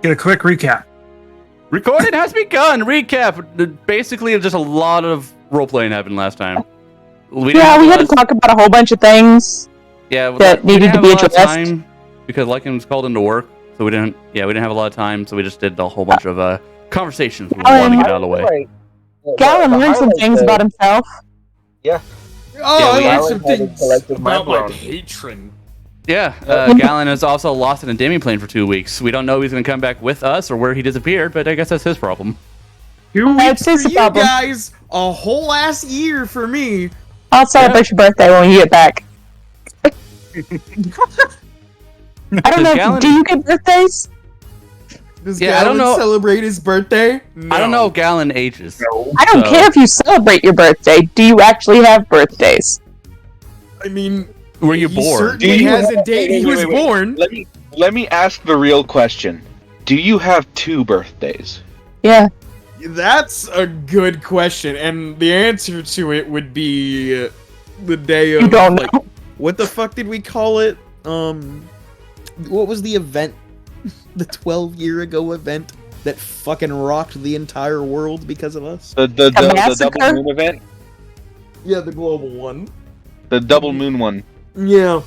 get a quick recap. Recording has begun. Recap. Basically, just a lot of role-playing happened last time. We had to talk about a whole bunch of things that needed to be addressed. Because Lycan was called into work, so we didn't have a lot of time, so we just did a whole bunch of conversations we wanted to get out of the way. Galen learned some things about himself. Yeah. Oh, I learned some things about my patron. Yeah, Galen has also lost in a demi-plane for 2 weeks. We don't know if he's going to come back with us or where he disappeared, but I guess that's his problem. 2 weeks for you guys, a whole ass year for me. I'll celebrate your birthday when you get back. I don't know, do you get birthdays? Does Galen celebrate his birthday? No. I don't know if Galen ages. No. I don't care if you celebrate your birthday. Do you actually have birthdays? I mean... Were you born? Certainly has a date he was born. Let me ask the real question. Do you have 2 birthdays? Yeah. That's a good question, and the answer to it would be the day of... You don't know. What the fuck did we call it? What was the event? The 12-year ago event that fucking rocked the entire world because of us? The double moon event? Yeah, the global one. The double moon one. Yeah.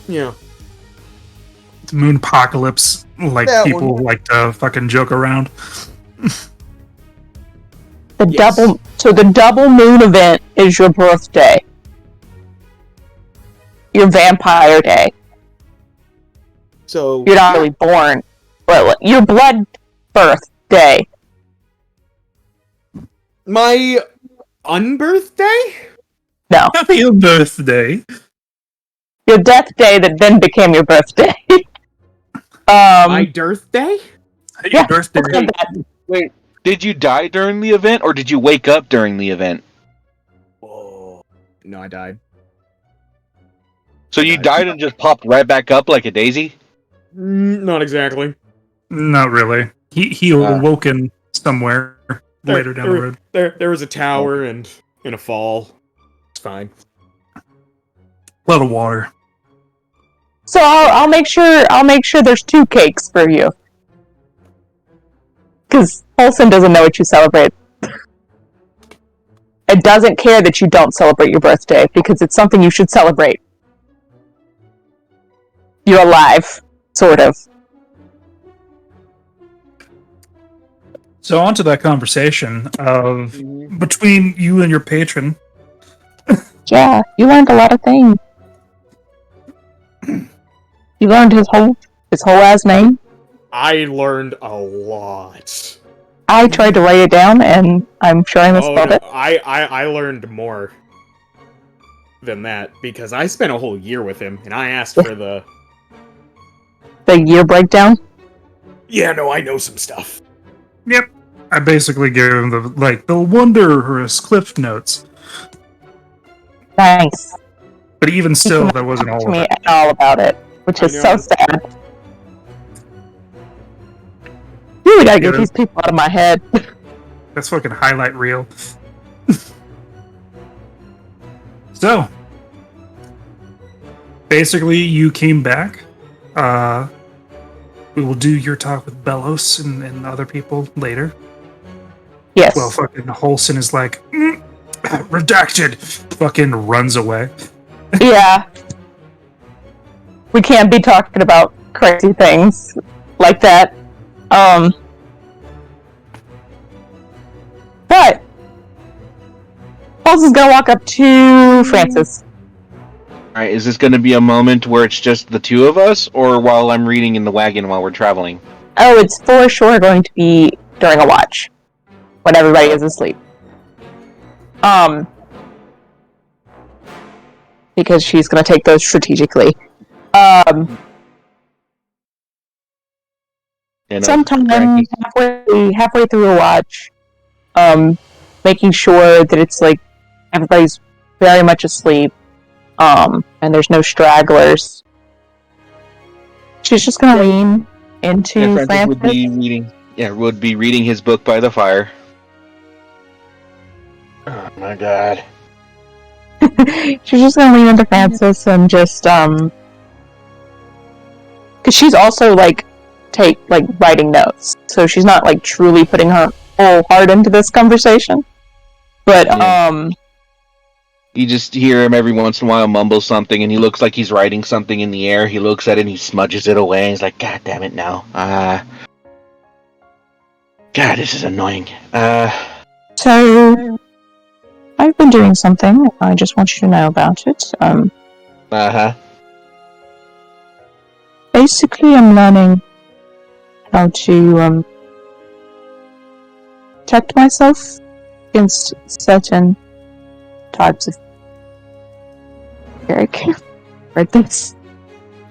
It's moon apocalypse, like that people one. like to fucking joke around. The double moon event is your birthday. Your vampire day. So you're not really born, but your blood birthday. My unbirthday? No. Happy birthday. Your death day that then became your birthday. My birthday? Yeah. Birthday. Wait, did you die during the event, or did you wake up during the event? Oh, no, I died. So you died and just popped right back up like a daisy? Not exactly. Not really. He awoken somewhere later down the road. There was a tower and in a fall. It's fine. A lot of water. So I'll make sure there's 2 cakes for you. Because Olsen doesn't know what you celebrate. It doesn't care that you don't celebrate your birthday, because it's something you should celebrate. You're alive, sort of. So on to that conversation of between you and your patron. Yeah, you learned a lot of things. You learned his whole ass name. I learned a lot. I tried to write it down, and I'm sure I misspelled it. I learned more than that, because I spent a whole year with him, and I asked for the year breakdown? Yeah, no, I know some stuff. Yep. I basically gave him the wondrous cliff notes. Nice. But even still, that wasn't all of it. At all about it, which is so sad. Really gotta get these people out of my head. That's fucking highlight reel. So, basically, you came back. We will do your talk with Belos and other people later. Yes. Well, fucking Holson is like, redacted. Fucking runs away. Yeah. We can't be talking about crazy things like that. But Holson's gonna walk up to Francis. Alright, is this gonna be a moment where it's just the 2 of us, or while I'm reading in the wagon while we're traveling? Oh, it's for sure going to be during a watch. When everybody is asleep. Because she's gonna take those strategically. Sometime halfway through a watch, making sure that it's like everybody's very much asleep, and there's no stragglers. She's just gonna lean into Francis. Would be reading his book by the fire. Oh my god. She's just gonna lean into Francis and just, because she's also, like, writing notes. So she's not like truly putting her whole heart into this conversation. But Yeah. You just hear him every once in a while mumble something, and he looks like he's writing something in the air. He looks at it and he smudges it away. And he's like, "God damn it, no! God, this is annoying." so I've been doing something. I just want you to know about it. Basically, I'm learning how to protect myself against certain types of. Very careful. Read this.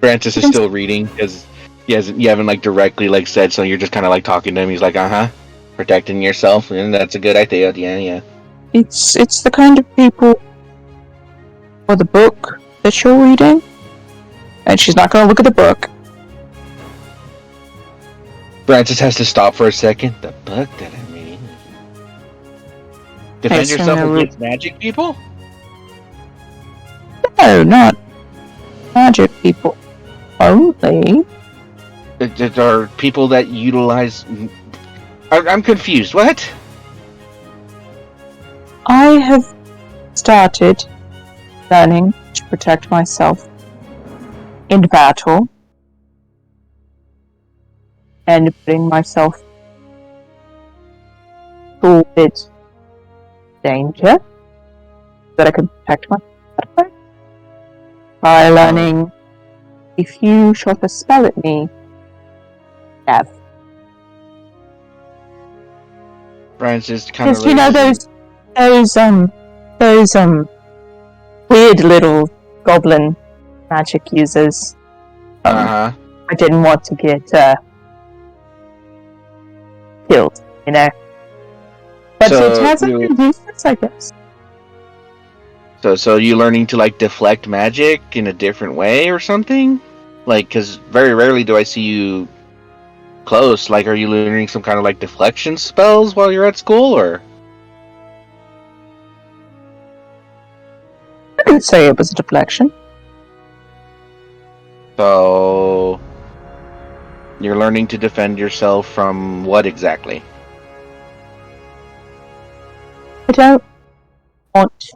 Francis is still reading because you haven't like directly like said, so you're just kind of like talking to him. He's like, protecting yourself, and that's a good idea. Yeah. It's the kind of people for the book that you're reading, and she's not going to look at the book. Francis has to stop for a second. The book that I'm reading. Defend yourself against magic people? No, not magic people. Only. There are people that utilize. I'm confused. What? I have started learning to protect myself in battle and putting myself toward danger so that I can protect myself by learning if you shot a spell at me, death. Francis kind of. Because you know those weird little goblin magic users. I didn't want to get killed, you know. But So it hasn't been useless, I guess. So you learning to like deflect magic in a different way or something? Like, because very rarely do I see you close. Like, are you learning some kind of like deflection spells while you're at school, or? I didn't say it was a deflection. So you're learning to defend yourself from what exactly? I don't want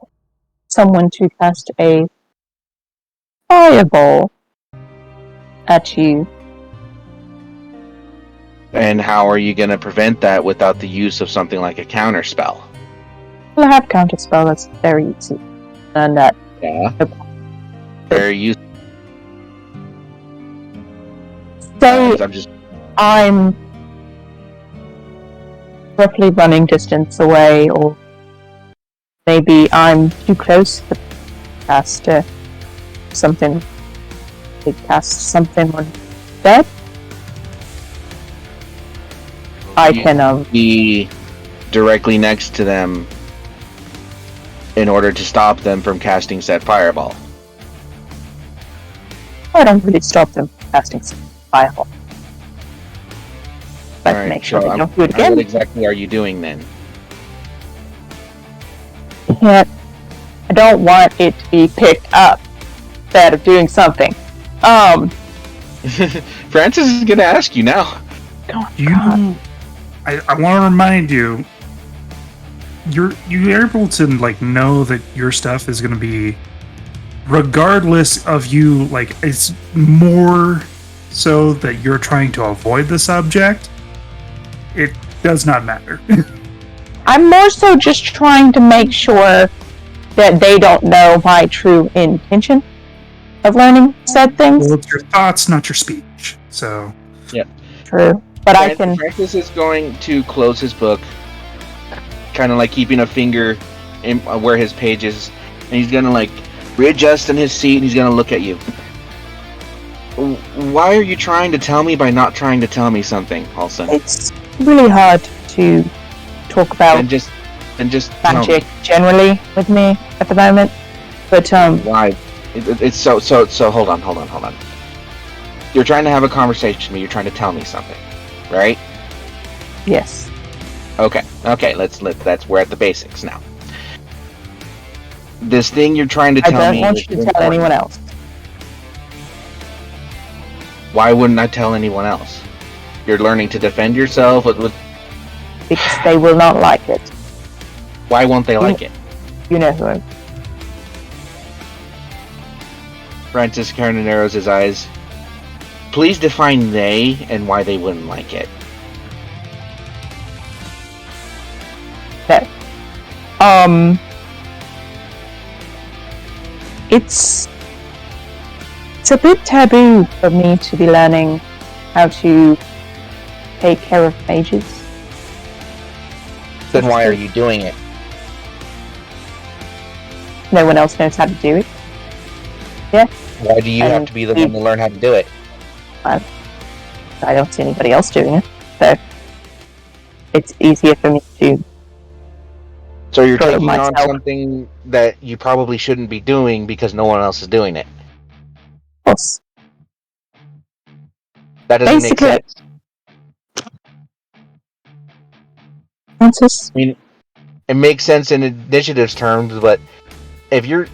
someone to cast a fireball at you. And how are you going to prevent that without the use of something like a counter spell? Well, I have counterspell. That's very easy. And that. Yeah. Very useful. Say I'm roughly running distance away, or maybe I'm too close to cast something. They cast something on dead. I can be directly next to them in order to stop them from casting said fireball. I don't really stop them from casting fireball. But All right, make sure so they don't do it again. What exactly are you doing then? I don't want it to be picked up instead of doing something. Francis is gonna ask you now. I want to remind you, you're able to like know that your stuff is going to be, regardless of you, like it's more so that you're trying to avoid the subject. It does not matter. I'm more so just trying to make sure that they don't know my true intention of learning said things. Well, it's your thoughts, not your speech. So, yeah, true. But I can. Francis is going to close his book, kind of like keeping a finger in where his page is, and he's gonna like readjust in his seat, and he's gonna look at you. Why are you trying to tell me by not trying to tell me something, Halson? It's really hard to talk about and just magic generally with me at the moment. But why? It's so. Hold on. You're trying to have a conversation with me. You're trying to tell me something, right? Yes. Okay. That's we're at the basics now. This thing you're trying to tell me. I don't want you to tell anyone else. Why wouldn't I tell anyone else? You're learning to defend yourself. Because they will not like it. Why won't they like it? You know who. Francis kind of narrows his eyes. Please define they and why they wouldn't like it. Okay. It's a bit taboo for me to be learning how to take care of mages. Then why are you doing it? No one else knows how to do it. Yeah. Why do you have to be the one to learn how to do it? I don't see anybody else doing it, so it's easier for me to. So you're Throw it taking on myself. something that you probably shouldn't be doing because no one else is doing it. Yes. That doesn't make Basically, sense. Francis, I mean, it makes sense in initiatives terms, but if you're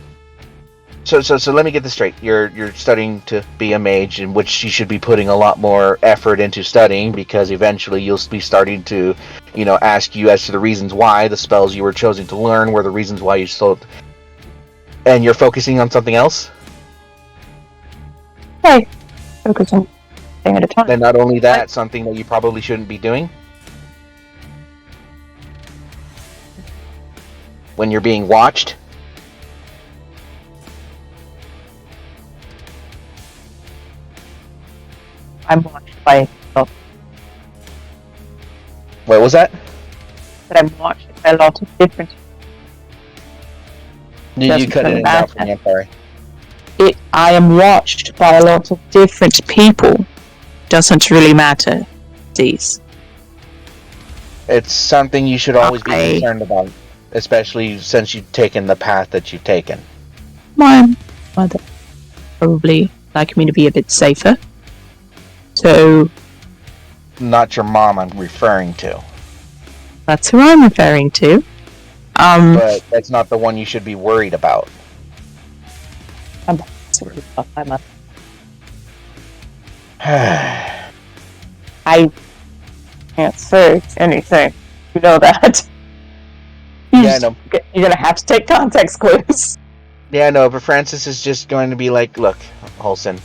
so let me get this straight. You're studying to be a mage, in which you should be putting a lot more effort into studying, because eventually you'll be starting to, ask you as to the reasons why the spells you were chosen to learn were the reasons why you sold. And you're focusing on something else? hey, focus on one thing at a time. Then not only that, something that you probably shouldn't be doing? When you're being watched? I'm watched by What was that? but I'm watched by a lot of different. You Doesn't cut really it out for me, I'm sorry. I am watched by a lot of different people. Doesn't really matter. These. It's something you should always be I- concerned about, especially since you've taken the path that you've taken. My mother probably like me to be a bit safer. So Not your mom I'm referring to. that's who I'm referring to. But that's not the one you should be worried about. It's really tough, my mother. I can't say anything. You know that. Yeah, I know. You're gonna have to take context clues. Yeah, no, but Francis is just going to be like, look, Holson,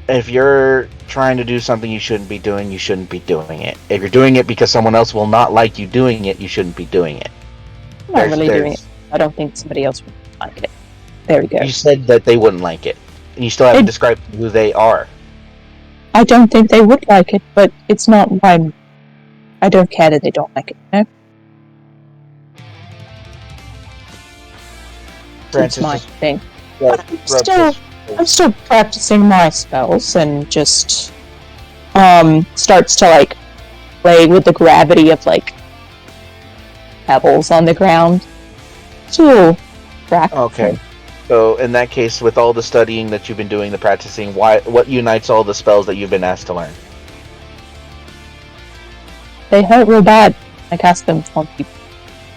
if you're trying to do something you shouldn't be doing, you shouldn't be doing it. If you're doing it because someone else will not like you doing it, you shouldn't be doing it. I'm not really doing it. I don't think somebody else would like it. There we go. You said that they wouldn't like it. And you still haven't described who they are. I don't think they would like it, but it's not why I don't care that they don't like it. No? It's my thing. I'm still practicing my spells and just starts to like play with the gravity of like pebbles on the ground. So Okay. So in that case, with all the studying that you've been doing, the practicing, what unites all the spells that you've been asked to learn? they hurt real bad. I cast them on people.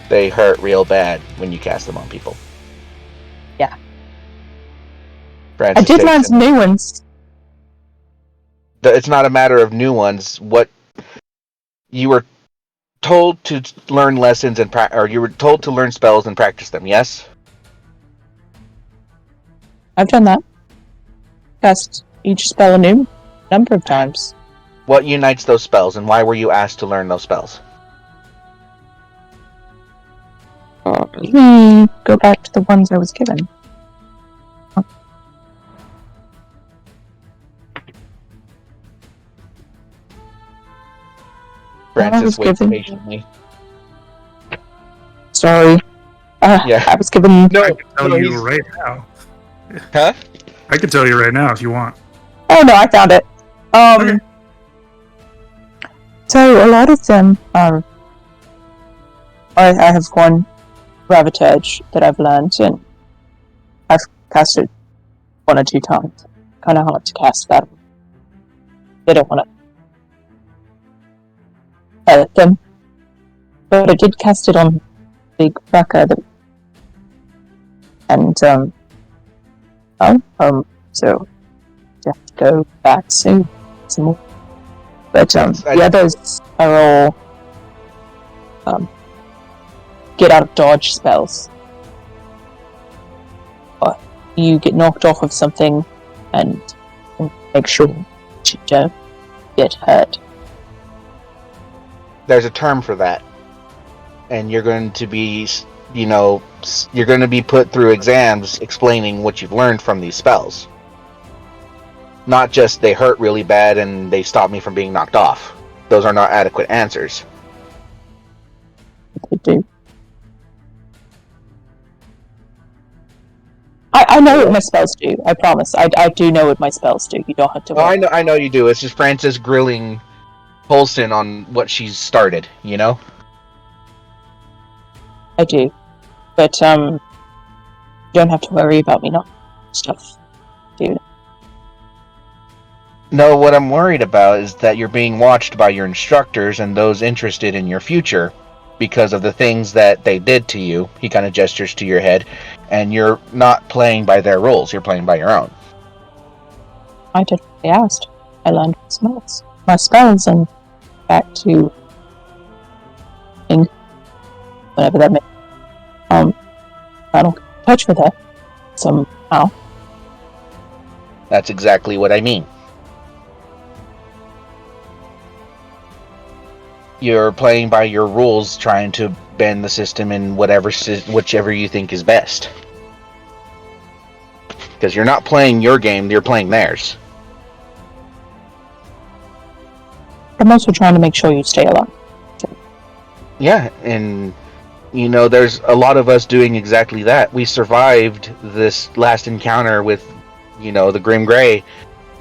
They hurt real bad when you cast them on people. Yeah. Francis I did learn takes some new ones. It's not a matter of new ones. What you were told to learn lessons and or you were told to learn spells and practice them. Yes. I've done that. Cast each spell a new number of times. What unites those spells, and why were you asked to learn those spells? Let me go back to the ones I was given. Francis waits given- patiently. Sorry. Yeah. I was given... No, I can tell no, you he's- right now. Huh? I can tell you right now if you want. Oh no, I found it. Okay. So a lot of them are... I have one Gravitage that I've learned, and I've cast it 1 or 2 times. Kind of hard to cast that. They don't want to edit them. But I did cast it on Big Fucker, and so you have to go back soon. Some more. But the others are all get out of dodge spells. You get knocked off of something and make sure that you don't get hurt. There's a term for that. And you're going to be, you're going to be put through exams explaining what you've learned from these spells. Not just they hurt really bad and they stop me from being knocked off. Those are not adequate answers. They do. I know what my spells do. I promise. I do know what my spells do. You don't have to worry. I know you do. It's just Francis grilling Polson on what she's started, you know? I do. But, you don't have to worry about me not stuff, dude. No, what I'm worried about is that you're being watched by your instructors and those interested in your future because of the things that they did to you. He kind of gestures to your head, and you're not playing by their rules. You're playing by your own. I did what they asked. I learned my spells, and back to whatever that meant. I don't get in touch with her somehow. That's exactly what I mean. You're playing by your rules, trying to bend the system in whichever you think is best. Because you're not playing your game, you're playing theirs. I'm also trying to make sure you stay alive. Yeah, and there's a lot of us doing exactly that. We survived this last encounter with, the Grim Grey,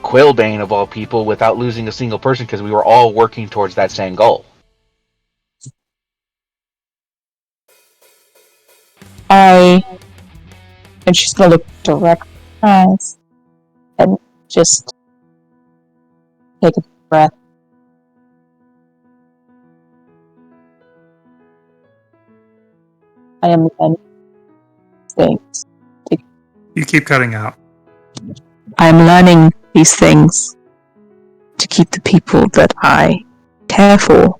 Quillbane of all people, without losing a single person because we were all working towards that same goal. And she's gonna look direct in her eyes and just take a breath. I am learning things. You keep cutting out. I am learning these things to keep the people that I care for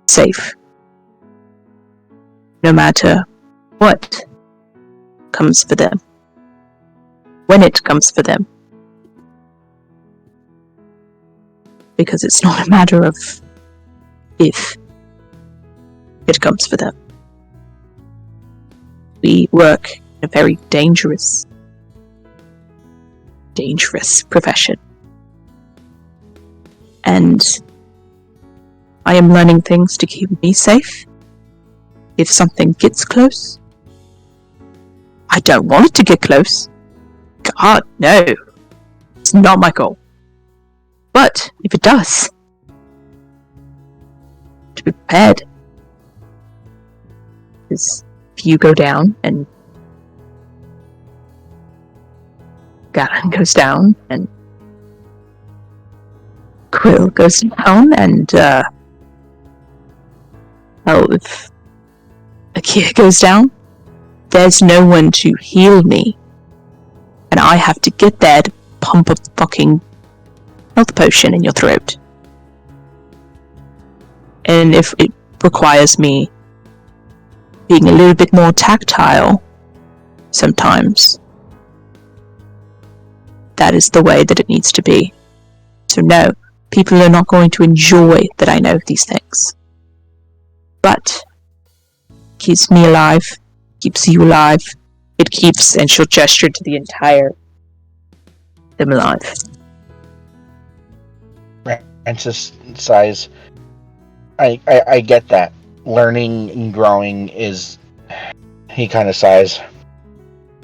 safe. No matter what comes for them. When it comes for them. Because it's not a matter of if it comes for them. We work in a very dangerous profession. And I am learning things to keep me safe. If something gets close, I don't want it to get close. God, no. It's not my goal. But if it does, to be prepared. Because if you go down and Galan goes down and Quill goes down and if Akia goes down, there's no one to heal me. And I have to get there to pump a fucking health potion in your throat. And if it requires me being a little bit more tactile sometimes, that is the way that it needs to be. So no, people are not going to enjoy that I know these things. But keeps me alive, keeps you alive, it keeps, and she'll gesture to the entire them alive. Francis sighs. I get that. Learning and growing is... He kind of sighs.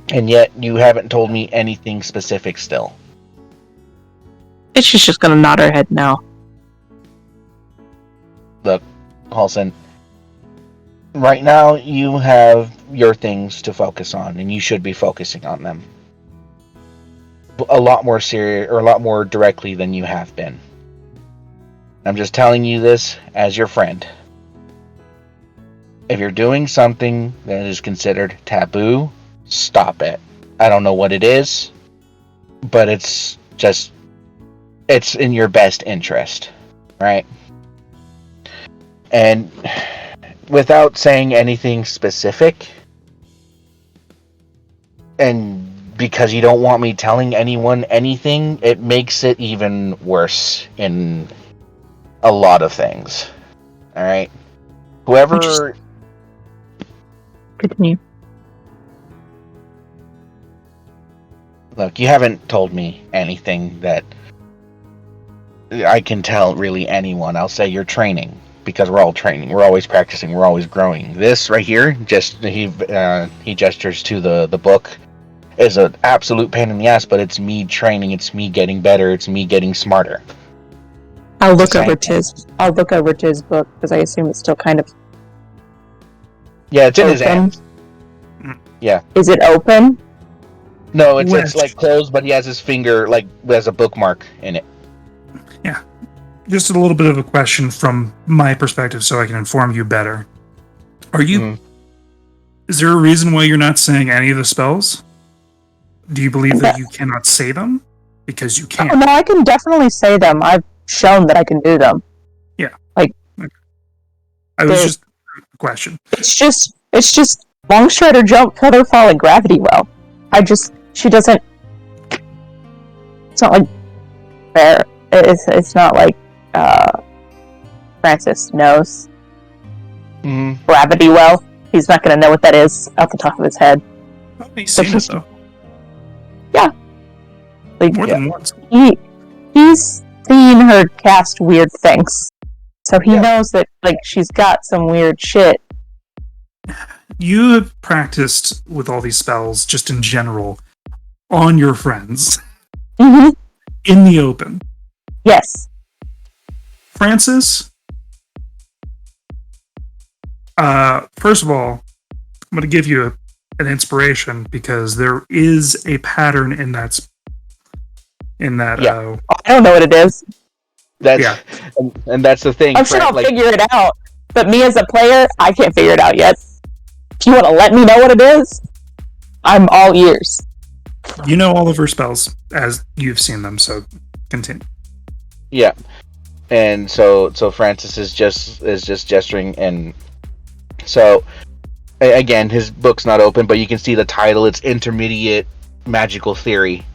And yet, you haven't told me anything specific still. She's just gonna nod her head now. Look, Halson, right now you have your things to focus on, and you should be focusing on them. A lot more serious, or a lot more directly than you have been. I'm just telling you this as your friend. If you're doing something that is considered taboo, stop it. I don't know what it is, but it's it's in your best interest, right? And without saying anything specific, and because you don't want me telling anyone anything, it makes it even worse in a lot of things. All right, whoever. Continue. Look, you haven't told me anything that I can tell really anyone. I'll say you're training because we're all training. We're always practicing. We're always growing. This right here, just he gestures to the book, is an absolute pain in the ass. But it's me training. It's me getting better. It's me getting smarter. I'll look over to his book because I assume it's still kind of. Yeah, it's in his open. hands. Yeah. Is it open? No, it's like closed, but he has his finger like has a bookmark in it. Yeah. Just a little bit of a question from my perspective so I can inform you better. Are you... Is there a reason why you're not saying any of the spells? Do you believe that you cannot say them? Because you can't. Oh, no, I can definitely say them. I've shown that I can do them. Yeah. Like... Okay. I was just... a question. It's just long strider jump, feather fall, and gravity well. She doesn't... It's not like... Fair. It's not like, Francis knows. Gravity well. He's not going to know what that is off the top of his head. He's seen it, though. Yeah. Like, More than once. He's seen her cast weird things. So he knows that, like, she's got some weird shit. You have practiced with all these spells, just in general, on your friends. Mm-hmm. In the open. Yes. Francis, first of all, I'm going to give you an inspiration because there is a pattern in that. I don't know what it is. And that's the thing. I'm sure I'll figure it out. But me as a player, I can't figure it out yet. If you want to let me know what it is, I'm all ears. You know all of her spells as you've seen them, so continue. Yeah. And so Francis is just gesturing, and so again, his book's not open, but you can see the title. It's Intermediate Magical Theory.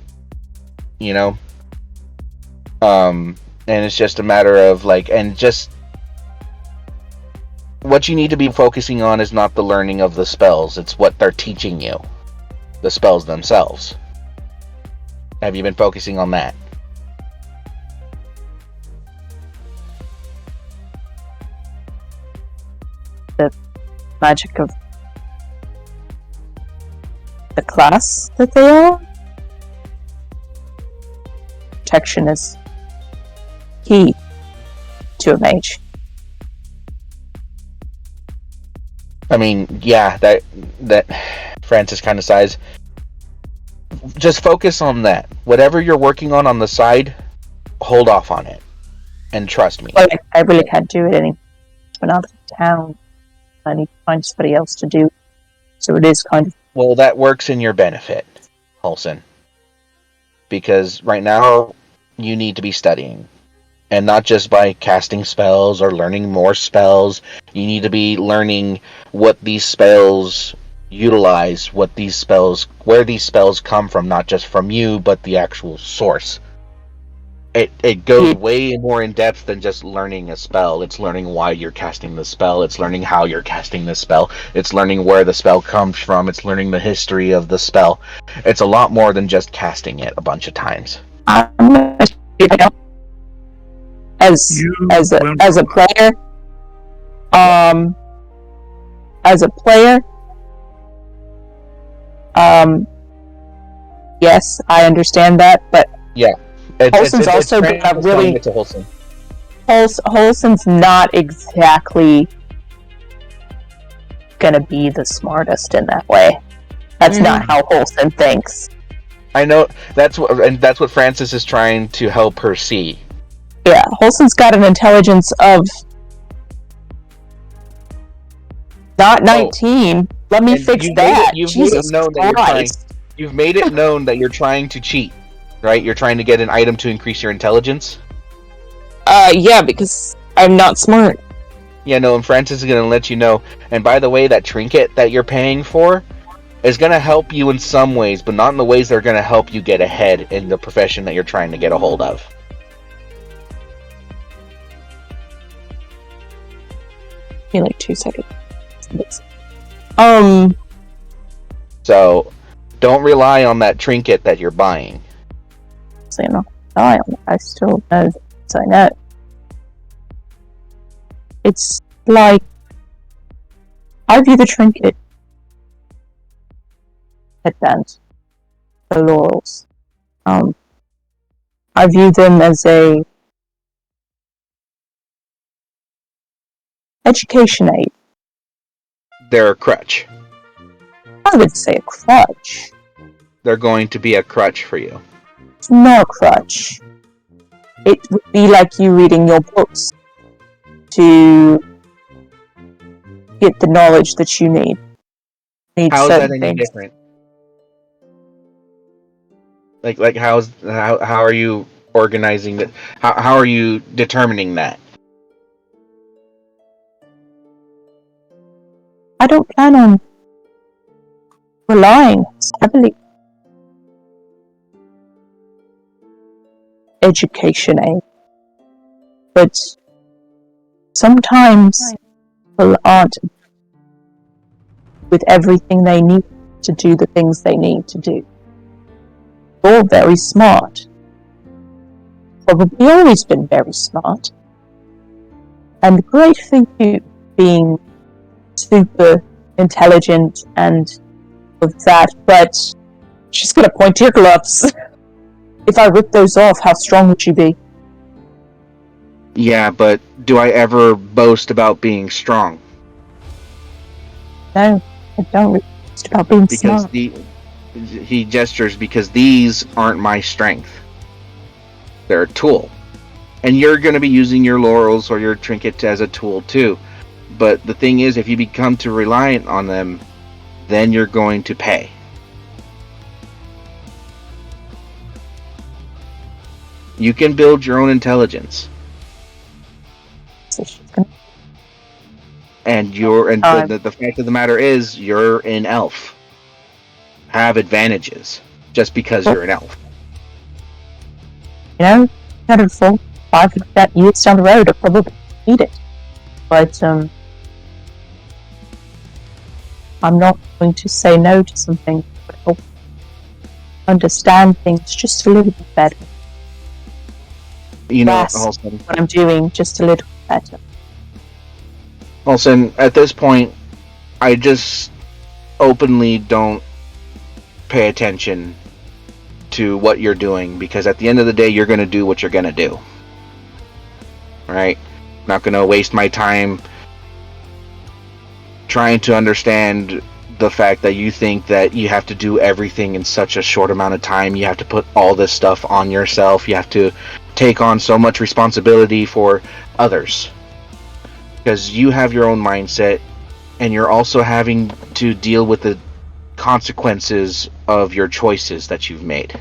You know, and it's just a matter of just what you need to be focusing on is not the learning of the spells; it's what they're teaching you, the spells themselves. Have you been focusing on that? The magic of the class that they are? Protection is key to a mage. I mean, yeah, that Francis kind of sighs. Just focus on that. Whatever you're working on the side, hold off on it. And trust me. Well, I really can't do it anymore. When I'm out of town, I need to find somebody else to do. So it is kind of... Well, that works in your benefit, Holson. Because right now, you need to be studying. And not just by casting spells or learning more spells. You need to be learning what these spells utilize, where these spells come from, not just from you, but the actual source. It goes way more in depth than just learning a spell. It's learning why you're casting the spell. It's learning how you're casting the spell. It's learning where the spell comes from. It's learning the history of the spell. It's a lot more than just casting it a bunch of times. As a player, yes, I understand that, but yeah. Holson's also got really... Holson's not exactly gonna be the smartest in that way. That's not how Holson thinks. I know, that's what Francis is trying to help her see. Yeah, Holson's got an intelligence of... not 19. Let me fix that. Jesus Christ. You've made it known that you're trying to cheat. right? You're trying to get an item to increase your intelligence. Yeah, because I'm not smart. Yeah, no, and Francis is going to let you know. And by the way, that trinket that you're paying for is going to help you in some ways, but not in the ways that are going to help you get ahead in the profession that you're trying to get a hold of. Give me like 2 seconds. So, don't rely on that trinket that you're buying. So I'm not relying on it. I still know that I know. It's like I view the trinket headband, the laurels. I view them as a education aid. They're a crutch. I would say a crutch. They're going to be a crutch for you. It's not a crutch. It would be like you reading your books to get the knowledge that you need. How is that certain any things. different? Like how are you organizing that? How are you determining that? I don't plan on relying heavily education aid, but sometimes people aren't with everything they need to do the things they need to do. You're very smart. Probably always been very smart. And great for you being super intelligent and of that, but she's gonna point to your gloves. If I rip those off, how strong would you be? Yeah, but do I ever boast about being strong? No, I don't. It's about being Because smart. he gestures because these aren't my strength. They're a tool. And you're going to be using your laurels or your trinket as a tool too. But the thing is, if you become too reliant on them, then you're going to pay. You can build your own intelligence. So she's gonna And the fact of the matter is, you're an elf. Have advantages just because you're an elf. you know, 104, 5 years down the road, I probably need it. But I'm not going to say no to something that would help understand things just a little bit better. You know, Yes. Olsen. What I'm doing just a little bit better. Olsen, at this point, I just openly don't pay attention to what you're doing, because at the end of the day, you're going to do what you're going to do. Right? I'm not going to waste my time trying to understand the fact that you think that you have to do everything in such a short amount of time. You have to put all this stuff on yourself. You have to take on so much responsibility for others. Because you have your own mindset, and you're also having to deal with the consequences of your choices that you've made.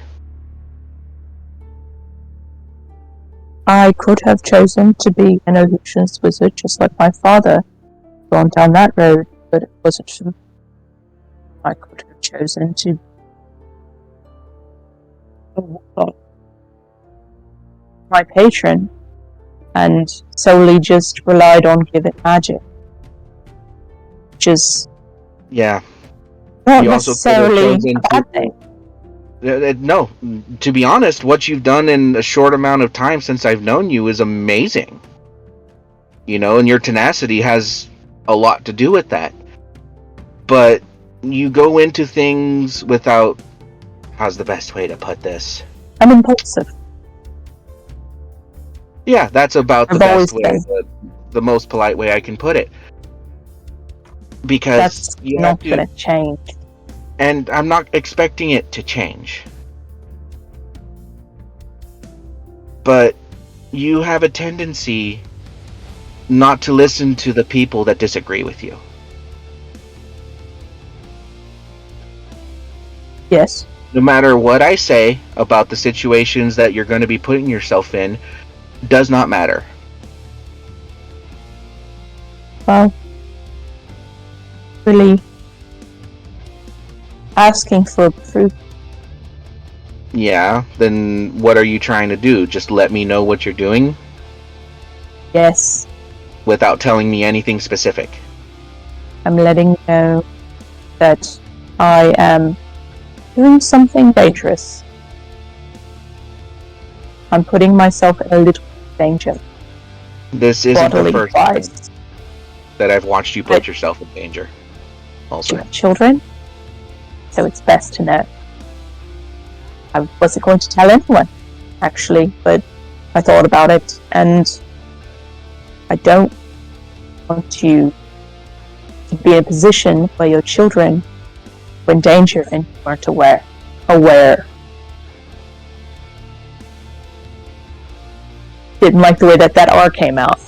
I could have chosen to be an illusionist wizard just like my father, gone down that road, but it wasn't for me. I could have chosen to my patron and solely just relied on give it magic. Which is Yeah. not You also could have necessarily chosen a bad thing. No, to be honest, what you've done in a short amount of time since I've known you is amazing. You know, and your tenacity has a lot to do with that. But you go into things without... How's the best way to put this? I'm impulsive. Yeah, that's about the I've best always way, the most polite way I can put it. Because That's you not have to... going to change. And I'm not expecting it to change. But you have a tendency not to listen to the people that disagree with you. Yes. No matter what I say about the situations that you're going to be putting yourself in, does not matter. Well, really asking for proof. Yeah, then what are you trying to do? Just let me know what you're doing Yes, without telling me anything specific. I'm letting you know that I am doing something dangerous. I'm putting myself in a little danger. This isn't the Bodily first time wise. that I've watched you put yourself in danger. Do Also, you have children? So it's best to know. I wasn't going to tell anyone, actually, but I thought about it, and I don't want you to be in a position where your children were in danger and you weren't aware. Didn't like the way that R came out.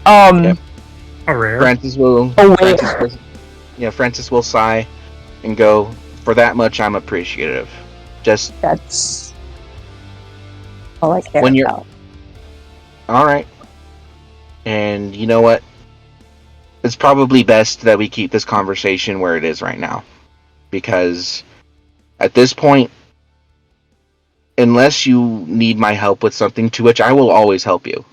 Yeah. A rare. Francis will. Francis will sigh and go. For that much, I'm appreciative. Just That's all I care when you're about. all right. And you know what? It's probably best that we keep this conversation where it is right now, because at this point, unless you need my help with something, to which I will always help you.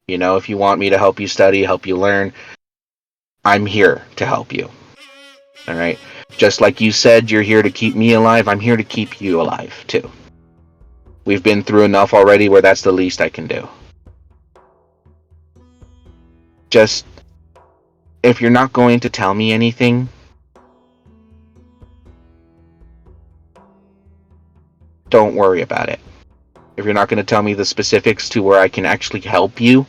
You know, if you want me to help you study, help you learn, I'm here to help you. All right? Just like you said, you're here to keep me alive, I'm here to keep you alive, too. We've been through enough already where that's the least I can do. Just, if you're not going to tell me anything, don't worry about it. If you're not going to tell me the specifics to where I can actually help you,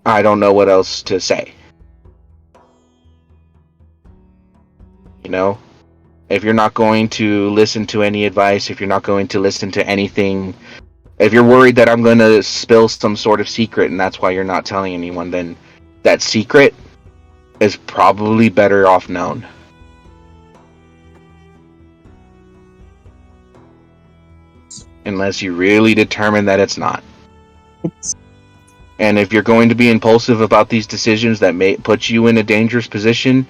I don't know what else to say. You know? If you're not going to listen to any advice, if you're not going to listen to anything, if you're worried that I'm going to spill some sort of secret and that's why you're not telling anyone, then that secret is probably better off known. Unless you really determine that it's not. And if you're going to be impulsive about these decisions that may put you in a dangerous position,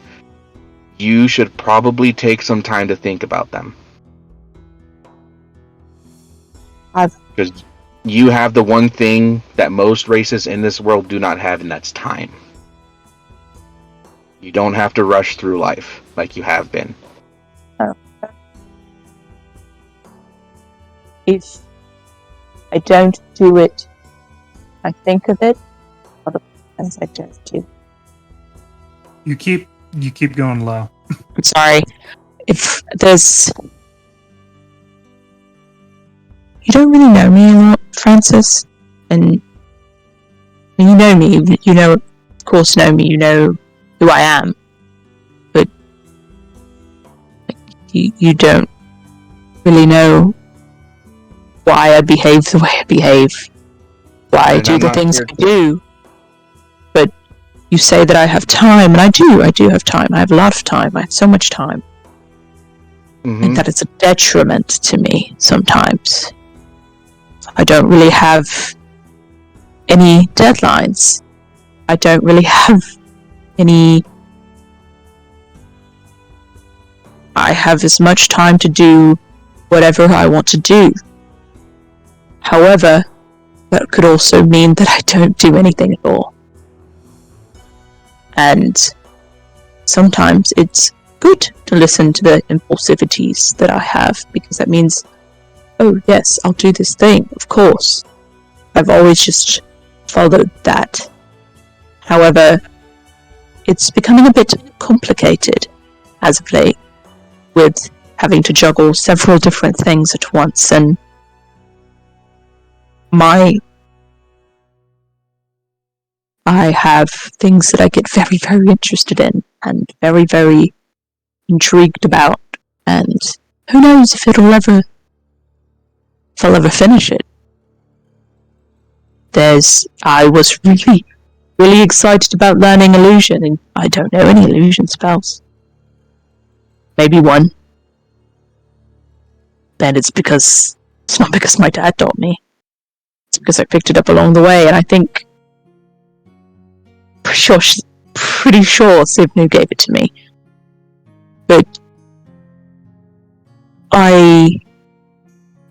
you should probably take some time to think about them. Because you have the one thing that most races in this world do not have, and that's time. You don't have to rush through life like you have been. If I don't do it, I think of it. Other times I don't do. You keep going low. I'm sorry. If there's... You don't really know me a lot, Francis. And you know me. You know, of course, know me. You know who I am. But you don't really know why I behave the way I behave. Why I do the things I do. But you say that I have time, and I do have time. I have a lot of time. I have so much time. Mm-hmm. And that it's a detriment to me sometimes. I don't really have any deadlines. I don't really have any... I have as much time to do whatever I want to do. However, that could also mean that I don't do anything at all. And sometimes it's good to listen to the impulsivities that I have, because that means, oh yes, I'll do this thing, of course. I've always just followed that. However, it's becoming a bit complicated as of late, with having to juggle several different things at once, and I have things that I get very, very interested in, and very, very intrigued about, and who knows if I'll ever finish it. I was really, really excited about learning illusion, and I don't know any illusion spells. maybe one. And it's not because my dad taught me. It's because I picked it up along the way, and I think pretty sure Sivnu gave it to me. But I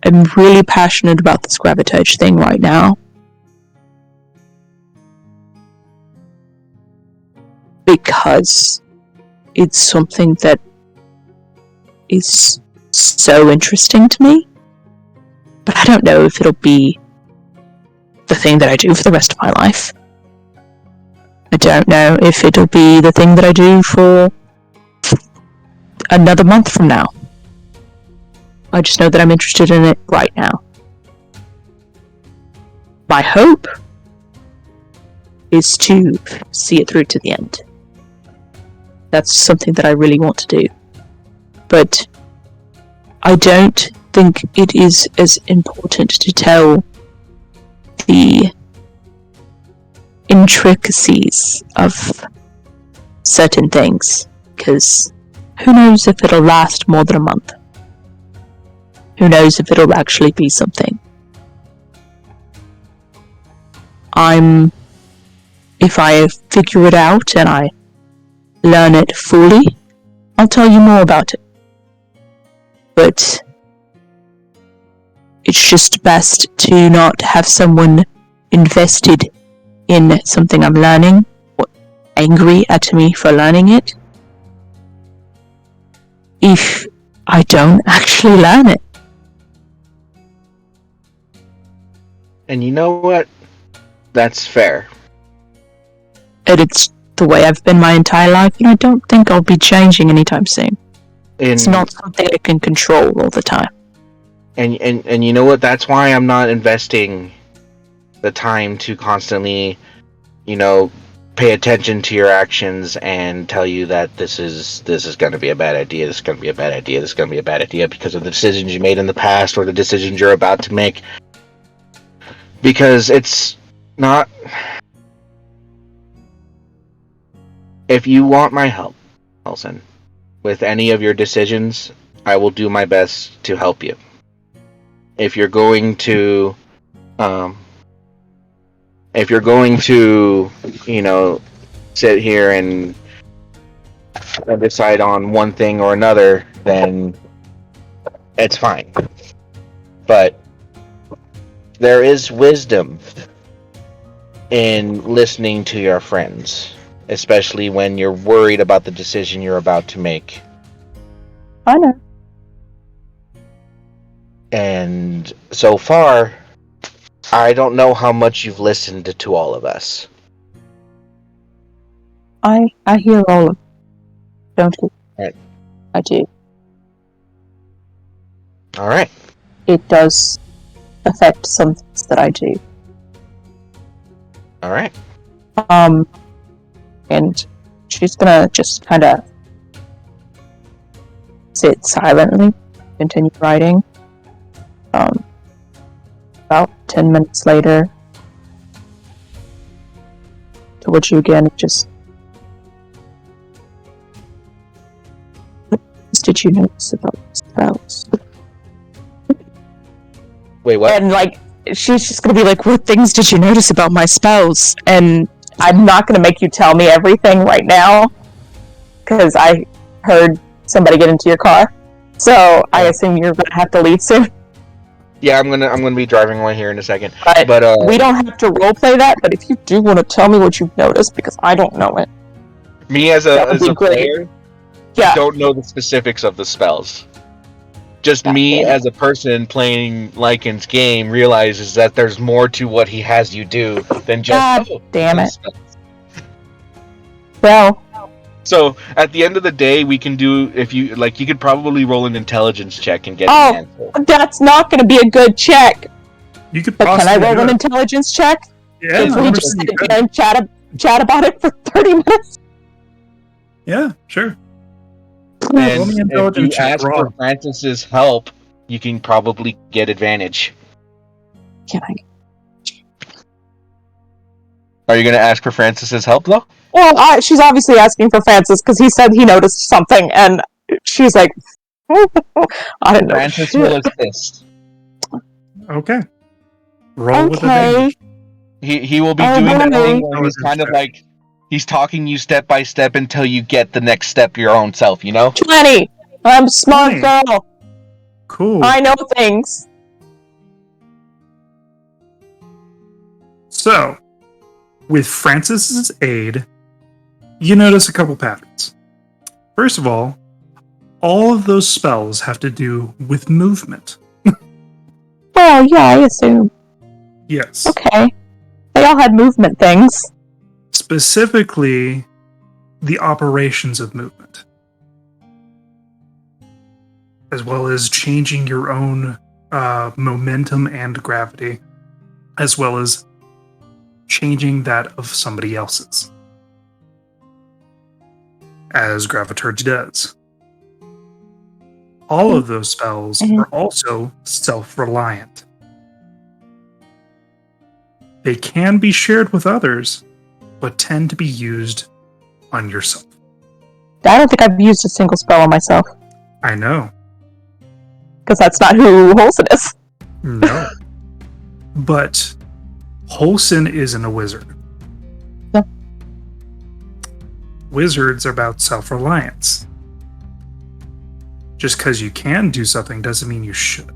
am really passionate about this gravitage thing right now. Because it's something that is so interesting to me. But I don't know if it'll be the thing that I do for the rest of my life. I don't know if it'll be the thing that I do for another month from now. I just know that I'm interested in it right now. My hope is to see it through to the end. That's something that I really want to do. But I don't think it is as important to tell the intricacies of certain things, because who knows if it'll last more than a month? Who knows if it'll actually be something? If I figure it out and I learn it fully, I'll tell you more about it. But it's just best to not have someone invested in something I'm learning or angry at me for learning it if I don't actually learn it. And you know what? That's fair. And it's the way I've been my entire life, and I don't think I'll be changing anytime soon. It's not something I can control all the time. And you know what? That's why I'm not investing the time to constantly, pay attention to your actions and tell you that this is going to be a bad idea, this is going to be a bad idea, this is going to be a bad idea because of the decisions you made in the past or the decisions you're about to make. Because it's not... If you want my help, Nelson, with any of your decisions, I will do my best to help you. If you're going to, sit here and decide on one thing or another, then it's fine. But there is wisdom in listening to your friends, especially when you're worried about the decision you're about to make. I know. And so far, I don't know how much you've listened to all of us. I hear all of it. Don't you? Right. I do. Alright. It does affect some things that I do. Alright. And she's gonna just kind of sit silently, continue writing. About 10 minutes later, towards you again, just... What did you notice about the spells? Wait, what? And, she's just gonna be like, what things did you notice about my spells? And I'm not gonna make you tell me everything right now, because I heard somebody get into your car. So I assume you're gonna have to leave soon. Yeah, I'm gonna be driving away here in a second. But we don't have to roleplay that. But if you do want to tell me what you've noticed, because I don't know it. Me as a player, yeah, don't know the specifics of the spells. Just me as a person playing Lycan's game realizes that there's more to what he has you do than just damn it. Spells. Well. So at the end of the day, we can do you could probably roll an intelligence check and get the answer. That's not going to be a good check. You could. But can I roll an intelligence check? Yeah. If we just sit here and chat about it for 30 minutes. Yeah, sure. And if you ask for Francis's help, you can probably get advantage. Can I? Are you going to ask for Francis's help though? Well, she's obviously asking for Francis because he said he noticed something, and she's like, I don't know. Francis shit. will assist. Okay. Roll with Okay. advantage. He will be Oh, doing the boy. thing where he's kind of like he's talking you step by step until you get the next step your own self, you know? 20. I'm a smart 20. girl. Cool. I know things. So, with Francis's aid, you notice a couple patterns. First of all of those spells have to do with movement. Well, yeah, I assume. Yes. Okay. They all had movement things. Specifically, the operations of movement, as well as changing your own momentum and gravity, as well as changing that of somebody else's, as Graviturge does. All of those spells Mhm. are also self-reliant. They can be shared with others, but tend to be used on yourself. I don't think I've used a single spell on myself, I know. because that's not who Holson is. No. But Holson isn't a wizard. No. Wizards are about self-reliance. Just because you can do something doesn't mean you should.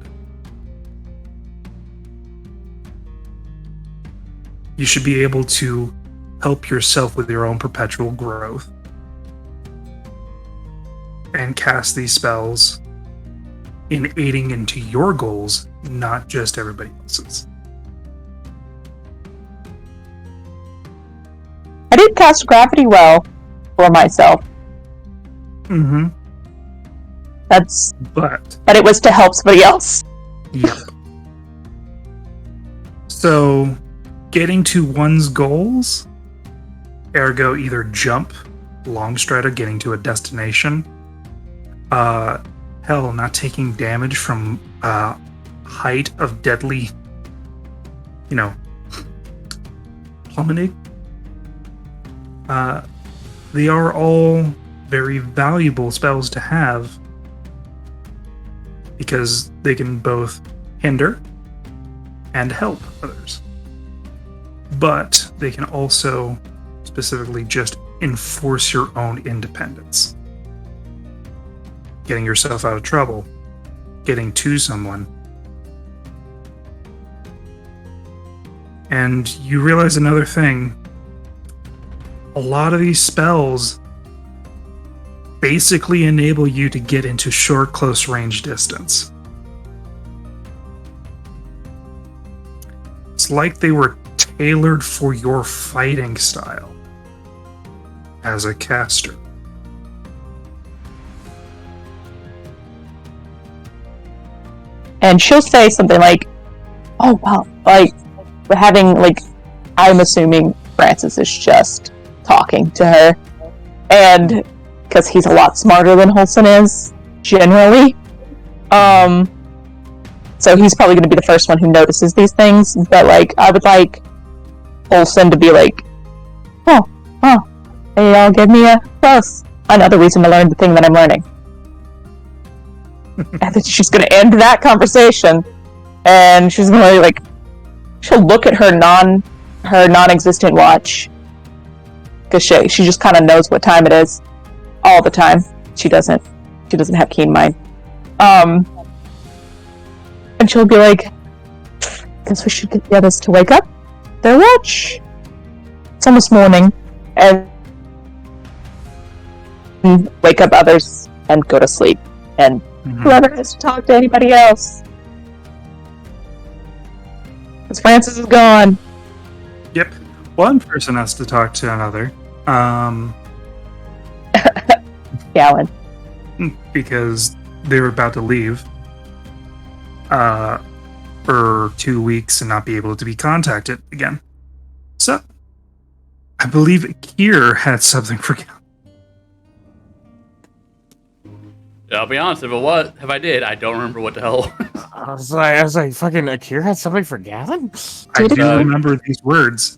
You should be able to help yourself with your own perpetual growth and cast these spells in aiding into your goals, not just everybody else's. I did cast Gravity Well for myself. Mm-hmm. But it was to help somebody else. Yep. So, getting to one's goals, ergo either jump, long strider, getting to a destination, hell, not taking damage from height of deadly, plummeting. They are all very valuable spells to have because they can both hinder and help others. But they can also specifically just enforce your own independence. Getting yourself out of trouble, getting to someone. And you realize another thing. A lot of these spells basically enable you to get into short, close range distance. It's like they were tailored for your fighting style as a caster. And she'll say something like, oh, wow, like, we're having, like, I'm assuming Francis is just talking to her. And, because he's a lot smarter than Holson is, generally. So he's probably going to be the first one who notices these things, but, like, I would like Holson to be like, oh, they all give me a plus. Another reason to learn the thing that I'm learning. And then she's going to end that conversation, and she's going to, like, she'll look at her non-existent watch, because she just kind of knows what time it is all the time. She doesn't have keen mind. And she'll be like, guess we should get the others to wake up. Their watch. It's almost morning. And wake up others and go to sleep. And whoever has to talk to anybody else. Because Francis is gone. Yep. One person has to talk to another. Gallon. Because they were about to leave for 2 weeks and not be able to be contacted again. So, I believe Kier had something for Gallon. I'll be honest, if I did, I don't remember what the hell. I was like, fucking Akira had something for Gavin? I do remember these words.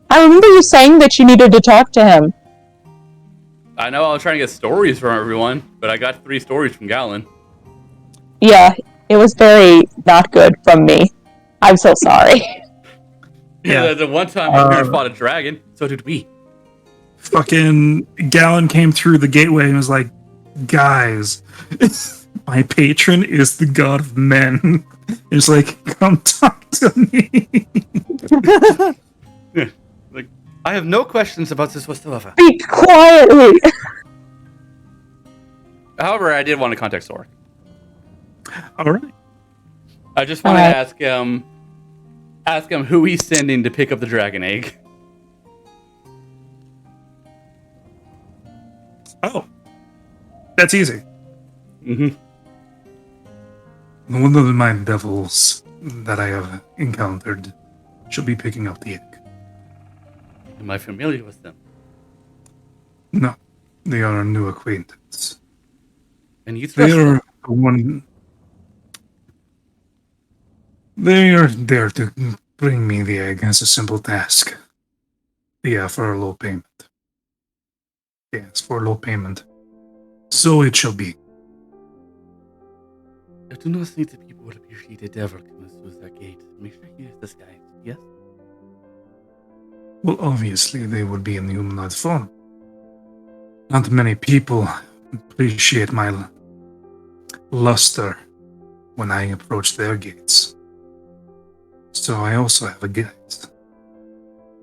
I remember you saying that you needed to talk to him. I know I was trying to get stories from everyone, but I got 3 stories from Galen. Yeah, it was very not good from me. I'm so sorry. Yeah. The one time my parents fought a dragon, so did we. Fucking Galen came through the gateway and was like, guys, my patron is the god of men. It's like, come talk to me. Like, I have no questions about this whatsoever. Speak quietly. However, I did want to contact Sork. All right. I just want to Alright. ask him who he's sending to pick up the dragon egg. Oh, that's easy. Mm-hmm. One of my devils that I have encountered should be picking up the egg. Am I familiar with them? No, they are a new acquaintance. And you They trust are them? the one. They are there to bring me the egg as a simple task. Yeah, for a low payment. Yes, for low payment. So it shall be. I do not think that people would appreciate a devil coming through their gate. Make sure he is disguised, yes? Well, obviously, they would be in humanoid form. Not many people appreciate my luster when I approach their gates. So I also have a gate.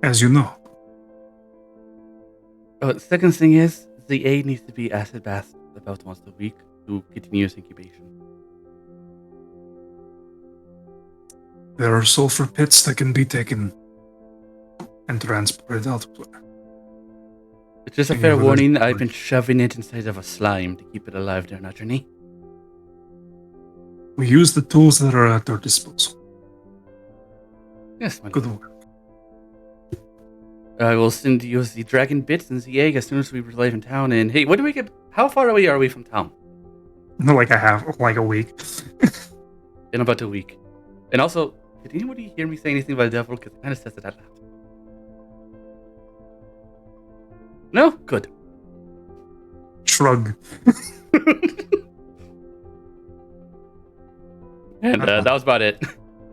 As you know. The second thing is, the egg needs to be acid bathed about once a week to continuous incubation. There are sulfur pits that can be taken and transported elsewhere. It's just a Yeah, fair well, warning, that's- I've been shoving it inside of a slime to keep it alive during our journey. We use the tools that are at our disposal. Yes, my Good lord. work. I will send you the dragon bits and the egg as soon as we arrive in town. And hey, what do we get? How far away are we from town? Like a week. In about a week. And also, did anybody hear me say anything about the devil? Because it kind of says it out loud. No? Good. Shrug. And that was about it.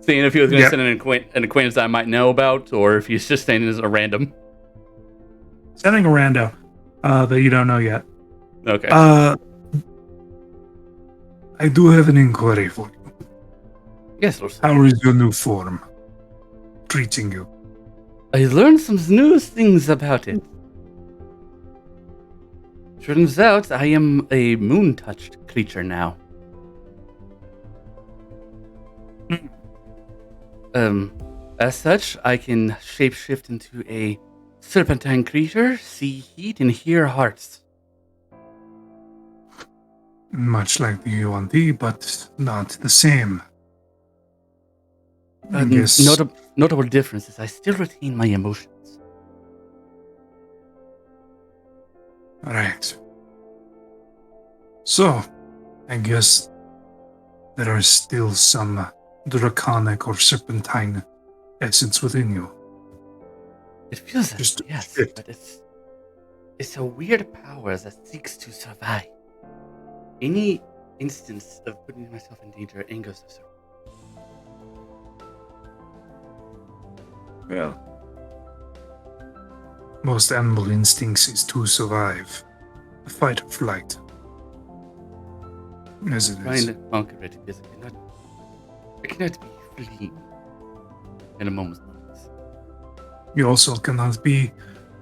Seeing if he was going to Yeah. send an acquaintance that I might know about, or if he's just saying it as a random. Sending a rando that you don't know yet. Okay. I do have an inquiry for you. Yes, Lord. How is your new form treating you? I learned some new things about it. Turns out I am a moon-touched creature now. As such, I can shapeshift into a serpentine creature, see heat, and hear hearts. Much like the UND, but not the same. I guess Notable difference is I still retain my emotions. Right. So, I guess there are still some draconic or serpentine essence within you. It feels like Just yes, shit. but it's a weird power that seeks to survive. Any instance of putting myself in danger angers the serpent. Well, most animal instincts is to survive. A fight or flight. As it Trying is. to conquer it because I cannot be fleeing in a moment's notice. You also cannot be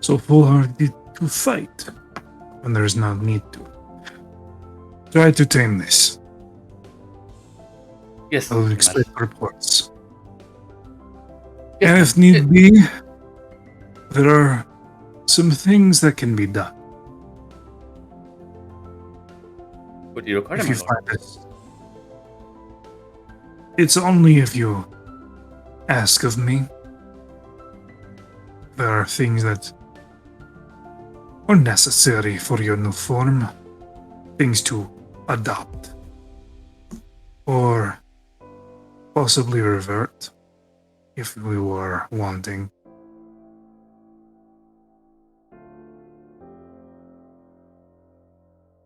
so foolhardy to fight when there is no need to. Try to tame this. Yes, I will Master. expect reports. Yes, And if need be, there are some things that can be done. What do you require, If my you lord? find this. It's only if you ask of me. There are things that are necessary for your new form. Things to adopt. Or possibly revert. If we were wanting.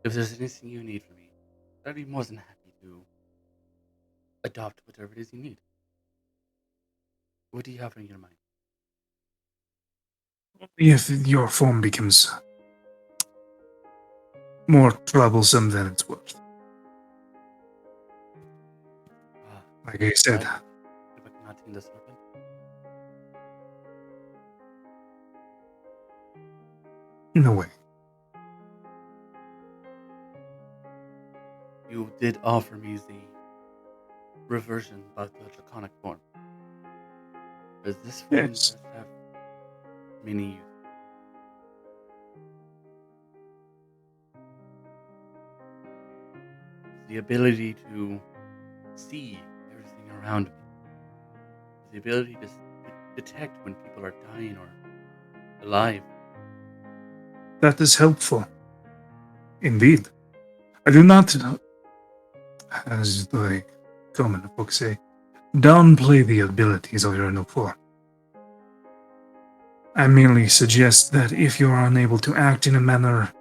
If there's anything you need from me, I'd be more than happy to adopt whatever it is you need. What do you have in your mind? If your form becomes more troublesome than it's worth. Like I said, If I cannot tame the serpent, in a way. you did offer me the reversion by the draconic form. But this form Yes. does have many uses. The ability to see everything around me. The ability to detect when people are dying or alive. That is helpful. Indeed. I do not, as the common folk say, downplay the abilities of your new form. I merely suggest that if you are unable to act in a manner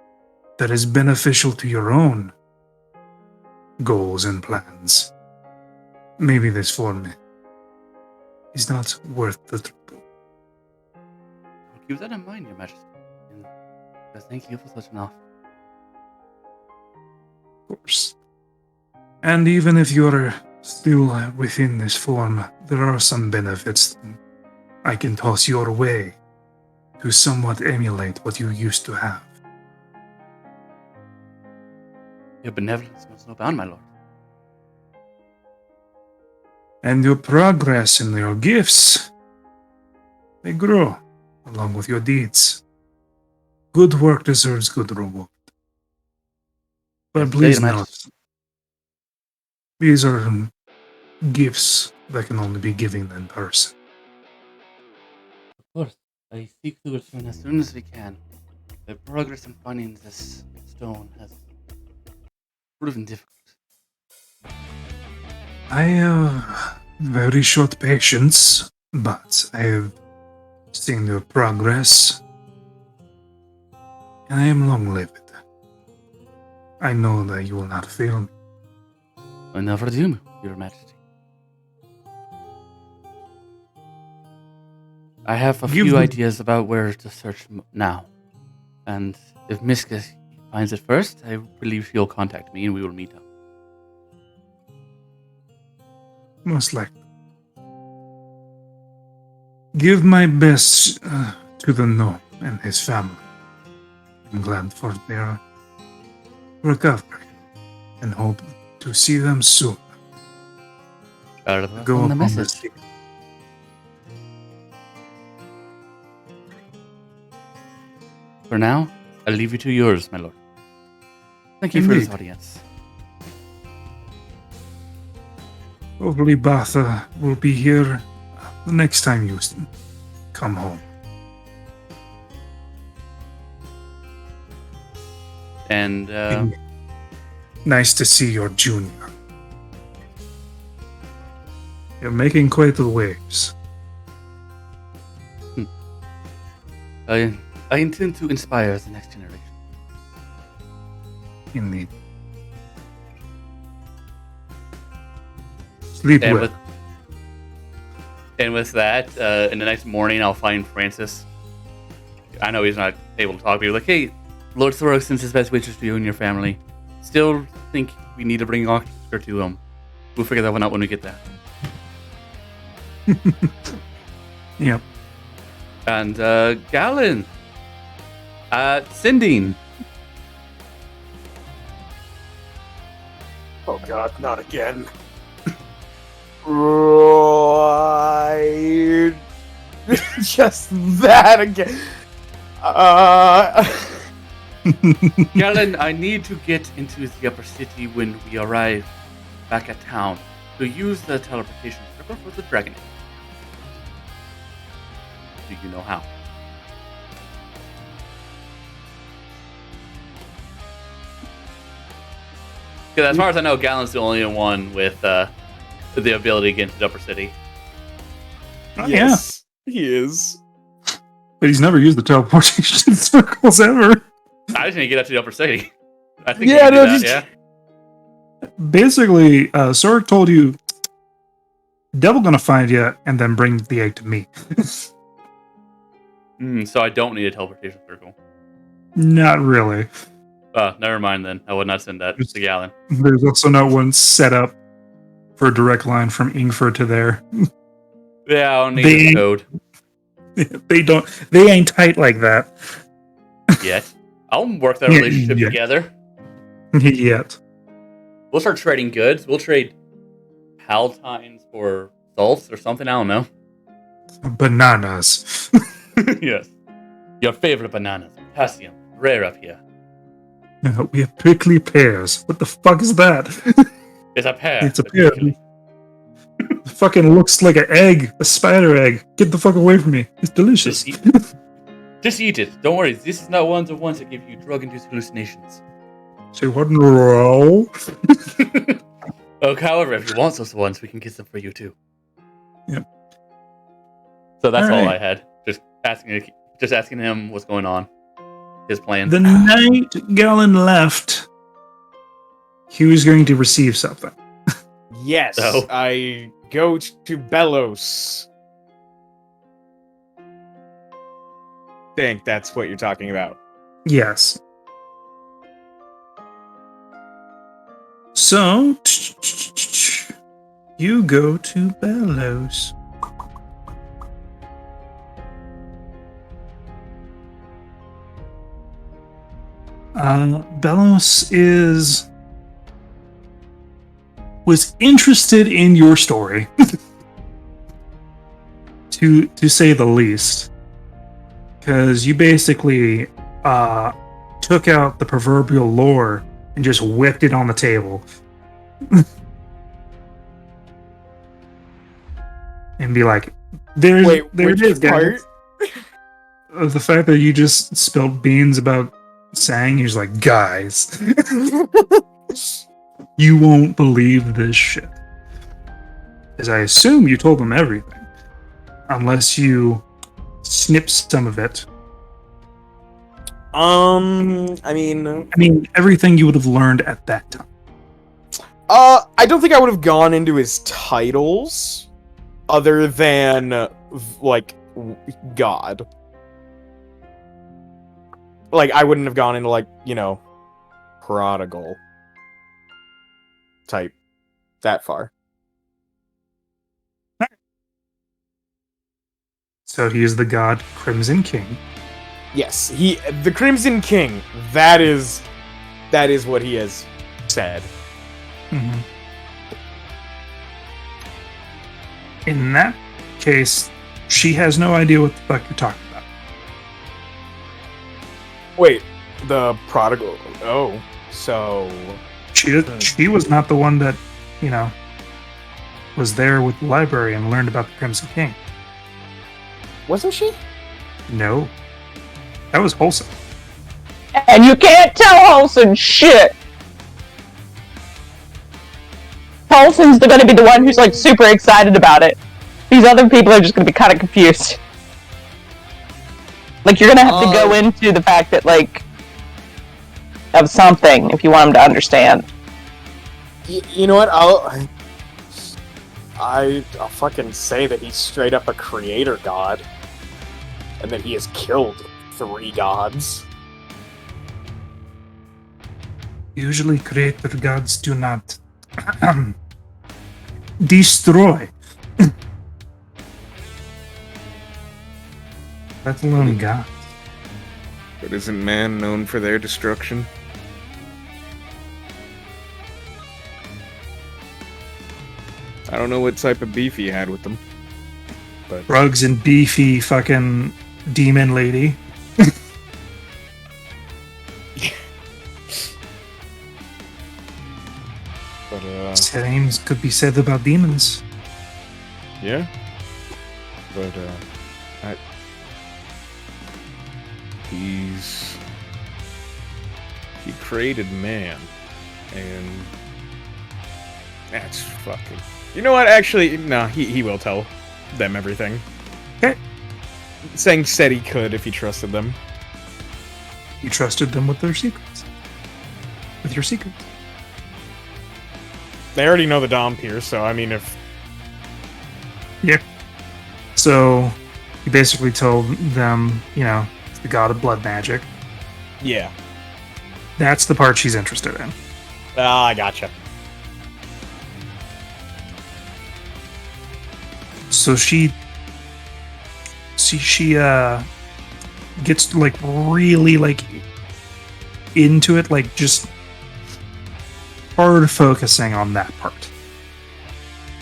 that is beneficial to your own goals and plans, maybe this form is not worth the trouble. I'll keep that in mind, Your Majesty. And thank you for such an offer. Of course. And even if you're still within this form, there are some benefits I can toss your way to somewhat emulate what you used to have. Your benevolence knows no bound, my lord. And your progress and your gifts, they grow along with your deeds. Good work deserves good reward. But Yes, please Your note, Majesty. these are gifts that can only be given in person. Of course, I seek to return as soon as we can. The progress in finding this stone has proven difficult. I have very short patience, but I have seen your progress, and I am long-lived. I know that you will not fail me. I never do, Your Majesty. I have a Give few me- ideas about where to search now. And if Miska finds it first, I believe she'll contact me and we will meet up. Most likely. Give my best to the gnome and his family. I'm glad for their recovery and hope to see them soon. Go on the on message. this day. For now, I'll leave you to yours, my lord. Thank you for this Indeed. audience. Hopefully Batha will be here the next time you come home. And Nice to see your junior. You're making quite the waves. I intend to inspire the next generation. Indeed. Sleep And well. with that, in the next morning, I'll find Francis. I know he's not able to talk, but he's like, hey, Lord Thoreau sends his best wishes to you and your family. Still think we need to bring Oscar to him. We'll figure that one out when we get there. Yep. And Galen. Sinding. Oh god, not again. Right. Just that again. Galen, I need to get into the upper city when we arrive back at town to use the teleportation stripper for the dragon. Do you know how? Because as far as I know, Galen's the only one with the ability to get into the upper city. Oh, Yes, he is. But he's never used the teleportation circles ever. I just need to get up to the upper city. I think you can do that, yeah. Basically, Sorg told you, devil gonna find you, and then bring the egg to me. So I don't need a teleportation circle. Not really. Never mind then. I would not send that to Galen. There's also not one set up for a direct line from Ingfer to there. Yeah, I don't need the code. They ain't tight like that. Yet. I'll work that relationship together. Yet. We'll start trading goods. We'll trade Palatines for salts or something. I don't know. Bananas. Yes. Your favorite bananas. Potassium. Rare up here. No, we have prickly pears. What the fuck is that? It's a pear. It's a pear. It fucking looks like an egg. A spider egg. Get the fuck away from me. It's delicious. Just eat it. Don't worry. This is not one of the ones that give you drug-induced hallucinations. Say what in a row? However, if you want those ones, we can get them for you too. Yep. So that's all right. I had. Just asking him what's going on. His plan. The night Galen left, he was going to receive something. Yes, So? I go to Belos. Think that's what you're talking about. Yes. So, you go to Bellows. Bellows was interested in your story, to say the least, because you basically took out the proverbial lore and just whipped it on the table. And be like, there it is, guys. The fact that you just spilled beans about Sang, you're just like, guys, you won't believe this shit. As I assume you told them everything. Unless you snipped some of it. I mean, everything you would have learned at that time. I don't think I would have gone into his titles, other than like God. Like I wouldn't have gone into like prodigal type that far. So he is the god Crimson King. Yes, the Crimson King. That is what he has said. Mm-hmm. In that case, she has no idea what the fuck you're talking about. Wait, the prodigal. Oh, so she was not the one that, was there with the library and learned about the Crimson King. Wasn't she? No. That was Wholesome. And you can't tell Wholesome shit! Wholesome's going to be the one who's like super excited about it. These other people are just going to be kind of confused. Like, you're going to have to go into the fact that, like, of something if you want them to understand. You know what? I'll fucking say that he's straight up a creator god. And that he has killed 3 gods. Usually creator gods do not destroy. Let alone gods. But isn't man known for their destruction? I don't know what type of beef he had with them. But Rugs and beefy fucking demon lady. But same could be said about demons. Yeah. But he created man, and that's fucking. You know what? Actually, no. He will tell them everything. Okay. Sang said he could if he trusted them. You trusted them with their secrets. with your secret. They already know the Dompier, so I mean, if Yeah. So he basically told them, it's the god of blood magic. yeah, That's the part she's interested in. I gotcha. So she gets like really like into it, like just hard focusing on that part.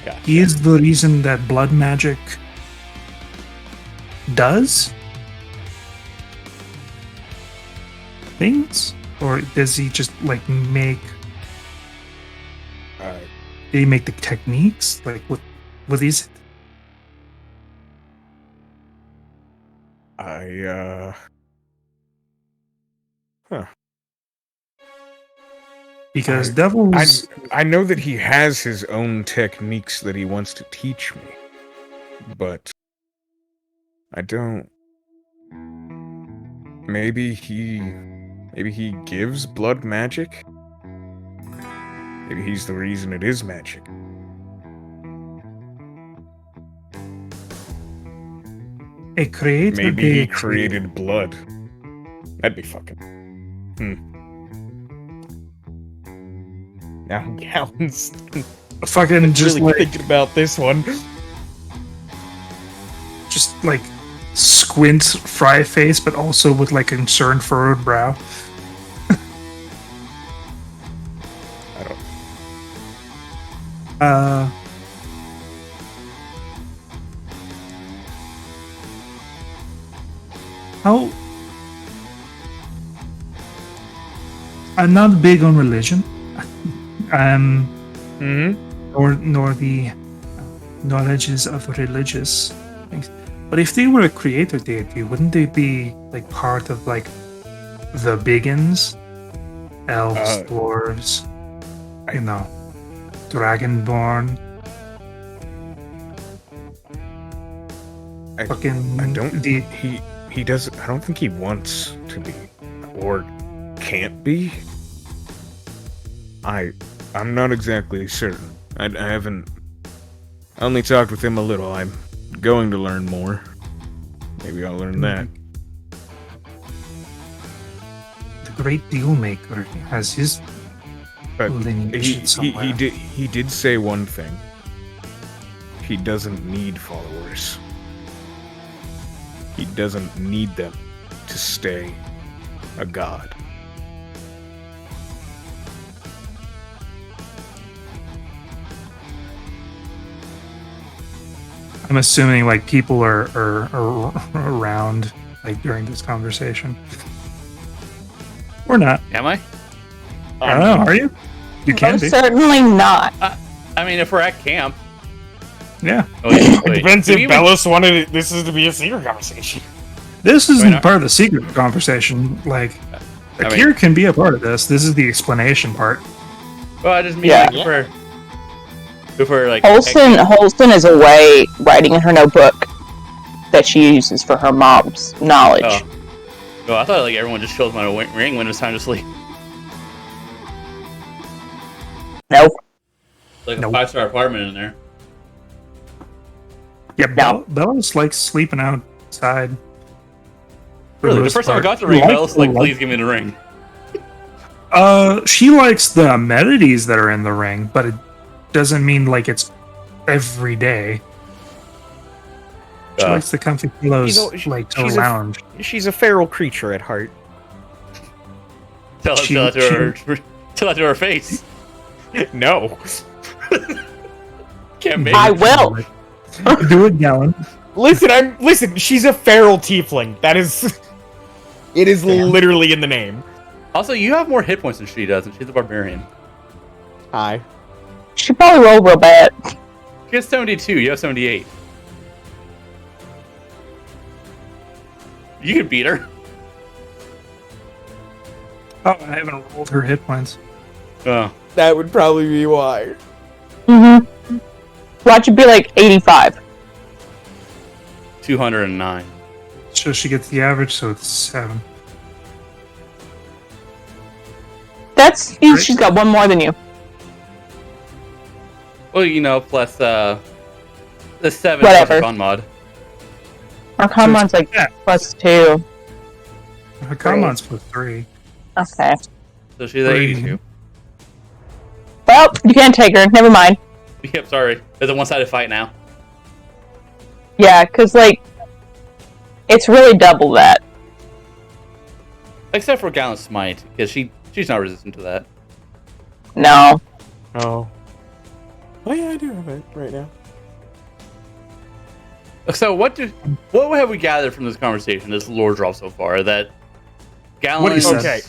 Gotcha. He is the reason that blood magic does things, or does he just like make? Alright. Did he make the techniques? Like what is it? Because devils. I know that he has his own techniques that he wants to teach me, but I don't. Maybe he gives blood magic? Maybe he's the reason it is magic. A creator. Maybe he created blood. That'd be fucking. Now Gallon's Fucking just really like thinking about this one. just like squint fry face, but also with like concerned furrowed brow. I don't. How? I'm not big on religion. Nor the knowledges of religious things. But if they were a creator deity, wouldn't they be like part of like the biggins? Elves, dwarves, dragonborn. I Fucking don't. the He doesn't. I don't think he wants to be, or can't be. I'm not exactly certain. I haven't. I only talked with him a little. I'm going to learn more. Maybe I'll learn that. the great deal maker has his But lineage somewhere. he did say one thing. He doesn't need followers. He doesn't need them to stay a god. I'm assuming like people are around like during this conversation. Or not. Am I? I don't know. Are you? You can Most be. certainly not. I mean, if we're at camp. Yeah. Oh, wait, It wait. depends Do if we even- Bellis wanted this is to be a secret conversation. This isn't Wait, part of the secret conversation. Like, I mean- Akira can be a part of this. This is the explanation part. Well, I just mean Yeah. like, if we're like Holston is away writing in her notebook that she uses for her mom's knowledge. Oh. Oh, I thought like everyone just shows my ring when it's time to sleep. Nope. Like Nope. a 5-star apartment in there. Yeah, No. Bella's like sleeping outside. for Really, the most first time I part. got the ring, Like- I was like, please give me the ring. She likes the amenities that are in the ring, but it doesn't mean like it's every day. She likes the comfy pillows, like to she's lounge. She's a feral creature at heart. Tell that to her face. No. Can't make I it. will. Do it, Gallon. Listen, she's a feral tiefling. That is it is literally in the name. Also, you have more hit points than she does, and she's a barbarian. Hi. She probably rolled real bad. She has 72, you have 78. You could beat her. Oh, I haven't rolled her hit points. Oh. That would probably be why. Mm-hmm. Watch it be like 85. 209. So she gets the average, so it's 7. She's got one more than you. Well, plus the 7 Whatever. plus con mod. Our con mod's like Yeah. +2. Her common's +3. Okay. So she's at 82. Well, you can't take her. Never mind. Yep, sorry. It's a one-sided fight now. Yeah, because, like, it's really double that. Except for Gallant Smite, because she's not resistant to that. No. Oh. Oh yeah, I do have it right now. So what have we gathered from this conversation, this lore drop so far? That Gallant... What he Okay.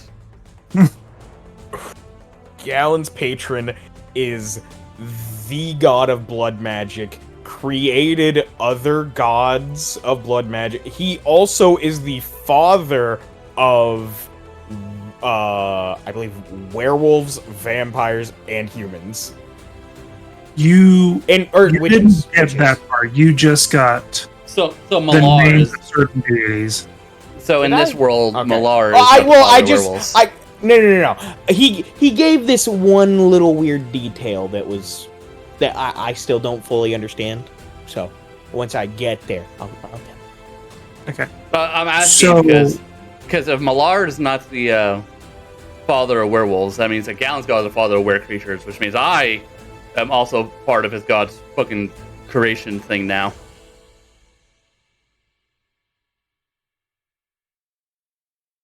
Gallon's patron is the god of blood magic, created other gods of blood magic. He also is the father of, I believe, werewolves, vampires, and humans. You And didn't get that far. You just got So the Malar names is... of certain deities. So in Did this I? world, Okay. Malar is Well, the father of werewolves. No. He gave this one little weird detail that I still don't fully understand. So once I get there, I'll tell you. Okay. I'm asking So- because if Malar is not the father of werewolves, that means that Gallant's god is the father of were creatures, which means I am also part of his god's fucking creation thing now.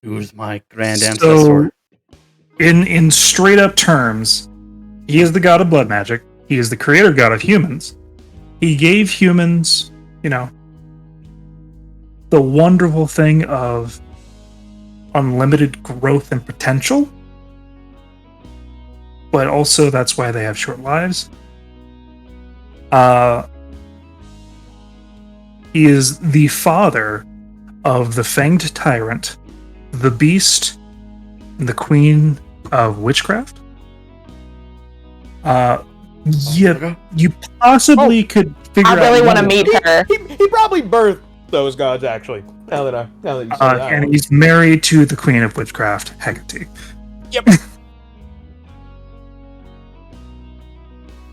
Who's my grand ancestor? In straight up terms, he is the god of blood magic. He is the creator god of humans. He gave humans, the wonderful thing of unlimited growth and potential. But also that's why they have short lives. He is the father of the Fanged Tyrant, the Beast, and the Queen of Witchcraft. You possibly could figure out. I really want to more. meet her. He probably birthed those gods actually. Now that you say that. And he's married to the Queen of Witchcraft, Hecate. Yep.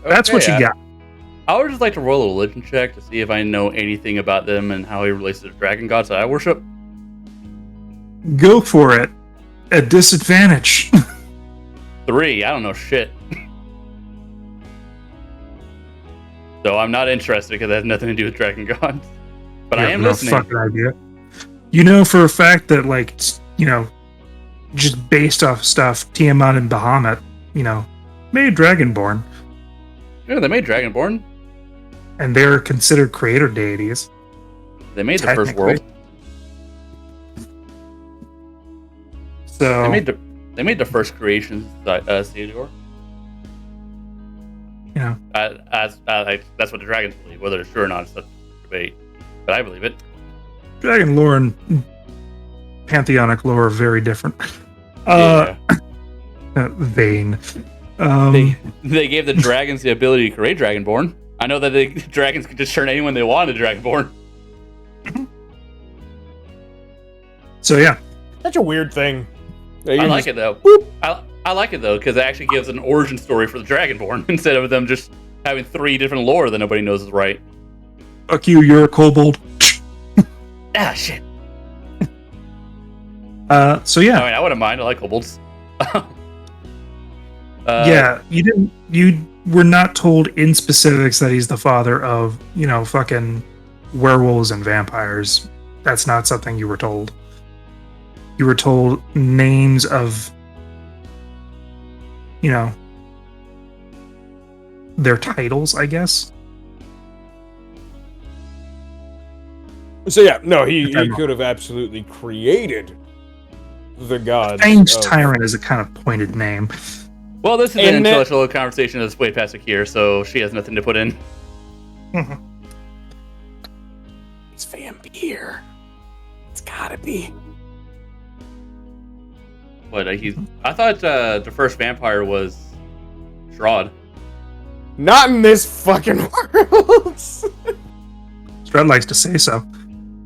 That's what you got. I would just like to roll a religion check to see if I know anything about them and how he relates to the dragon gods that I worship. Go for it. At disadvantage. 3. I don't know shit. So I'm not interested because it has nothing to do with dragon gods. But You I have am no listening. fucking idea. You know for a fact that, just based off stuff, Tiamat and Bahamut, made Dragonborn, Yeah, they made Dragonborn. and they're considered creator deities. They made the first Technically. world. So They made the first creation, Theodore. That's what the dragons believe. Whether it's true or not is a debate. But I believe it. Dragon lore and pantheonic lore are very different. Yeah. Vain. They gave the dragons the ability to create Dragonborn. I know that the dragons could just turn anyone they want into Dragonborn. So yeah, That's a weird thing. I like it though. I like it though because it actually gives an origin story for the Dragonborn instead of them just having 3 different lore that nobody knows is right. fuck you. You're a kobold. Ah, shit. So yeah. I mean, I wouldn't mind. I like kobolds. Yeah, you were not told in specifics that he's the father of, fucking werewolves and vampires. That's not something you were told. You were told names of, their titles, I guess. So yeah, no, he could have absolutely created the gods. Fanged of- Tyrant is a kind of pointed name. Well, this is an And intellectual conversation that's way past Akir, so she has nothing to put in. It's vampire. It's gotta be. But I thought the first vampire was Strahd. Not in this fucking world. Strahd likes to say so.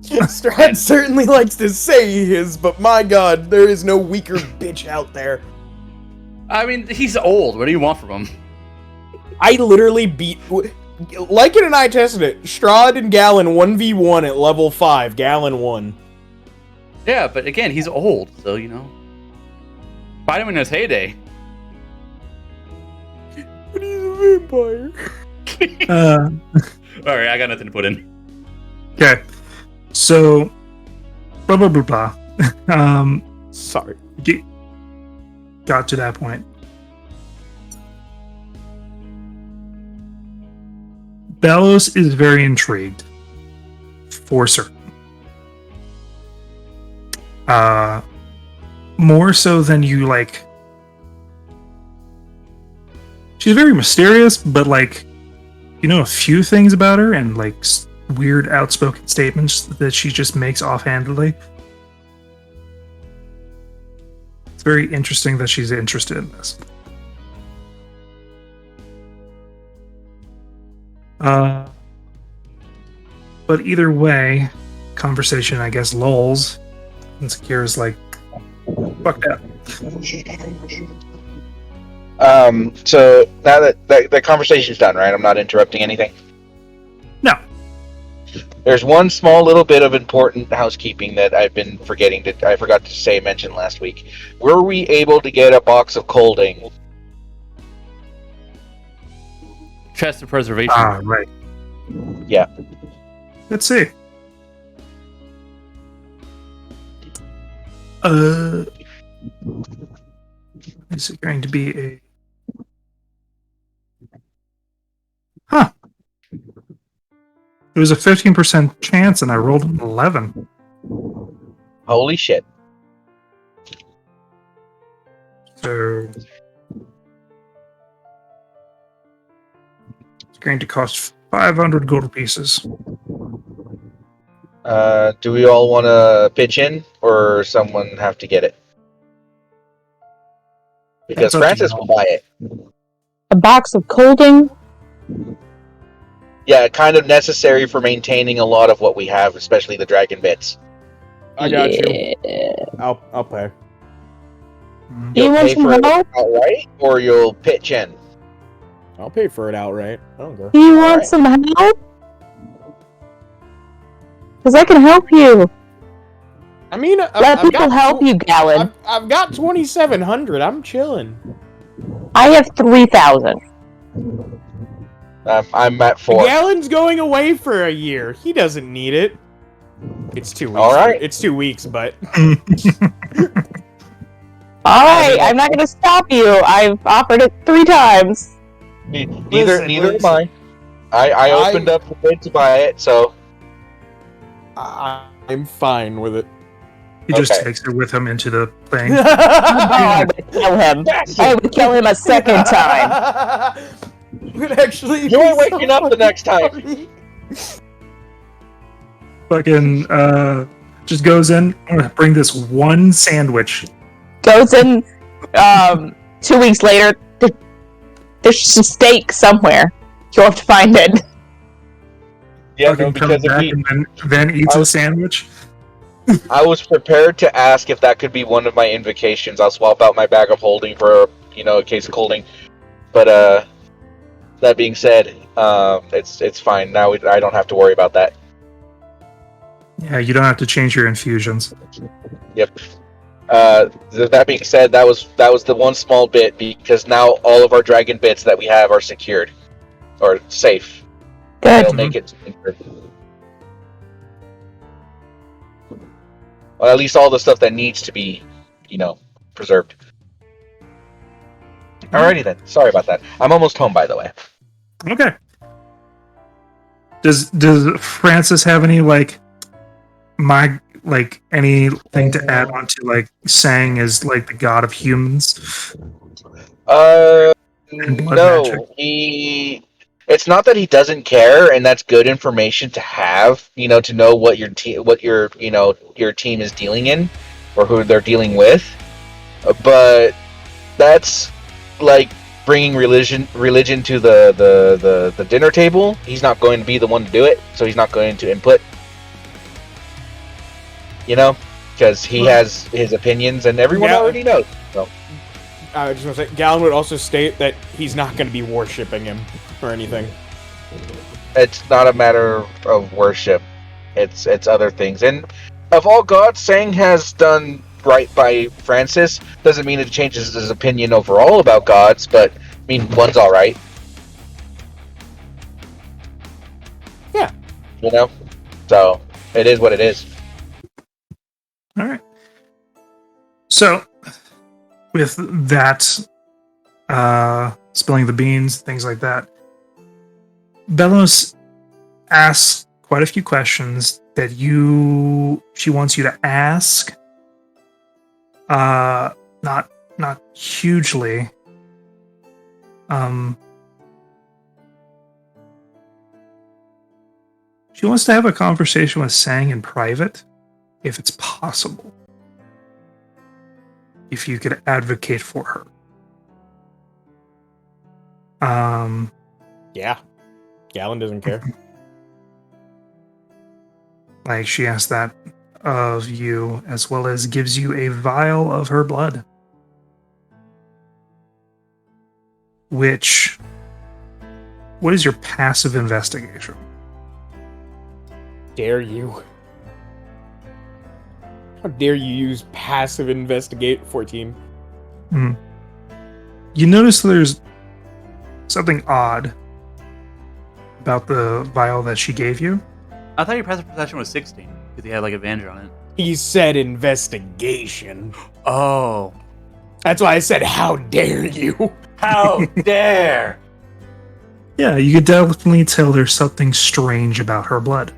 Strahd certainly likes to say he is, but my god, there is no weaker bitch out there. I mean, he's old. What do you want from him? I literally beat... Lycan and I tested it. Strahd and Galen 1v1 at level 5. Galen won. Yeah, but again, he's old, so, you know. Fight him in his heyday. But he's a vampire. Alright, I got nothing to put in. Okay. So, blah, blah, blah, blah. Sorry. Got to that point. Bellows is very intrigued. For certain. More so than you, like... She's very mysterious, but, like, you know a few things about her, and, like, weird outspoken statements that she just makes offhandedly. It's very interesting that she's interested in this. But either way, conversation, I guess, lulls. And Sakira's like, fuck that. So now that conversation's done, right? I'm not interrupting anything. No. There's one small little bit of important housekeeping that I've been forgetting I forgot to mention last week. Were we able to get a box of Colding? Chest of preservation. Ah, right. Yeah. Let's see. Is it going to be a... Huh. It was a 15% chance and I rolled an 11. Holy shit. So... It's going to cost 500 gold pieces. Do we all want to pitch in, or someone have to get it? Because That's up to Francis you. will buy it. A box of Colding? Yeah, kind of necessary for maintaining a lot of what we have, especially the dragon bits. I got you. I'll pay. Do you You'll want pay some for it help? outright, or you'll pitch in. I'll pay for it outright. I don't care. Do you want Alright. some help? Because I can help you. I mean, Let people help you, Galen. I've got 2,700. I'm chilling. I have 3,000. I'm at 4. Galen's going away for a year. He doesn't need it. It's 2 weeks. All right. It's 2 weeks, but Alright, I'm not going to stop you. I've offered it 3 times. Neither am I. I opened up the bid to buy it, so I'm fine with it. He just Okay. takes it with him into the thing. Oh, I would kill him. I would kill him a second time. Would actually you ain't waking up the next time. Fucking, just goes in, I'm gonna bring this one sandwich. Goes in, 2 weeks later, there's some steak somewhere. You'll have to find it. Yeah, Fucking no, comes because if back he, and then eats a sandwich. I was prepared to ask if that could be one of my invocations. I'll swap out my bag of holding for a case of holding. But that being said, it's fine now. I don't have to worry about that. Yeah, you don't have to change your infusions. Yep. That being said, that was the one small bit, because now all of our dragon bits that we have are secured or safe. Good. They'll make it secure. Well, at least all the stuff that needs to be, preserved. Alrighty then. Sorry about that. I'm almost home, by the way. Okay. Does Francis have any anything to add on to Sang is like the god of humans? And blood magic? It's not that he doesn't care, and that's good information to have. To know what your team is dealing in, or who they're dealing with. But that's like bringing religion to the dinner table. He's not going to be the one to do it, so he's not going to input. Because he has his opinions, and everyone Yeah. already knows. So. I just want to say, Galen would also state that he's not going to be worshipping him or anything. It's not a matter of worship. It's other things. And of all gods, Sang has done right by Francis. Doesn't mean it changes his opinion overall about gods, but I mean, one's all right. Yeah. You know? So, it is what it is. All right. So, with that, spilling the beans, things like that, Belos asks quite a few questions that she wants you to ask. Not hugely. She wants to have a conversation with Sang in private, if it's possible. If you could advocate for her. Yeah. Galen doesn't care. Like, she asks that of you, as well as gives you a vial of her blood. What is your passive investigation? Dare you? How dare you use passive investigate, 14? You notice there's something odd about the vial that she gave you. I thought your passive perception was 16 because he had like advantage on it. He said investigation. Oh, That's why I said, how dare you? how dare! Yeah, you could definitely tell there's something strange about her blood.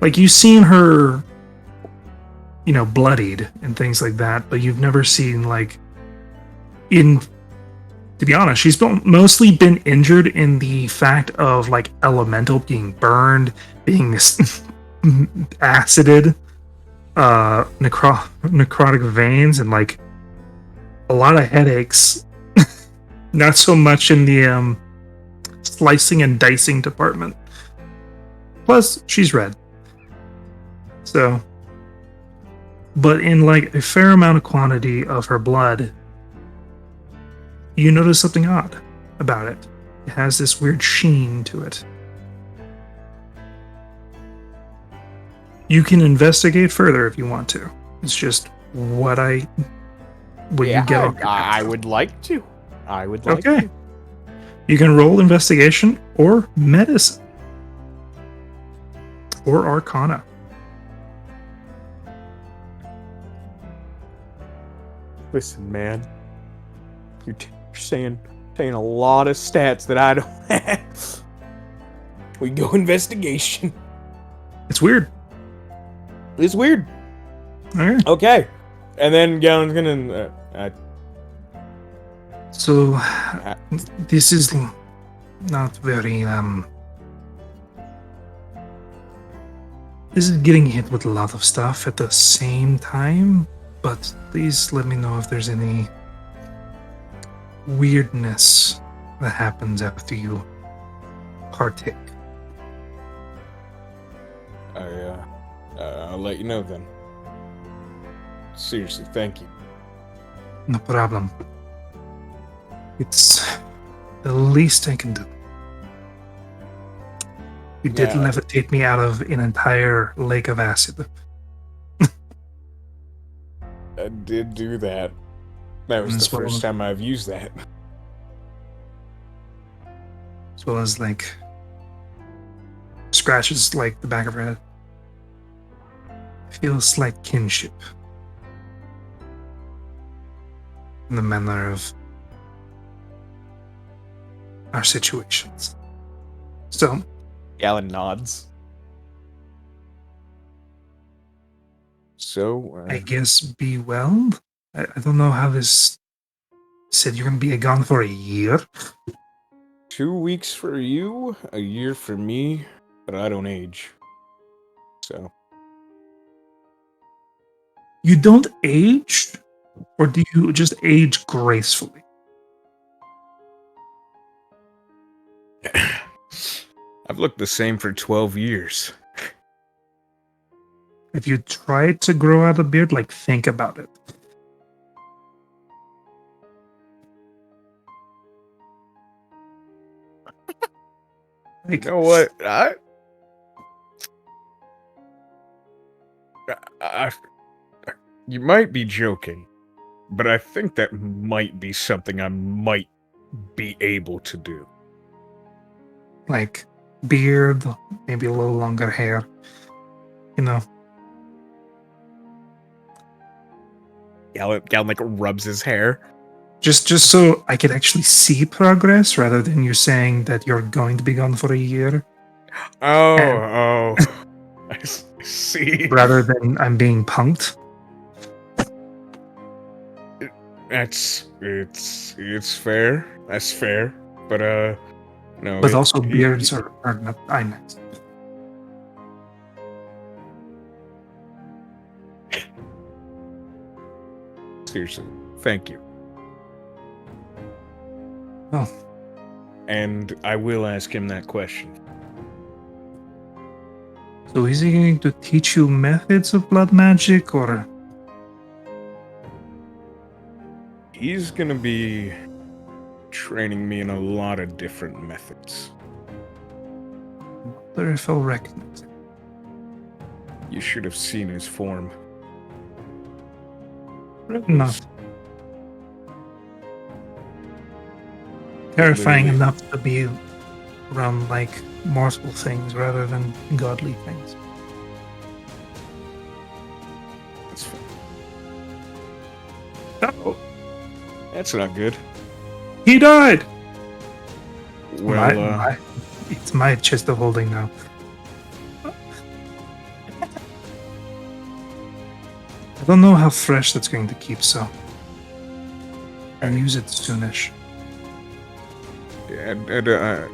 Like, you've seen her, bloodied and things like that, but you've never seen, to be honest, she's mostly been injured in the fact of, elemental being burned, being acided, necrotic veins, and, a lot of headaches. Not so much in the, slicing and dicing department. Plus, she's red. So, but in a fair amount of quantity of her blood, you notice something odd about it. It has this weird sheen to it. You can investigate further if you want to. It's just what you get on your I would like to. I would like Okay. to. You can roll investigation or medicine. Or arcana. Listen, man. You're saying a lot of stats that I don't have. We go investigation. It's weird. It's weird. Alright. Okay. And then Galen's gonna... So, this is not very, This is getting hit with a lot of stuff at the same time, but please let me know if there's any weirdness that happens after you partake. I'll let you know then. Seriously, thank you. No problem. It's the least I can do. You did Yeah. levitate me out of an entire lake of acid. I did do that. That was As the well. first time I've used that. As well as scratches the back of her head. Feels like kinship. In the manner of our situations. So, Galen nods. So, I guess be well. I don't know how this said you're gonna be gone for a year. 2 weeks for you, a year for me, but I don't age. So, You don't age? Or do you just age gracefully? I've looked the same for 12 years. If you try to grow out a beard, think about it. Like, You know what? You might be joking, but I think that might be something I might be able to do. like beard, maybe a little longer hair. You know, Galen like rubs his hair. just so I could actually see progress rather than you saying that you're going to be gone for a year, Oh, I see. rather than I'm being punked. It's fair. That's fair. But no. But also beards are not. I know. Seriously, thank you. Oh. And I will ask him that question. So is he going to teach you methods of blood magic, or He's gonna be training me in a lot of different methods. wonder if I'll recognize it? You should have seen his form. Not terrifying Literally. enough to be around like mortal things rather than godly things. That's fine. Oh, that's not good. He died. Well, It's my chest of holding now. I don't know how fresh that's going to keep, so I'll use it soonish. I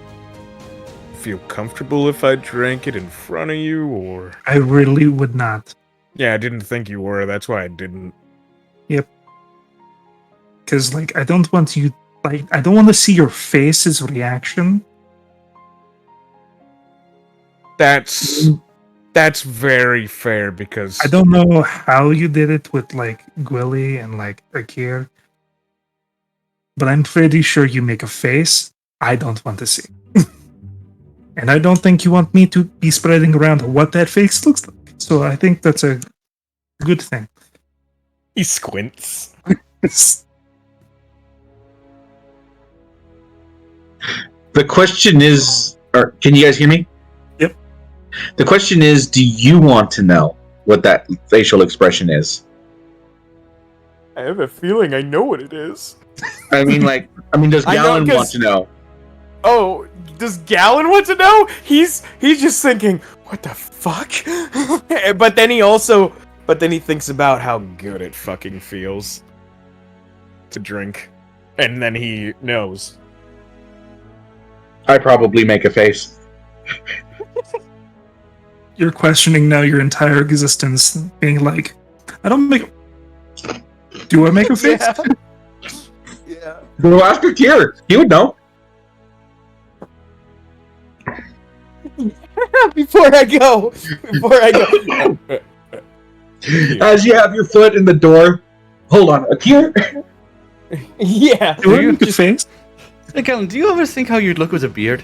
feel comfortable if I drank it in front of you, or I really would not, yeah, I didn't think you were. That's why I didn't. because like I don't want you, like I don't want to see your face's reaction. That's very fair because I don't know how you did it with like Gwilly and like Akir, but I'm pretty sure you make a face I don't want to see. And I don't think you want me to be spreading around what that face looks like. So I think that's a good thing. He squints. The question is, or can you guys hear me? Yep. The question is, do you want to know what that facial expression is? I have a feeling I know what it is. I mean, does I know, Galen 'cause- want to know? Oh, does Galen want to know? He's just thinking, what the fuck? but then he thinks about how good it fucking feels to drink. And then he knows. I probably make a face. You're questioning now your entire existence, being like, I don't make. Do I make a face? Yeah. Go ask Akir. He would know. Before I go. As you have your foot in the door, hold on, Akir. Yeah. Do I make a face? Hey, Galen, do you ever think how you'd look with a beard?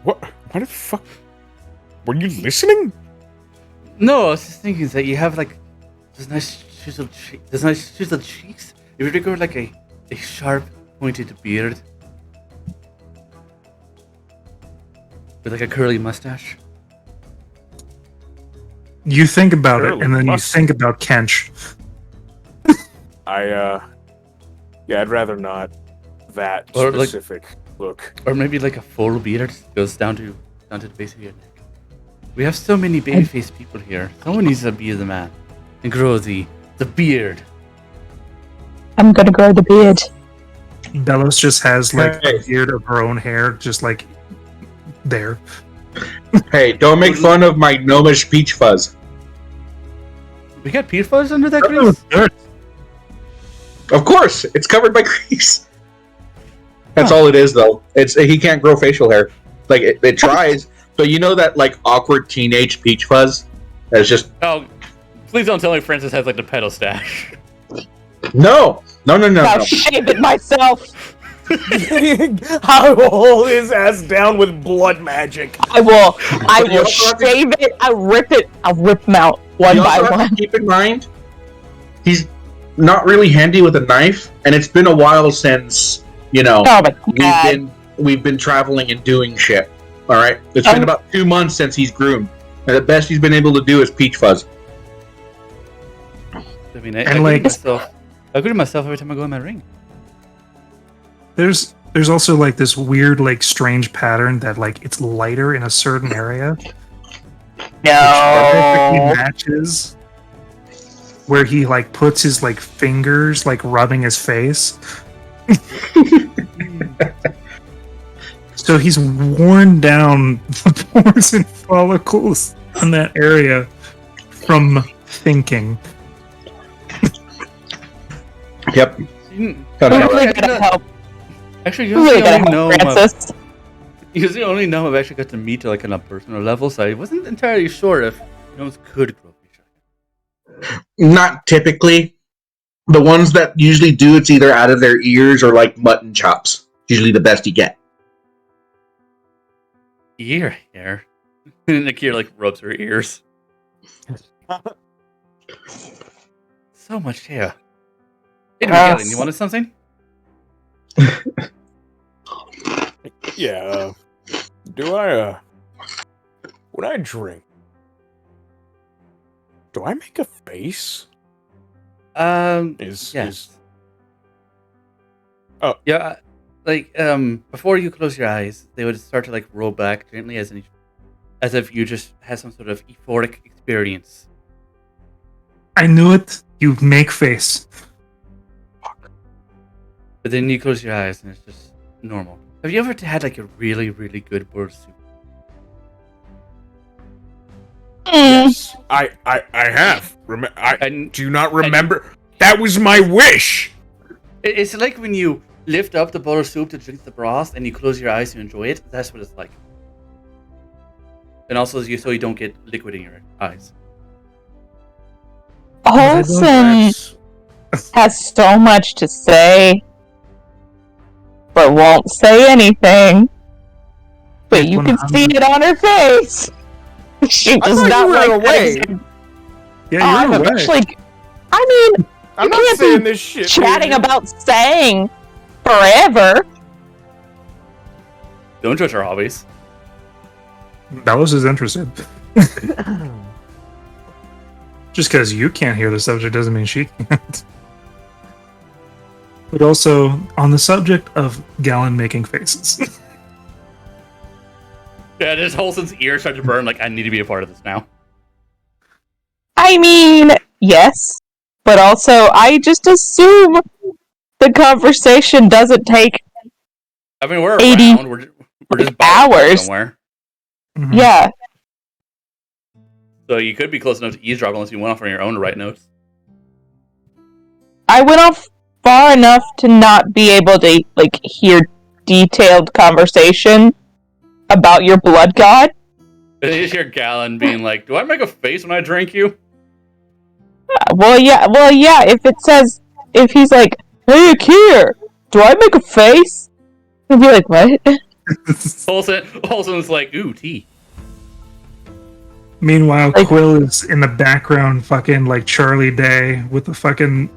what? What the fuck? Were you listening? No, I was just thinking that you have like those nice chiseled cheeks. If you were to go like a sharp, pointed beard with like a curly mustache. You think about it, Curly and then mustache. you think about Kench. Yeah, I'd rather not that Or, like- specific look. Or maybe like a full beard goes down to the base of your neck. We have so many babyface people here. Someone needs to be the man and grow the beard. I'm gonna grow the beard. Delos just has like Hey. a beard of her own hair, just like there. Hey, don't make fun of my gnomish peach fuzz. We got peat fuzz under that Oh, grease? dirt. Of course, it's covered by grease. That's Huh. all it is, though. He can't grow facial hair. Like it tries, but you know that like awkward teenage peach fuzz. That's just Oh, please don't tell me Francis has like the pedal stash. no. I'll shave it myself. I will hold his ass down with blood magic. I will you also have to- shave it, I'll rip him out one You by also have one. to keep in mind, he's not really handy with a knife, and it's been a while since Oh my we've god. been traveling and doing shit. All right, it's been about 2 months since he's groomed, and the best he's been able to do is peach fuzz. I mean, And, I like- I agree with myself every time I go in my ring. There's also like this weird, like strange pattern that like it's lighter in a certain area. Perfectly No. matches where he like puts his like fingers like rubbing his face. So he's worn down the pores and follicles in that area from thinking. Yep. You- We Kinda- really gotta help. Actually, We you really usually gotta only know help him. Francis. Usually only know I've actually got to meet like on a personal level, so I wasn't entirely sure if gnomes could grow facial hair. Not typically. The ones that usually do, it's either out of their ears or like mutton chops. Usually the best you get. Ear hair. And Nakir like rubs her ears. So much hair. Anyway, Yes. Galen, you wanted something? Yeah. Do I, when I drink, do I make a face? Yes. Yeah, like before you close your eyes, they would start to like roll back gently as if you just had some sort of euphoric experience. I knew it. You make face. But then you close your eyes and it's just normal. Have you ever had like a really, really good boiled soup? Yes. I have. I And do not remember. That was my wish! it's like when you lift up the bowl of soup to drink the broth and you close your eyes to enjoy it. That's what it's like. And also so you don't get liquid in your eyes. Olsen That's- has so much to say, but won't say anything. But you can see it on her face. She does thought not you were like away. that. Yeah, I'm you're away. actually. I mean, I'm You not can't saying be this shit. chatting dude. about saying forever. Don't judge our hobbies. Bellows is interested. Just because you can't hear the subject doesn't mean she can't. But also, on the subject of Galen making faces. Yeah, this Holson's ears start to burn like I need to be a part of this now. I mean, yes, but also I just assume the conversation doesn't take. I mean, we're 80 around. We're just hours. somewhere. Mhm. Yeah, So you could be close enough to eavesdrop unless you went off on your own to write notes. I went off far enough to not be able to like hear detailed conversation about your blood god. And you just hear Galen being like, "Do I make a face when I drink you?" Well, yeah. If he's like, "Hey, Akir, do I make a face?" I'd be like, "What?" Holson's like, "Ooh, tea." Meanwhile, Like- Quill is in the background, fucking like Charlie Day with the fucking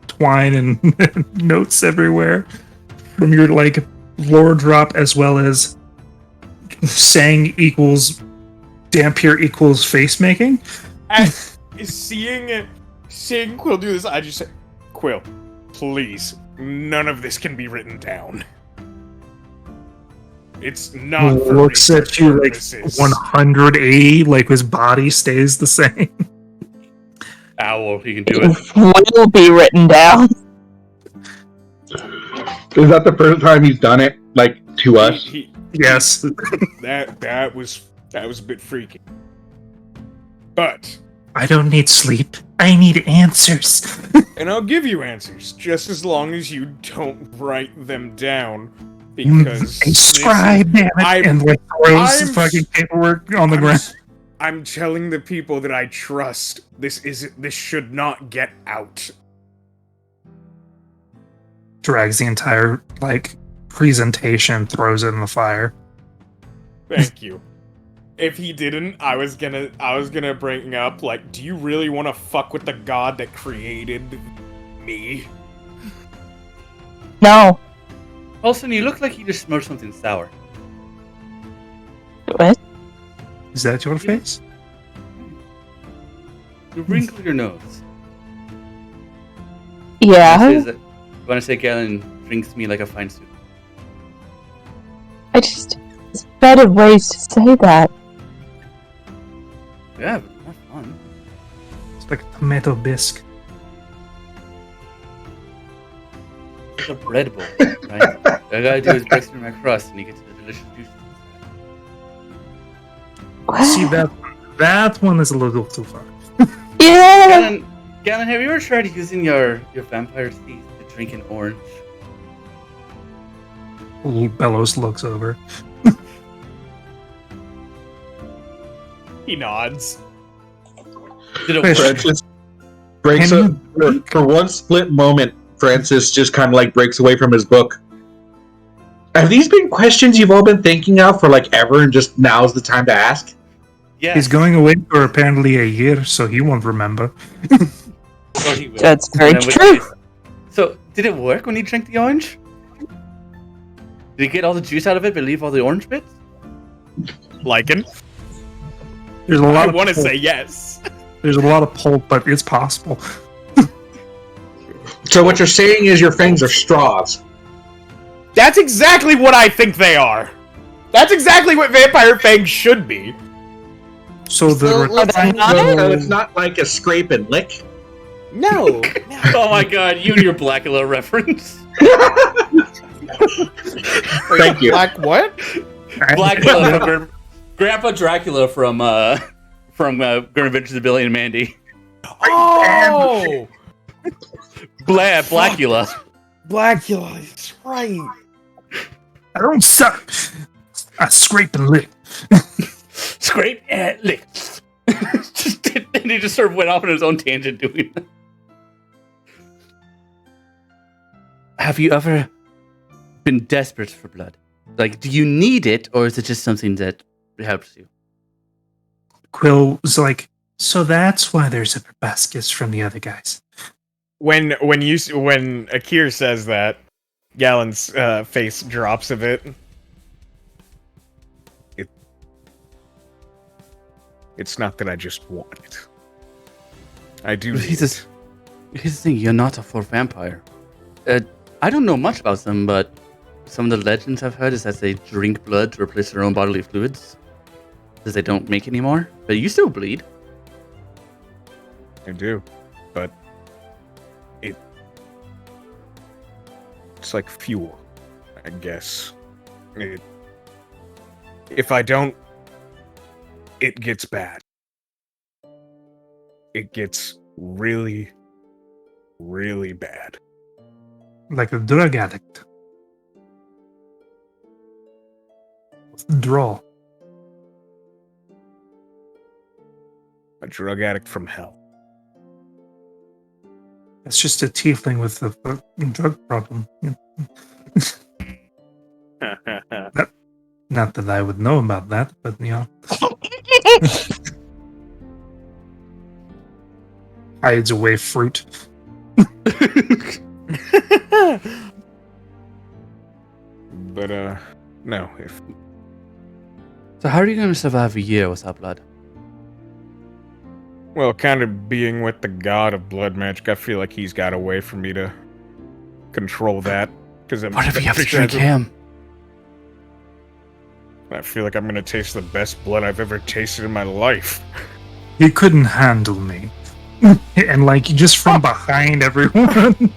twine and notes everywhere from your like lore drop, as well as saying equals Dampier equals face making. Seeing Quill do this, I just say, Quill, please, none of this can be written down. It's not for Looks at you like purposes. 180, like his body stays the same. Owl, he can do it. Will be written down. Is that the first time he's done it? Like to us? Yes. That was a bit freaky. But I don't need sleep. I need answers. and I'll give you answers just as long as you don't write them down. Because a scribe, damn it, I'm- and like throws I'm- the fucking paperwork on the ground. I'm telling the people that I trust this should not get out. Drags the entire like presentation, throws it in the fire. Thank you. If he didn't, I was gonna bring up, like, do you really want to fuck with the god that created me? No. Olsen, you look like you just smoked something sour. What? Is that your face? You wrinkle your nose. Yeah. When I say Galen drinks me like a fine soup. There's better ways to say that. Yeah, but not fun. It's like a tomato bisque. It's a bread bowl, right? All I gotta do is break through my crust and you get to the delicious juices. What? See, that one is a little too far. Yeah. Galen, have you ever tried using your vampire teeth to drink an orange? Little Bellows looks over. He nods. Did it work? Francis breaks Can up for one split moment. Francis just kind of like breaks away from his book. Have these been questions you've all been thinking of for like ever, and just now's the time to ask? Yes. He's going away for apparently a year, so he won't remember. Well, he will. That's very And then with true. this- So, did it work when you drank the orange? Did you get all the juice out of it but leave all the orange bits? Lycan? There's a I lot of want to pulp. say yes. There's a lot of pulp, but it's possible. So what you're saying is your fangs are straws. That's exactly what I think they are. That's exactly what vampire fangs should be. So the So, let's not- So it's not like a scrape and lick. No. Oh my god, you and your Blackula reference. Thank you. Like what? Blackula from Grandpa Dracula from Grim Adventures of Billy and Mandy. Oh! Blackula. Blackula, that's right. I don't suck. I scrape and lick. Scrape and lick. And he just sort of went off on his own tangent doing that. Have you ever been desperate for blood? Like, do you need it, or is it just something that helps you? Quill was like, so that's why there's other baskets from the other guys. When Akir says that, Galen's face drops a bit. It's not that I just want it. I do. Here's need the thing, you're not a full vampire. I don't know much about them, but some of the legends I've heard is that they drink blood to replace their own bodily fluids. Because they don't make any more. But you still bleed. I do, but it's like fuel, I guess. If I don't, it gets bad. It gets really, really bad. Like a drug addict. Withdrawal. A drug addict from hell. It's just a tiefling with a drug problem. Not that I would know about that, but you know. Hides away fruit. But no. If So how are you going to survive a year without blood? well, kind of being with the god of blood magic, I feel like he's got a way for me to control that. Because What if you have to drink him? I feel like I'm gonna taste the best blood I've ever tasted in my life. He couldn't handle me. And like just from behind everyone.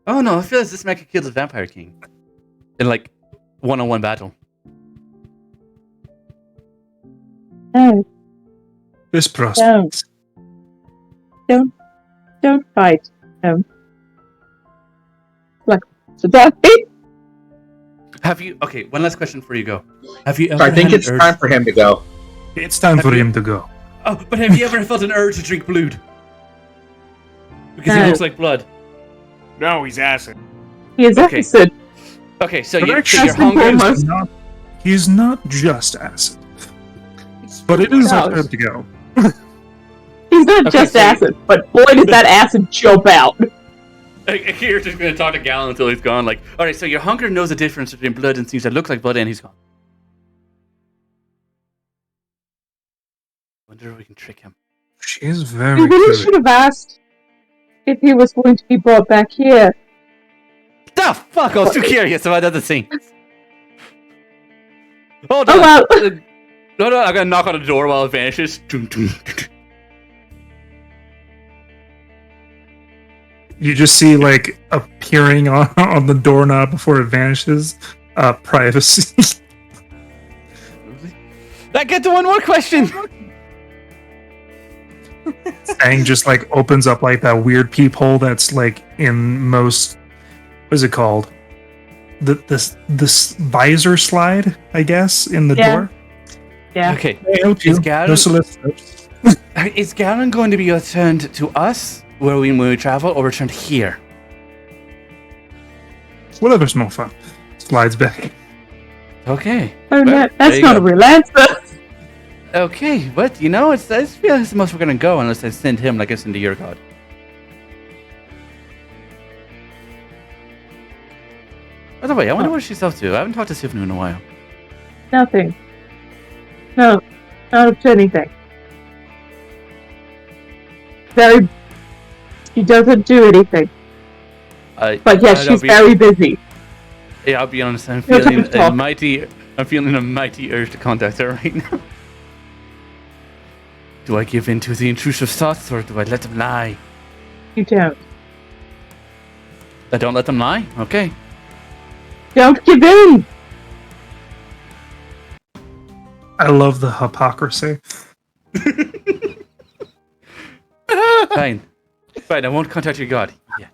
Oh no, I feel like this man could kill the Vampire King. In like one-on-one battle. No, This prospect. don't fight. No. Like, so that Have you... Okay, one last question before you go. Have you ever I think had an it's urge... time for him to go. It's time for him to go. Oh, but have you ever felt an urge to drink blood? Because No. it looks like blood. No, he's acid. He is Okay. acid. Okay, so, But so actually, you're hungry. he's not just acid. But it is our Gross. time to go. He's not Okay, just so- acid, but boy does that acid jump out. You're just gonna talk to Galen until he's gone. Like, all right, so your hunger knows the difference between blood and things that look like blood, and he's gone. Wonder if we can trick him. She is We very really good. should have asked if he was going to be brought back here. The fuck! I was too curious about other things. Hold on. Oh well. No, I'm gonna knock on the door while it vanishes. Dun, dun, dun, dun. You just see like appearing on the doorknob before it vanishes. Privacy. That get to one more question. Thing just like opens up like that weird peephole that's like in most. What is it called? This visor slide, I guess, in the Yeah. door. Yeah. Okay, Hey, help you. Is Garen- No solicitors. is Galen going to be returned to us when we travel, or returned here? Whatever's more fun. Slides back. Okay. Oh no, Well, there that's you not go. a real answer. Okay, but you know, I feel like it's the most we're gonna go unless I send him like I send to your god. By the way, I wonder what she's up to. I haven't talked to Sifnu in a while. Nothing. No, not up to anything. Very. She doesn't do anything. But yes, she's very busy. Yeah, I'll be honest. I'm No time feeling to talk. I'm feeling a mighty urge to contact her right now. Do I give in to the intrusive thoughts, or do I let them lie? You don't. I don't let them lie. Okay. Don't give in. I love the hypocrisy. Fine. Fine. I won't contact your god yet.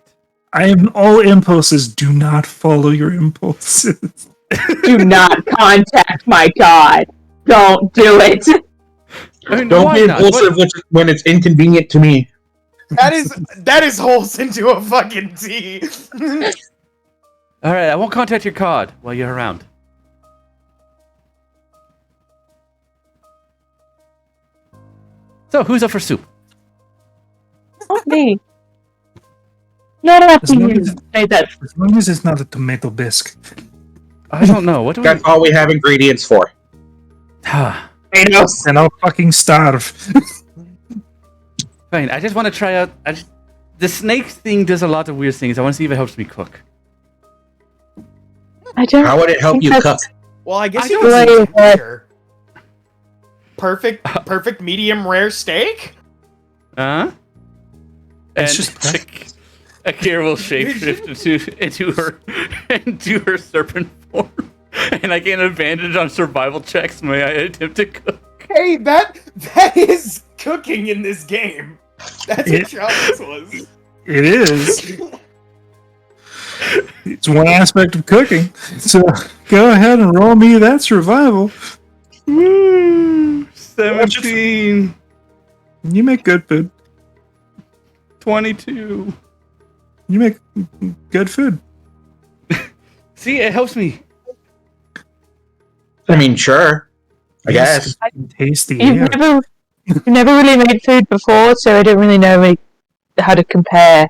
I am all impulses. Do not follow your impulses. Do not contact my god. Don't do it. I mean, Don't why be not? impulsive when it's inconvenient to me. That is holes into a fucking T. All right, I won't contact your god while you're around. So, who's up for soup? Not me. Not after As long you as- say that. As long as it's not a tomato bisque. I don't know. What do we? That's all we have ingredients for. Ah, Potatoes. And I'll fucking starve. fine. I just want to try out. The snake thing does a lot of weird things. I want to see if it helps me cook. I don't. How would it help think you that's- cook? Well, I guess I you don't could know. say texture. Perfect medium rare steak. Huh? And It's just- Akira will shapeshift into her serpent form, and I gain an advantage on survival checks when I attempt to cook. Hey, that is cooking in this game. That's It- what Travis was. It is. It's one aspect of cooking. So go ahead and roll me that survival. Woo! 17, You make good food. 22. You make good food. See, it helps me. I mean, sure. I Yes, guess. tasty. You've Yeah. never really made food before, so I don't really know how to compare.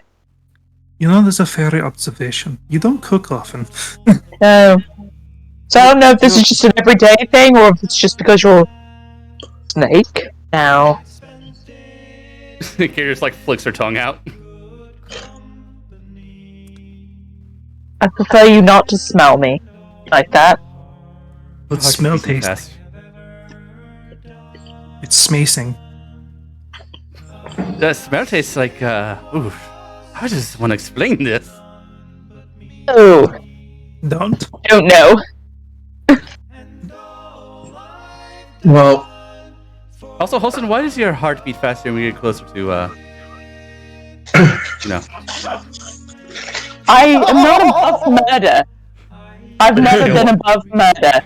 You know, there's a fairy observation. You don't cook often. No. So I don't know if this is just an everyday thing or if it's just because you're a snake now. Akira just like flicks her tongue out. I prefer you not to smell me like that. But smell tasty. It's smacing. The smell tastes like, ooh. I just want to explain this. Oh, Don't. don't know. Well, Also, Holston, why does your heart beat faster when we get closer to, you know? I am not above murder. I've never been above murder.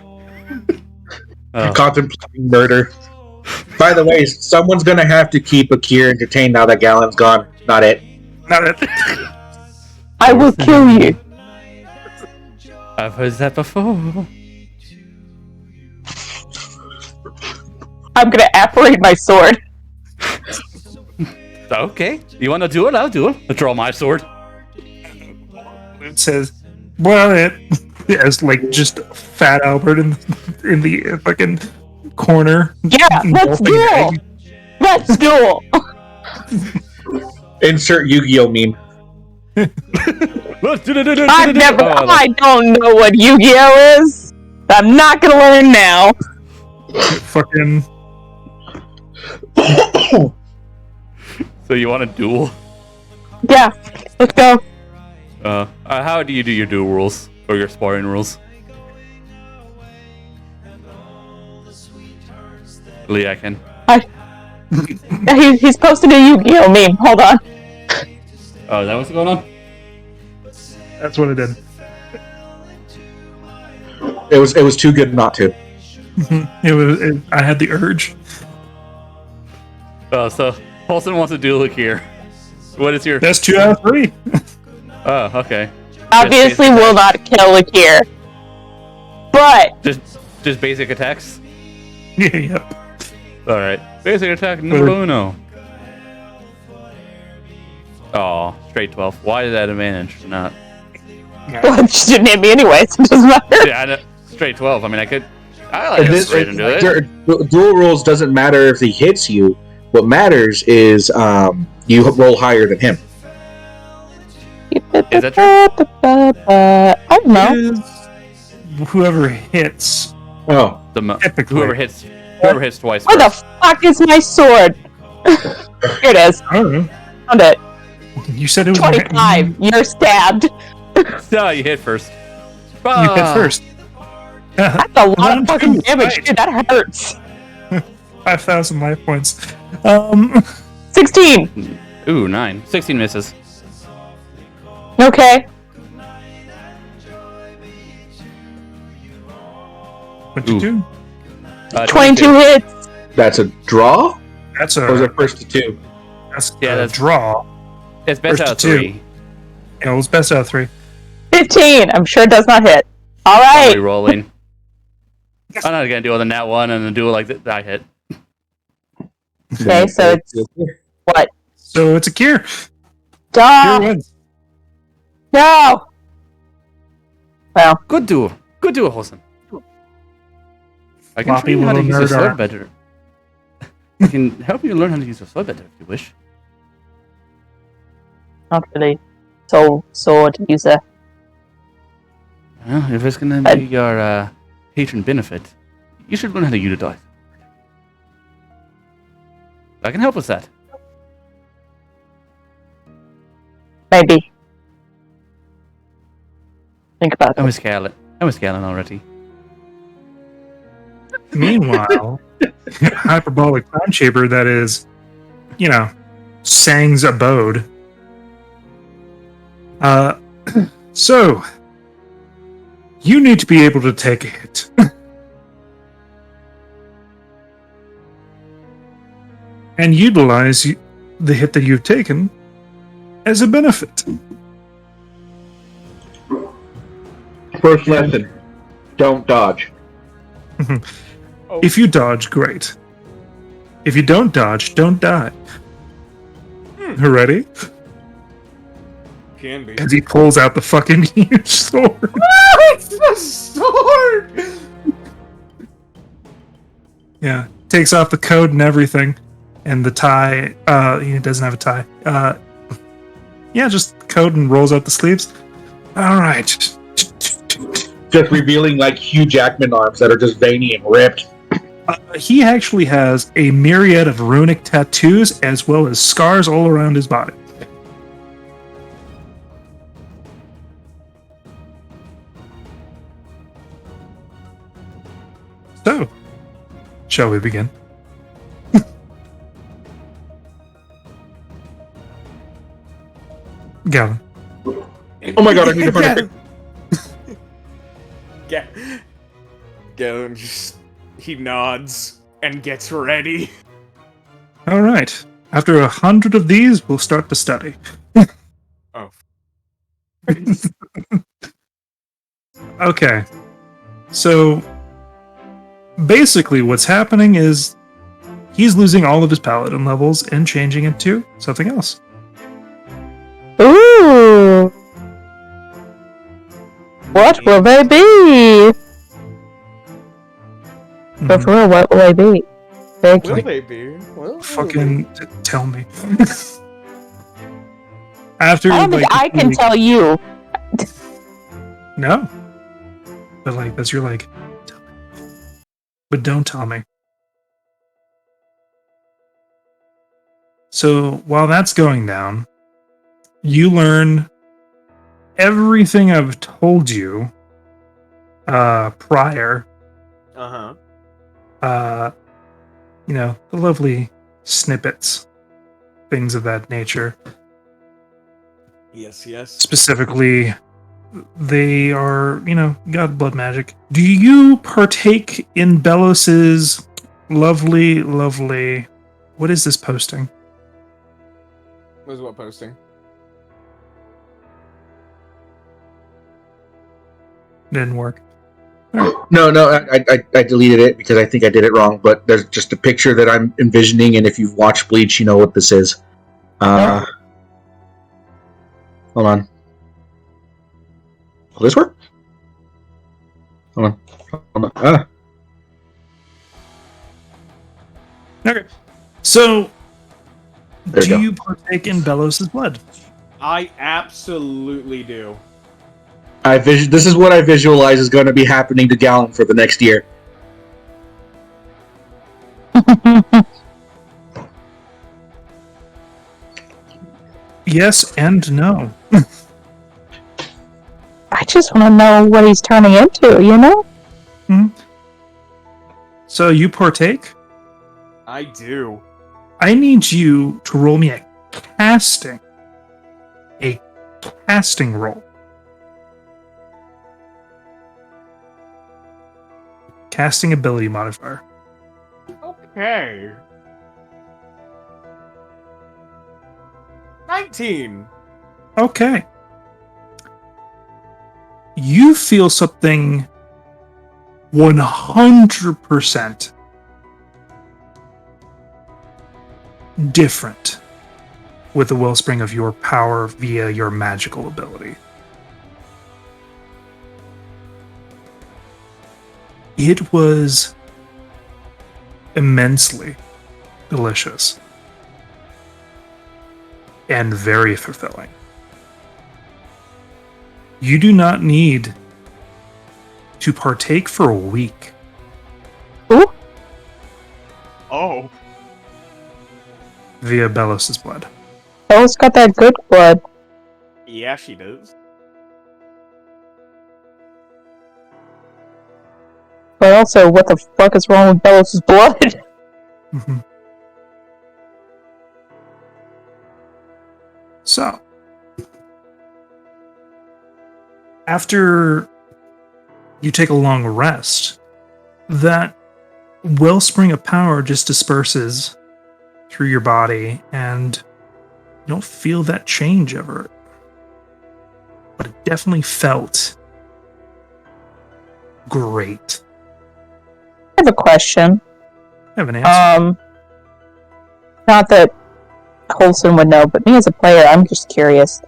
Oh. contemplating murder. By the way, someone's gonna have to keep Akira entertained now that Galen's gone. Not it. Not it. I will kill you. I've heard that before. I'm gonna apparate my sword. Okay, you want to do it? I'll do it. I'll draw my sword. It says, well, it as like just Fat Albert in the fucking corner. Yeah, let's engulfing duel. egg. Let's duel. Insert Yu-Gi-Oh meme. I've never. I don't know what Yu-Gi-Oh is. I'm not gonna learn now. Fucking. So you want to duel? Yeah, let's go. How do you do your duel rules or your sparring rules? Lee, I can. Yeah, he's posting a Yu-Gi-Oh meme. Hold on. Oh, is that what's going on? That's what it did. It was too good not to. I had the urge. Oh, so Paulson wants to duel here. What is your? That's 2 out of 3. Oh, okay. Obviously, basic will not kill Akir. But Just basic attacks. Yeah, yep. All right. Basic attack number uno. Oh, straight 12. Why is that advantage? Not. well, she didn't hit me anyway, so it doesn't matter. Yeah, I know. Straight 12. I mean, I like to straight into it. Dual rules doesn't matter if he hits you. What matters is you roll higher than him. Is that true? I don't know. Whoever hits. Oh, Typically. Whoever hits twice. Where the First. fuck is my sword? Here it is. I don't know. Found it. You said it was 25. You're stabbed. No, you hit first. You hit first. That's a lot Round of fucking two, damage, right. dude. That hurts. 5,000 life points. 16. Ooh, 9. 16 misses. Okay. What'd you do? 22 hits. that's a draw? That's Or was a it first to 2? that's- draw. It's best First out of to 3. Yeah, it was best out of 3. 15. I'm sure it does not hit. All right. Rolling. I'm not gonna do it on that one and then do it like that. I hit. Okay, so it's what? So it's a cure. Cure Stop. wins. No. Well, Good duel, Hosen. I can Floppy show you how to little use your nerd sword arm. better. I can help you learn how to use your sword better if you wish. not really. So sword user. Well, if it's gonna be your patron benefit, you should learn how to utilize it. I can help with that. Maybe. Think about I'm it. a scaling. I'm a scaling already. Meanwhile, hyperbolic time chamber that is, Sang's abode. So you need to be able to take a hit. And utilize the hit that you've taken as a benefit. First lesson. Don't dodge. If you dodge, great. If you don't dodge, don't die. Ready? Can be. As he pulls out the fucking huge sword. It's the sword! Yeah. Takes off the coat and everything. And the tie. He doesn't have a tie. Yeah, just coat and rolls out the sleeves. Alright. Just revealing like Hugh Jackman arms that are just veiny and ripped. He actually has a myriad of runic tattoos as well as scars all around his body. So, shall we begin? Gavin. Oh my god, I need to find a Galen just he nods and gets ready. All right. After 100 of these, we'll start the study. Oh. Okay. So basically what's happening is he's losing all of his paladin levels and changing it to something else. Ooh. What will they be? But for real, what will they be? Thank Will you. they be? Will Fucking tell me. After I don't think I can tell you. No. But like that's you're like tell me. But don't tell me. So while that's going down, you learn everything I've told you prior. Uh-huh. You know, the lovely snippets, things of that nature. Yes. Specifically, they are, you know, god blood magic. Do you partake in Belos's lovely, what is this posting? Was what posting? Didn't work. No, I deleted it because I think I did it wrong. But there's just a picture that I'm envisioning, and if you've watched Bleach, you know what this is. Hold on. Will this work? Hold on. Okay. So, There you do go. you partake in Belos's blood? I absolutely do. This is what I visualize is going to be happening to Gallon for the next year. Yes and no. I just want to know what he's turning into, you know? So you partake? I do. I need you to roll me a casting roll. Casting ability modifier. Okay. 19. Okay. You feel something 100% different with the wellspring of your power via your magical ability. It was immensely delicious and very fulfilling. You do not need to partake for a week. Ooh. Oh. Via Belos's blood. Bella's got that good blood. Yeah, she does. But also, what the fuck is wrong with Bella's blood? Mm-hmm. So, after you take a long rest, that wellspring of power just disperses through your body, and you don't feel that change ever. But it definitely felt great. I have a question. I have an answer. Not that Colson would know, but me as a player, I'm just curious.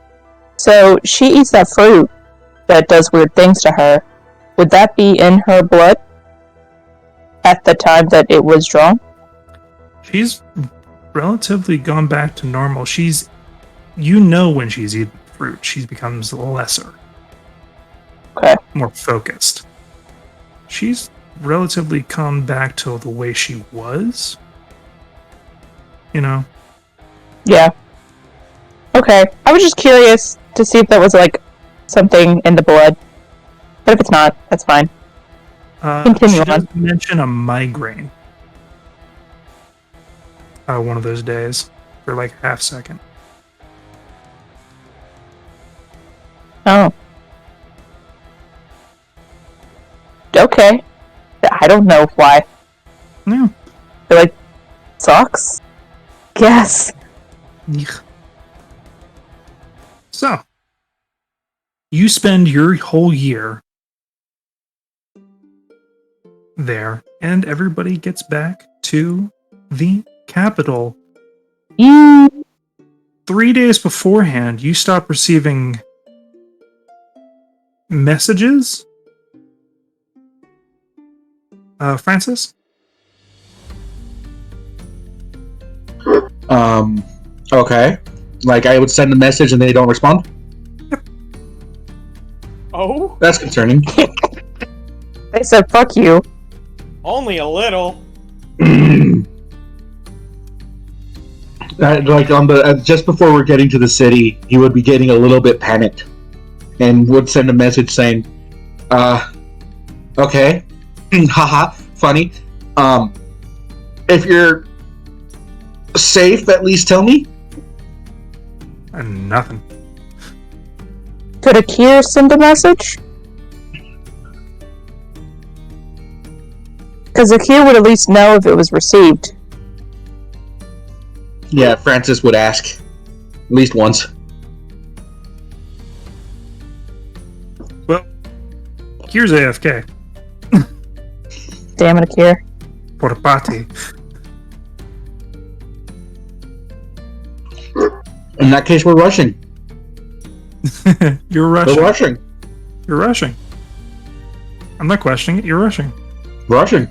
So, she eats that fruit that does weird things to her. Would that be in her blood at the time that it was drawn? She's relatively gone back to normal. You know when she's eating fruit, she becomes lesser. Okay. More focused. She's relatively come back to the way she was. You know? Yeah. Okay. I was just curious to see if that was, like, something in the blood. But if it's not, that's fine. Continue she on. does mention a migraine. One of those days. For like half second. Oh. Okay. I don't know why. Yeah. They're like, sucks? Yes. Eek. So, you spend your whole year there, and everybody gets back to the capital. You 3 days beforehand, you stop receiving messages. Francis? Okay. Like, I would send a message and they don't respond? Oh, That's concerning. they said fuck you. only a little. Like, on the just before we're getting to the city, he would be getting a little bit panicked. And would send a message saying, okay. Haha, funny. If you're safe, at least tell me. And nothing. Could Akir send a message? Because Akir would at least know if it was received. Yeah, Francis would ask. At least once. Well, here's AFK. Damn it, Akir. Por party. In that case, we're rushing. You're rushing. We're rushing. You're rushing. I'm not questioning it. You're rushing. Rushing.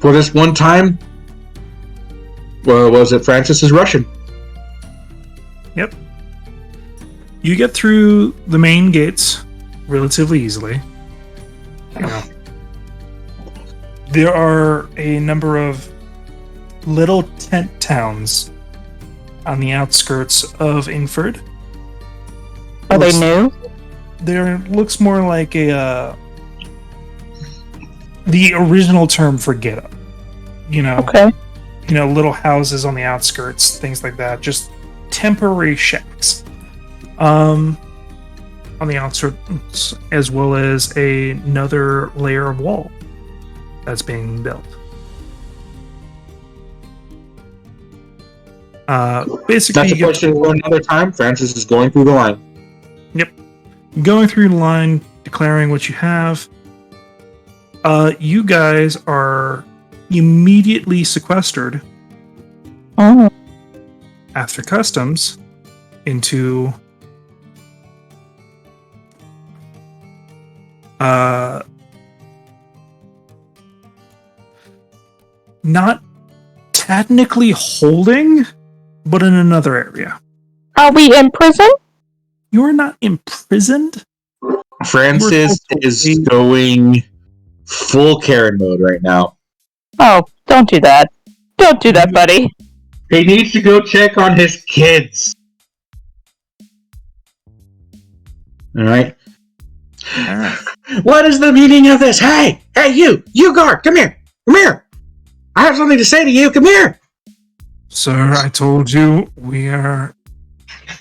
For this one time, well, was it Francis is rushing? Yep. You get through the main gates relatively easily. You know, there are a number of little tent towns on the outskirts of Ingford. Are they new? There looks more like the original term for get up. You know, Okay. Little houses on the outskirts, things like that. Just temporary shacks. On the outskirts, as well as another layer of wall that's being built. Basically, That's a question for another time. Francis is going through the line. Yep. Going through the line, declaring what you have. You guys are immediately sequestered Oh. after customs into not technically holding, but in another area. Are we in prison? You are not imprisoned. Francis is going full Karen mode right now. Oh, don't do that. Don't do that, buddy. He needs to go check on his kids. Alright. What is the meaning of this? Hey, you guard, come here. I have something to say to you, come here. Sir, I told you we are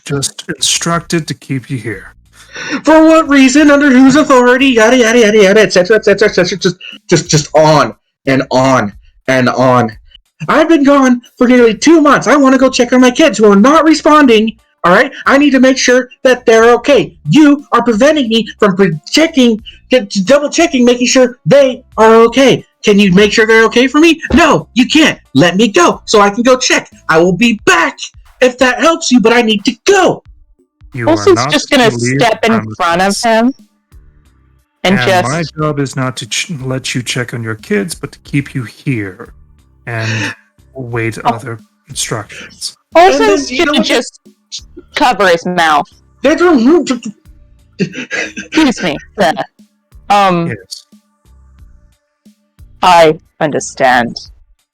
just instructed to keep you here. For what reason, under whose authority, yada yada yada yada, etc. Just on and on and on. I've been gone for nearly 2 months. I want to go check on my kids who are not responding. Alright? I need to make sure that they're okay. You are preventing me from double checking, making sure they are okay. Can you make sure they're okay for me? No, you can't. Let me go so I can go check. I will be back if that helps you, but I need to go. You are Wilson's not just gonna to leave step in premises. front of him and just. my job is not to let you check on your kids, but to keep you here and wait other instructions. Wilson's you know gonna what? just cover his mouth. Excuse me, sir. Yes. I understand.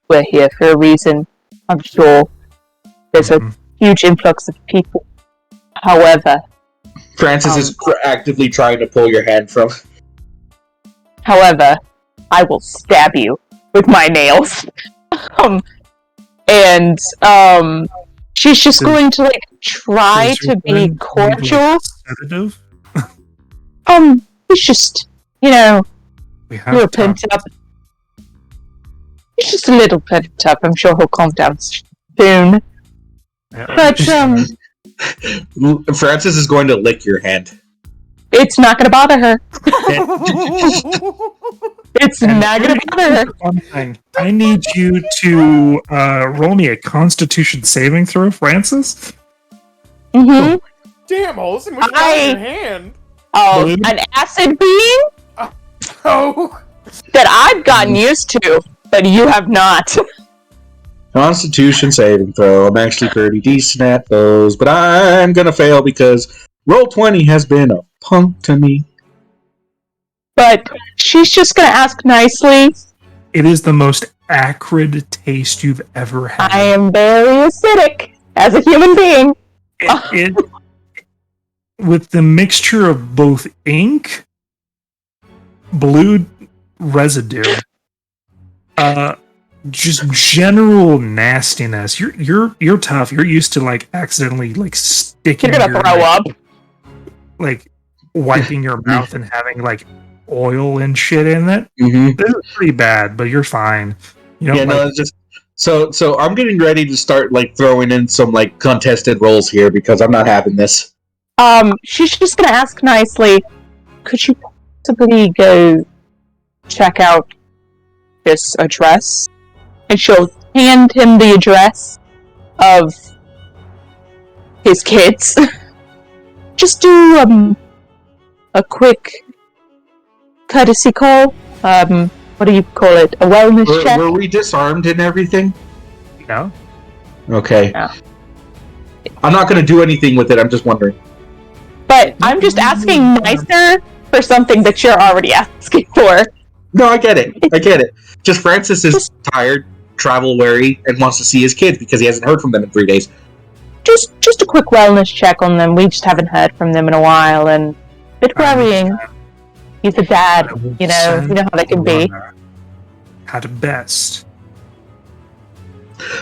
We're here for a reason. I'm sure there's a huge influx of people. However, Francis is actively trying to pull your hand from. I will stab you with my nails. She's just going to try Does your to be friend need, cordial. sedative? It's just, We have you're time. pent up. He's just a little pent up. I'm sure he'll calm down soon. Yeah. But Francis is going to lick your hand. It's not going to bother her. It's not going to bother her. One thing. I need you to roll me a Constitution saving throw, Francis. Mm-hmm. Damn, Olsen, what's got in your hand? Oh, Blue? an acid being Oh. that I've gotten used to, but you have not. Constitution saving throw. I'm actually pretty decent at those, but I'm gonna fail because Roll20 has been a punk to me. But she's just going to ask nicely. It is the most acrid taste you've ever had. I am very acidic as a human being. It with the mixture of both ink, blue residue, just general nastiness. You're tough. You're used to like accidentally like sticking. You're going to throw up. Like wiping your mouth and having like oil and shit in it. Mm-hmm. This is pretty bad, but you're fine. You know, Yeah, no, it's just so I'm getting ready to start like throwing in some like contested rolls here because I'm not having this. She's just going to ask nicely, could you possibly go check out this address? And she'll hand him the address of his kids. Just do a quick courtesy call. What do you call it? A wellness check? Were we disarmed and everything? no. Okay. No. I'm not going to do anything with it. I'm just wondering. But I'm just asking nicer for something that you're already asking for. No, I get it. I get it. Just Francis is tired, travel weary, and wants to see his kids because he hasn't heard from them in 3 days. Just a quick wellness check on them. We just haven't heard from them in a while, and a bit worrying. He's a dad, you know how they can be. At best.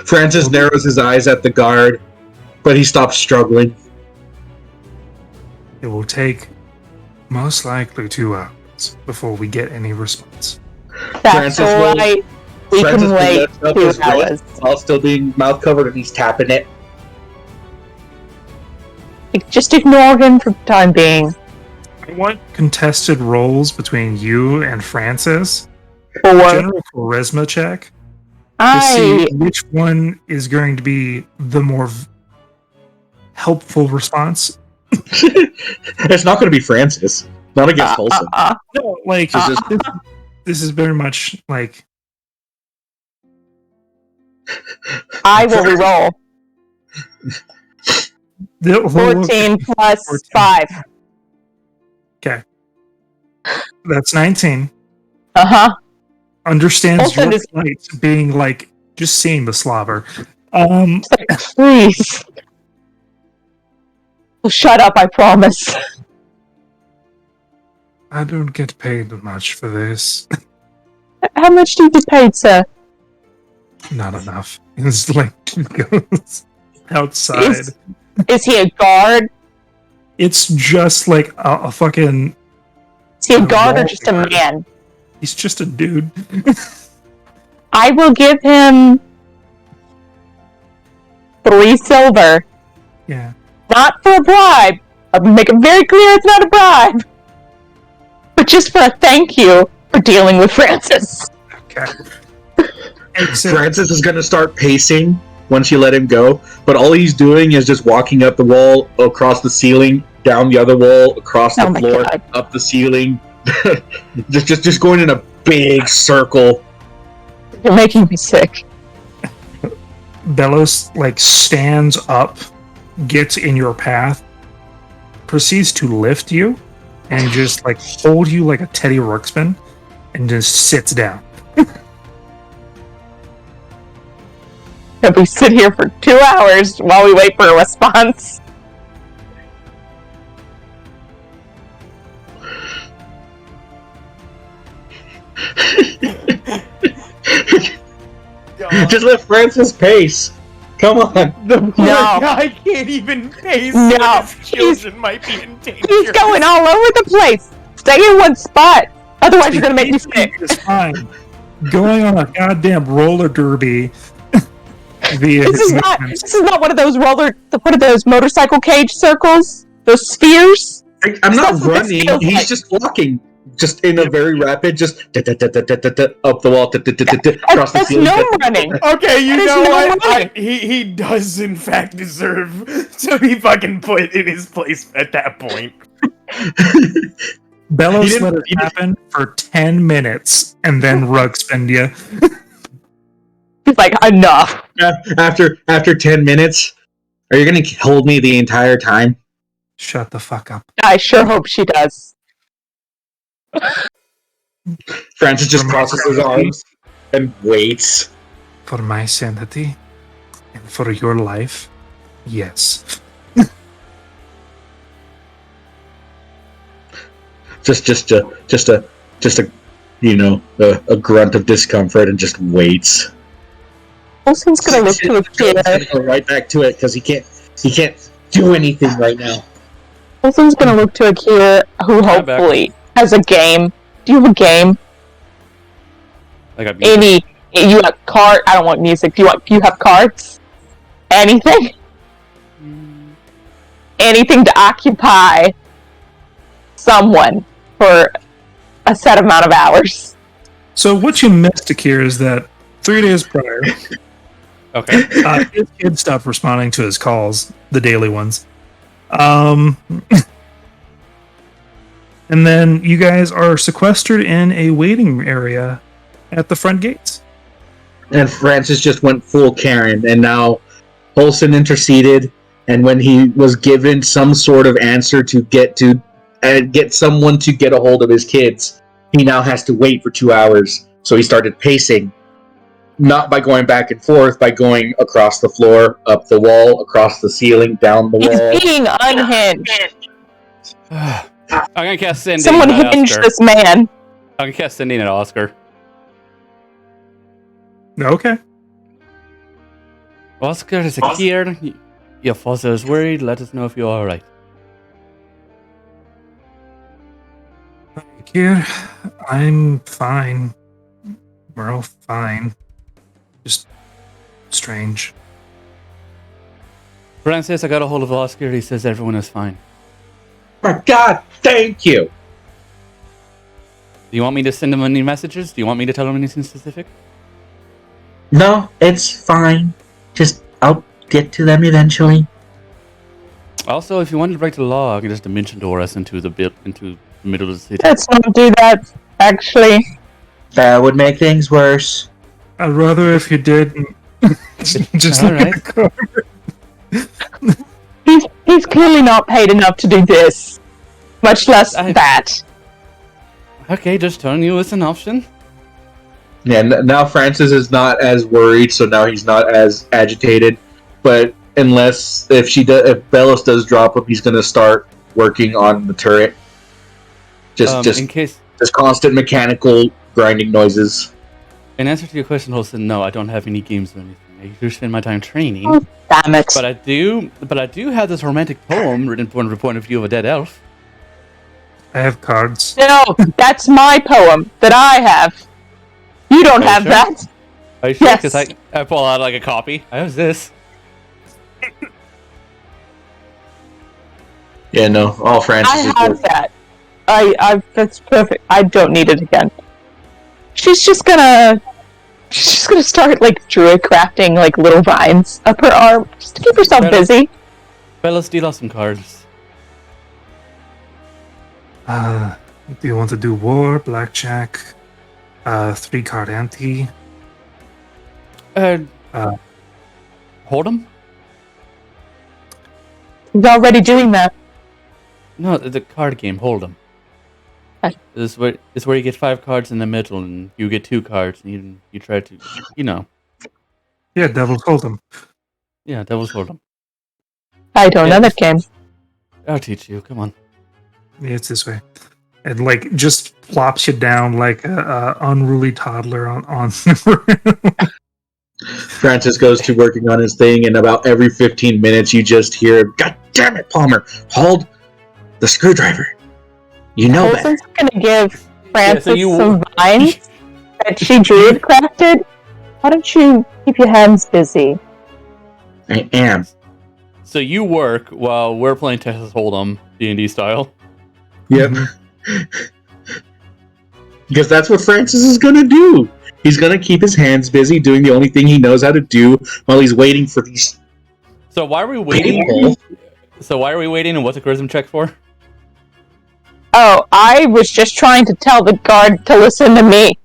Francis narrows his eyes at the guard, but he stops struggling. It will take most likely 2 hours before we get any response. That's Francis will- alright. We Francis can will wait lift up 2 his hours. wrist while still being mouth covered, and he's tapping it. Just ignore him for the time being. I want contested rolls between you and Francis. Or General charisma check to see which one is going to be the more helpful response. It's not going to be Francis. Not against Folsom. No, like this is very much like I will reroll. 14 plus 14. 5. Okay, that's 19. Uh-huh. Understands Folsom your is- plight, being like just seeing the slobber. Please. Well, shut up, I promise. I don't get paid much for this. How much do you get paid, sir? Not enough. It's like he goes outside. Is he a guard? It's just like a fucking. Is he a guard or just a man? He's just a dude. I will give him 3 silver. Yeah. Not for a bribe. I'll make it very clear it's not a bribe. But just for a thank you for dealing with Francis. Okay. Except, Francis is going to start pacing once you let him go, but all he's doing is just walking up the wall, across the ceiling, down the other wall, across the my floor, God. up the ceiling, just going in a big circle. You're making me sick. Belos like stands up, gets in your path, proceeds to lift you, and just like hold you like a Teddy Ruxpin, and just sits down. And we sit here for 2 hours while we wait for a response. Just let Francis pace. Come on. The poor No. guy can't even pace. No. when his children might be in danger. He's going all over the place. Stay in one spot. Otherwise, you're gonna make me sick. It's fine. Going on a goddamn roller derby. Via This his movements. is not one of those motorcycle cage circles. Those spheres. I'm not That's what this running. feels He's like. just walking, just in a very rapid, just up the wall, across the That's ceiling. no running. Okay, you That is know no what? running. He does in fact deserve to be fucking put in his place at that point. Bellows didn't- let it he didn't- happen for 10 minutes and then Rugspend you. He's like, enough. After 10 minutes, are you going to hold me the entire time? Shut the fuck up. I sure hope she does. Francis just crosses his arms and waits. For my sanity and for your life, yes. Just a a grunt of discomfort and just waits. Olsen's gonna look to He's Akira. gonna go right back to it because he can't do anything right now. Olsen's gonna look to Akira, who I'm back. hopefully has a game. Do you have a game? Like I've been- Any? You have card? I don't want music. Do you have cards? Anything? Anything to occupy someone for a set amount of hours. So what you missed, Akira, is that 3 days prior, Okay. his kid stopped responding to his calls, the daily ones. And then you guys are sequestered in a waiting area at the front gates. And Francis just went full Karen, and now Olsen interceded. And when he was given some sort of answer to get someone to get a hold of his kids, he now has to wait for 2 hours. So he started pacing, not by going back and forth, by going across the floor, up the wall, across the ceiling, down the wall. He's being unhinged. I'm gonna cast Sending. Someone at hinged Oscar. this man. I'm gonna cast Sending at Oscar. Okay. Oscar is here. Your father is worried. Let us know if you're alright. Akira, I'm fine. We're all fine. Just strange. Francis, I got a hold of Oscar. He says everyone is fine. My God, thank you. Do you want me to send him any messages? Do you want me to tell him anything specific? No, it's fine. Just I'll get to them eventually. Also, if you wanted to break the law, I can just dimension door us into the middle of the city. Let's not do that, actually. That would make things worse. I'd rather if you did. Just All look at right. the car. He's clearly not paid enough to do this. Much less that. Okay, just telling you it's an option. Yeah, now Francis is not as worried, so now he's not as agitated. But if Bellows does drop him, he's gonna start working on the turret. Just In case, constant mechanical grinding noises. in answer to your question, Holston, no, I don't have any games or anything. I do spend my time training, Oh, damn it. but I do have this romantic poem written from the point of view of a dead elf. I have cards. No, that's my poem that I have. You don't Are you have sure? that. Are you sure? Yes. Because I pull out like a copy. I have this. Yeah, no, all Francis I is have that. I that's perfect. I don't need it again. She's just gonna start like druid crafting like little vines up her arm just to keep herself Better. busy. Bella, steal us some cards. Do you want to do war, blackjack, 3-card ante? Hold 'em? He's already doing that. No, the card game. Hold 'em. Okay. This is where you get 5 cards in the middle, and you get 2 cards, and you try to, Yeah, Devil's Hold'em. yeah, Devil's Hold 'em. I don't know that game. I'll teach you. Come on. Yeah, it's this way. And like just plops you down like a unruly toddler on Francis goes to working on his thing, and about every 15 minutes, you just hear, "God damn it, Palmer! Hold the screwdriver. You know that." Olsen's gonna give Francis so you- some vines that she druid crafted. Why don't you keep your hands busy? I am. So you work while we're playing Texas Hold'em D&D style. Yep. Because that's what Francis is gonna do. He's gonna keep his hands busy doing the only thing he knows how to do while he's waiting for these So why are we waiting? people. So why are we waiting? And what's a charisma check for? Oh, I was just trying to tell the guard to listen to me,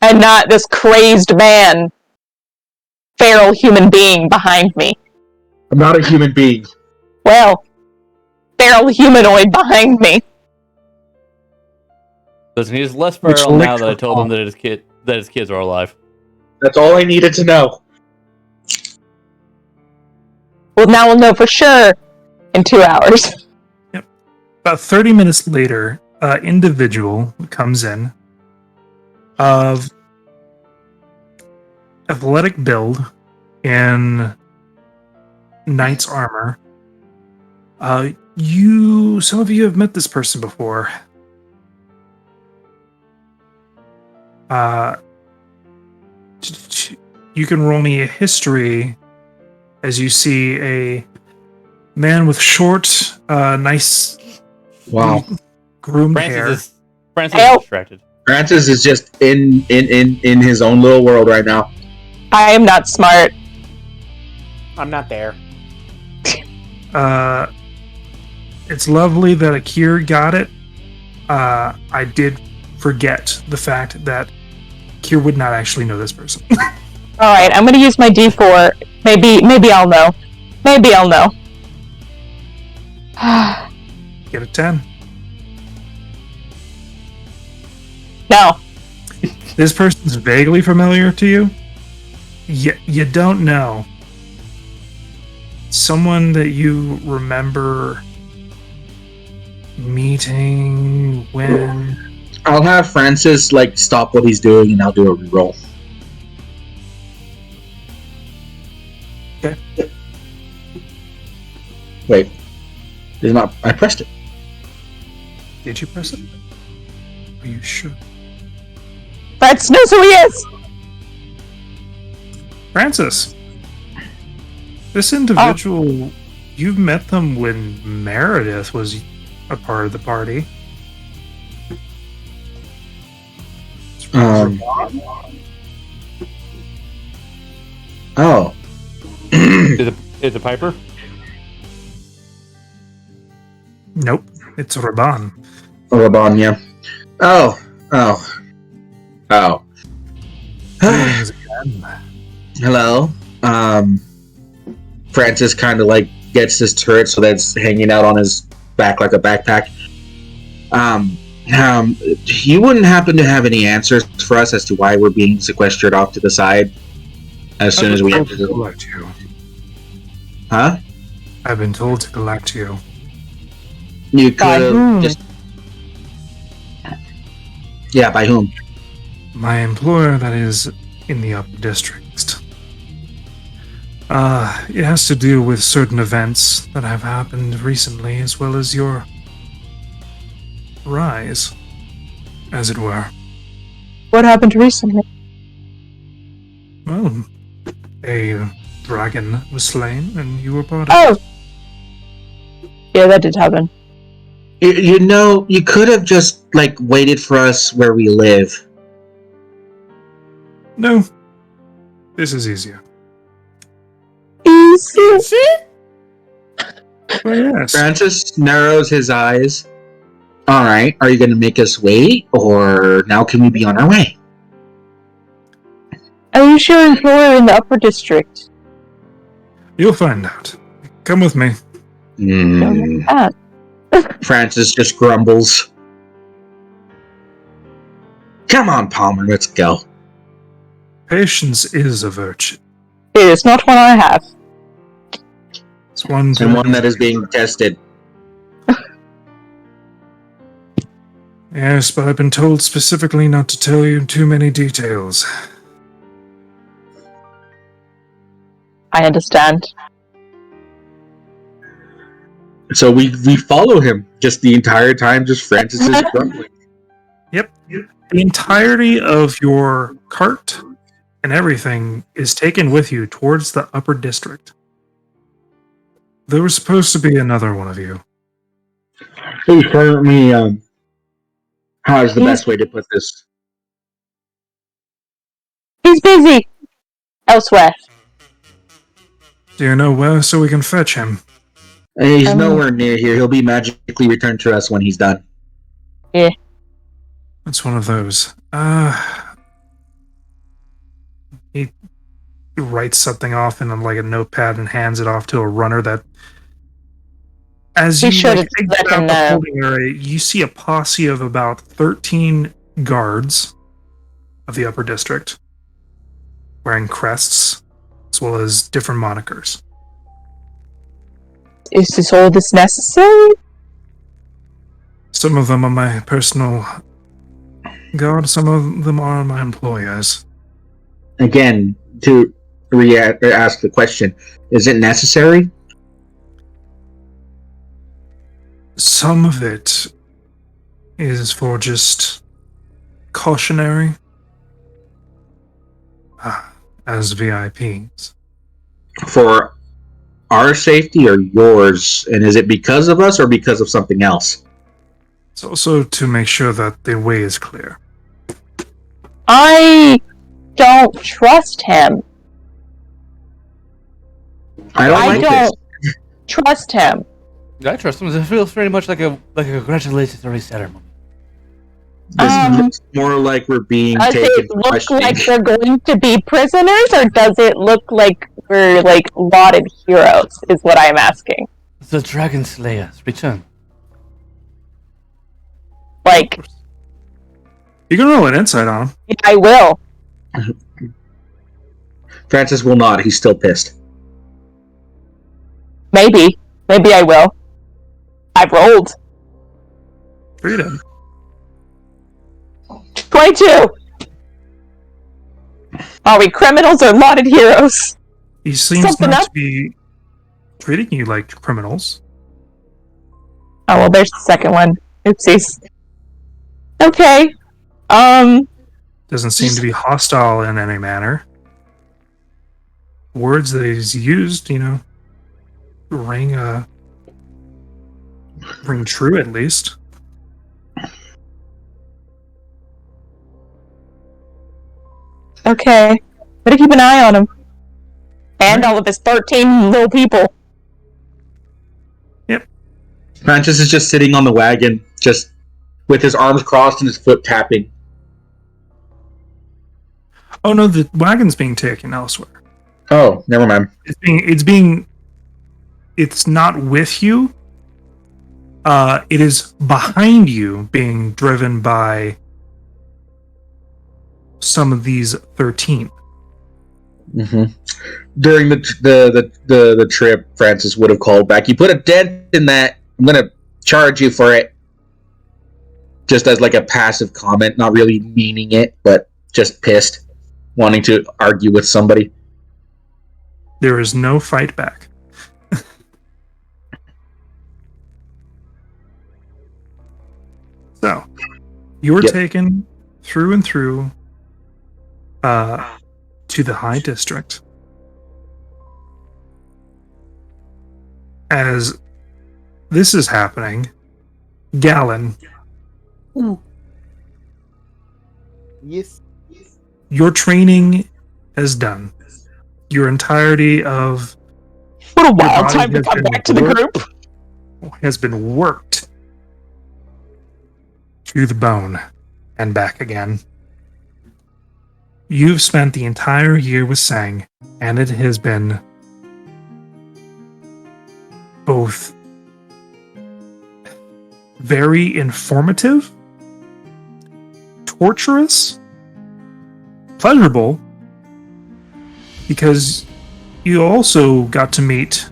and not this crazed man, feral human being behind me. I'm not a human being. Well, feral humanoid behind me. Listen, he's less Which feral now that I licked told him her that his kids are alive. That's all I needed to know. Well, now we'll know for sure in 2 hours. About 30 minutes later, an individual comes in of athletic build in knight's armor. Some of you have met this person before. You can roll me a history as you see a man with short, nice, Wow. groomed hair. Francis Help. is distracted. Francis is just in his own little world right now. I am not smart. I'm not there. It's lovely that Akir got it. I did forget the fact that Akir would not actually know this person. Alright, I'm gonna use my D4. Maybe I'll know. Maybe I'll know. Get a 10. No. This person's vaguely familiar to you. You don't know. Someone that you remember meeting when... I'll have Francis stop what he's doing and I'll do a reroll. Okay. Wait. It's not. I pressed it. Did you press it? Are you sure? Francis knows who he is! Francis, this individual, you've met them when Meredith was a part of the party. Oh. Is it Piper? Nope, it's Raban. Raban, yeah. Oh. Greetings again. Hello. Francis kind of gets his turret so that's hanging out on his back like a backpack. You wouldn't happen to have any answers for us as to why we're being sequestered off to the side as soon as we I've enter been the... told to collect you. Huh? I've been told to collect you. You By could whom? have just... Yeah, by whom? My employer, that is, in the upper district. It has to do with certain events that have happened recently, as well as your rise, as it were. What happened recently? Well, a dragon was slain, and you were part of Oh! Yeah, that did happen. You know, you could have just, waited for us where we live. it. No, this is easier. Easy. Well, yes. Francis narrows his eyes. Alright, are you going to make us wait, or now can we be on our way? Are you sure employer in the upper district? You'll find out. Come with me. Hmm. Ah, Francis just grumbles. Come on, Palmer, let's go. Patience is a virtue. it is not one I have. It's one And one that is being tested. Yes, but I've been told specifically not to tell you too many details. I understand. So we follow him just the entire time, just Francis is grumbling. Yep. The entirety of your cart and everything is taken with you towards the upper district. There was supposed to be another one of you. He currently how's the best way to put this? He's busy elsewhere. Do you know where so we can fetch him? He's nowhere near here. He'll be magically returned to us when he's done. Yeah. It's one of those. He writes something off in like a notepad and hands it off to a runner that as He you should like, have let exit him out the know. holding area, you see a posse of about 13 guards of the upper district wearing crests as well as different monikers. Is this all this necessary? Some of them are my personal guard, some of them are my employers. Again, to ask the question, is it necessary? Some of it is for just cautionary as VIPs. For our safety or yours? And is it because of us or because of something else? It's also to make sure that the way is clear. I don't trust him. I don't trust him. I trust him. It feels very much like a congratulatory ceremony. This looks more like we're being Does taken it look questioning. like we're going to be prisoners, or does it look like we're like lauded heroes? Is what I'm asking. The Dragon Slayers return. Like, You can roll an insight on him. I will. Francis will not. He's still pissed. Maybe I will. I've rolled Freedom. 22. Are we criminals or lauded heroes? He seems Something not up? to be treating you like criminals. Oh well, there's the second one. Oopsies. Okay. Doesn't seem to be hostile in any manner. Words that he's used, ring true at least. Okay. Better keep an eye on him. And all of his 13 little people. Francis is just sitting on the wagon, just with his arms crossed and his foot tapping. Oh no, the wagon's being taken elsewhere. Oh, never mind. It's not with you. It is behind you, being driven by some of these 13. Mm-hmm. During the trip, Francis would have called back. You put a dent in that. I'm gonna charge you for it. Just as like a passive comment, not really meaning it, but just pissed, wanting to argue with somebody. There is no fight back. So, you're taken through and through to the High District. As this is happening, Gallon, Yes. your training is done. Your entirety of What a your wild body time to has come been back to the worked- group. has been worked to the bone and back again. You've spent the entire year with Sang, and it has been both very informative, torturous, pleasurable, because you also got to meet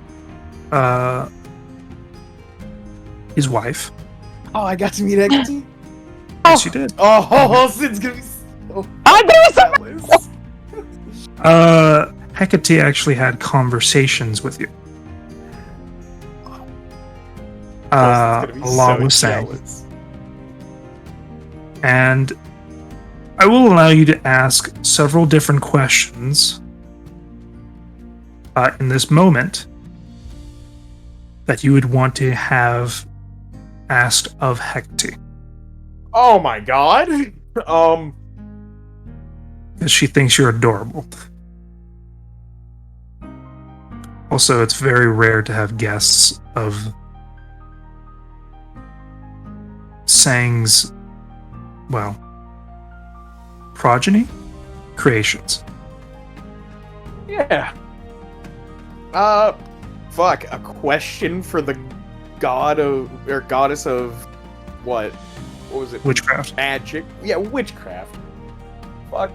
his wife. Oh, I got to meet Equity. Yes, you did. Oh, Sid's gonna be so I'm doing something. jealous. Hecate actually had conversations with you. Along with Sang. And I will allow you to ask several different questions in this moment that you would want to have asked of Hecate, Oh my god. because she thinks you're adorable. Also, it's very rare to have guests of Sang's, well, progeny? Creations. Yeah. Fuck. A question for the god of, or goddess of, what? What was it? Witchcraft. Magic. Yeah, witchcraft. Fuck.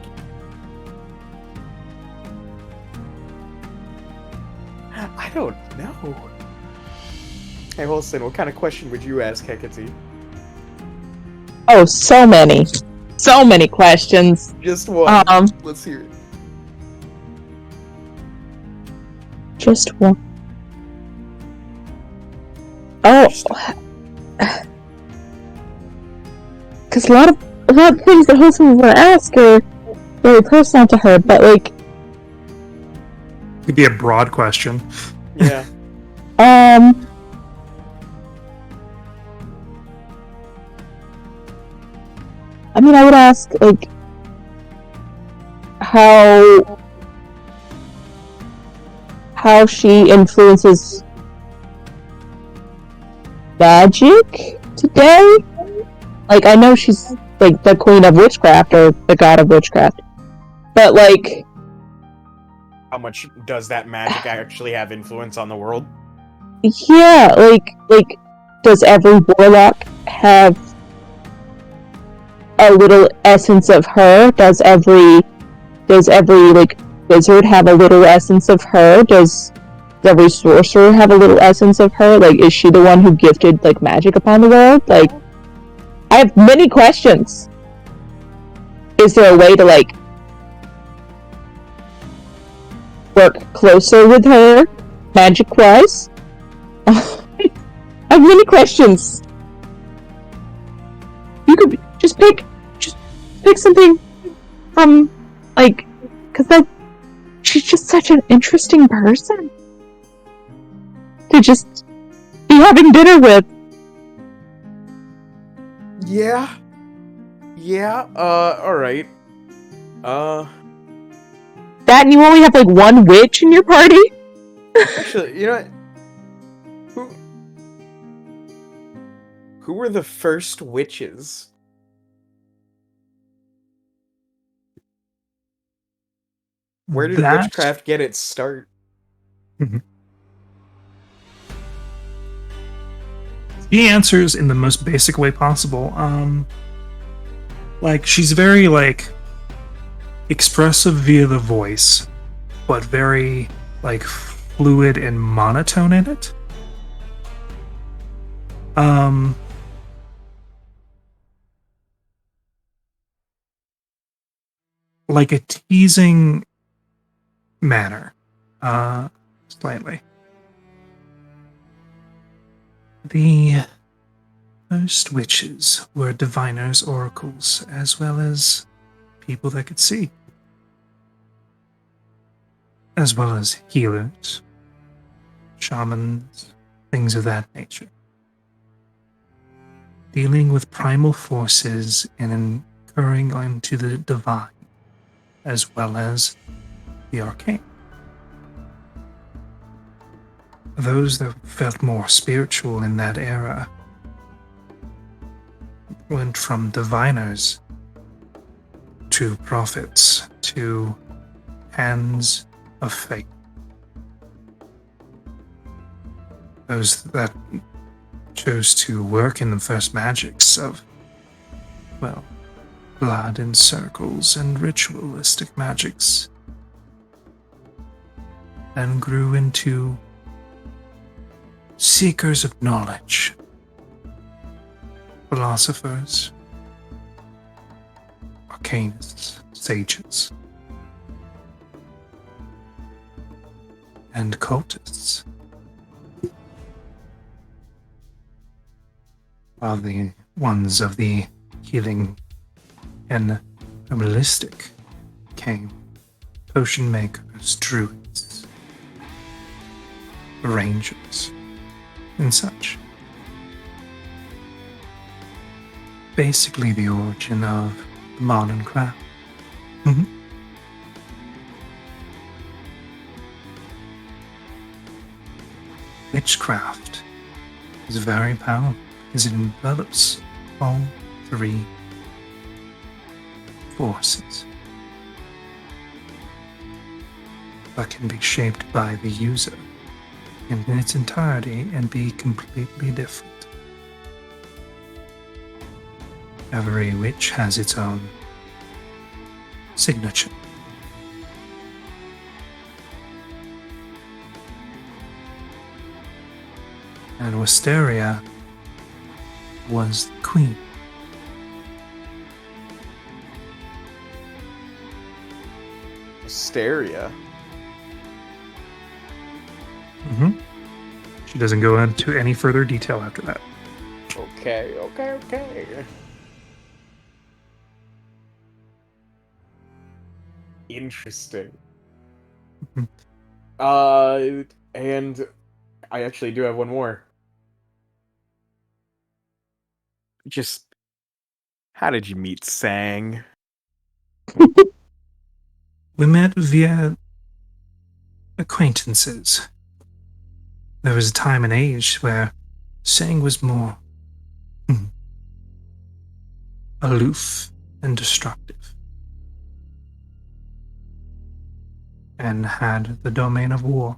I don't know. Hey, Wilson, what kind of question would you ask Hecate? Oh, so many. So many questions. Just one. Um, Let's hear it. just one. Oh, because a lot of things that Wilson would ask are very personal to her, but like, Could be a broad question. Yeah. I mean, I would ask, like, how she influences magic today? Like, I know she's, like, the queen of witchcraft, or the god of witchcraft. But, like, How much does that magic actually have influence on the world? yeah, like, does every warlock have a little essence of her? Does every like wizard have a little essence of her? Does every sorcerer have a little essence of her? Like, is she the one who gifted like magic upon the world? Like, I have many questions. Is there a way to like work closer with her, magic-wise? I have many questions. You could just pick something from, like, because she's just such an interesting person to just be having dinner with. Yeah. Yeah, alright. That, and you only have, like, one witch in your party? Actually, you know what? Who were the first witches? Where did That- witchcraft get its start? He answers in the most basic way possible. Like, she's very, like, expressive via the voice, but very, like, fluid and monotone in it. Like a teasing manner, slightly. The first witches were diviners, oracles, as well as people that could see, as well as healers, shamans, things of that nature. Dealing with primal forces and incurring into the divine, as well as the arcane. Those that felt more spiritual in that era went from diviners to prophets to hands of fate. Those that chose to work in the first magics of, well, blood and circles and ritualistic magics, and grew into seekers of knowledge, philosophers, arcanists, sages, and cultists. While the ones of the healing and herbalistic came, potion makers, druids, arrangers, and such. basically the origin of the modern craft. Witchcraft is very powerful because it envelops all three forces, but can be shaped by the user in its entirety and be completely different. Every witch has its own signature. And Wisteria was the queen. Hysteria. She doesn't go into any further detail after that. Okay. Interesting. And I actually do have one more. Just, how did you meet Sang? We met via acquaintances. There was a time and age where Sang was more aloof and destructive, and had the domain of war.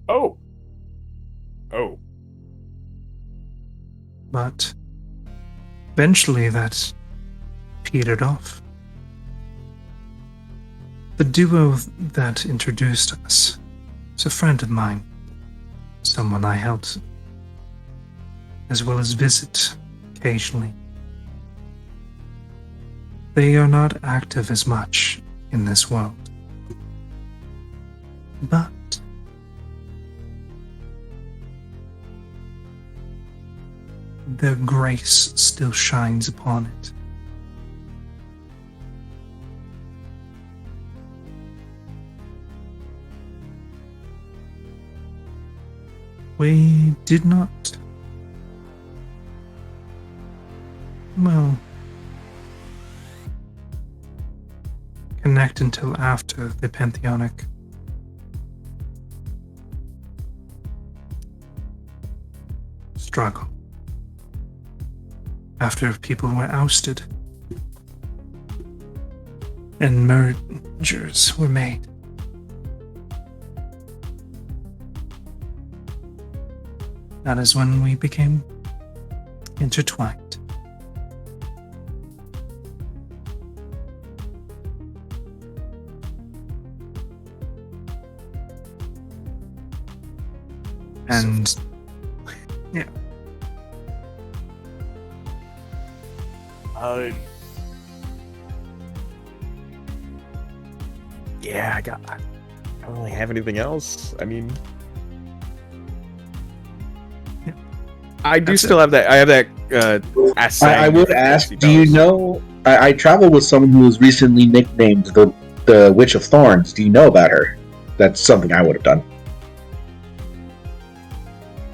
Oh. But eventually that petered off. The duo that introduced us was a friend of mine, someone I helped, as well as visit occasionally. They are not active as much in this world, but their grace still shines upon it. We did not, connect until after the Pantheonic struggle. After people were ousted and mergers were made. That is when we became intertwined. And yeah. Yeah, I don't really have anything else. I mean, yeah. I do still have that. I have that. I would ask, do you know? I traveled with someone who was recently nicknamed the Witch of Thorns. Do you know about her? That's something I would have done.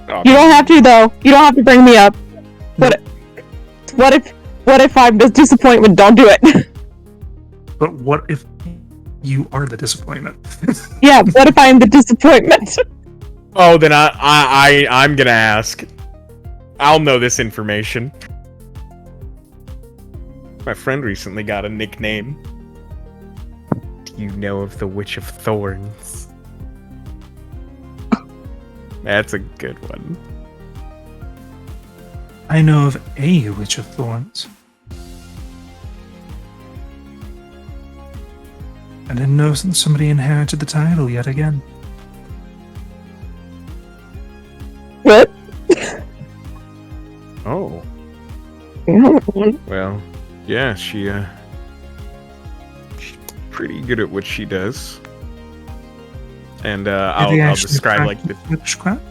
You don't have to, though. You don't have to bring me up. What if I'm the disappointment? Don't do it. But what if you are the disappointment? Yeah, what if I'm the disappointment? Oh, then I'm gonna ask. I'll know this information. My friend recently got a nickname. Do you know of the Witch of Thorns? That's a good one. I know of a Witch of Thorns. I didn't know somebody inherited the title yet again. What? Oh. Well, yeah, she's pretty good at what she does. And I'll describe like the witchcraft.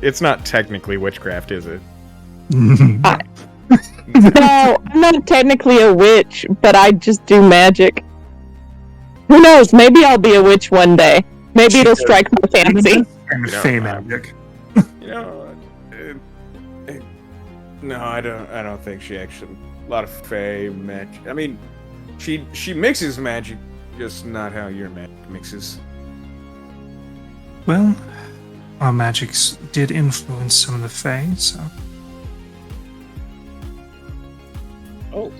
It's not technically witchcraft, is it? No, I'm not technically a witch, but I just do magic. Who knows? Maybe I'll be a witch one day. Maybe it'll strike my fancy. And You know, Fey I'm- magic. You know, no, I don't think she actually. A lot of Fey magic. I mean, she mixes magic, just not how your magic mixes. Well, our magics did influence some of the Fae, so. Oh.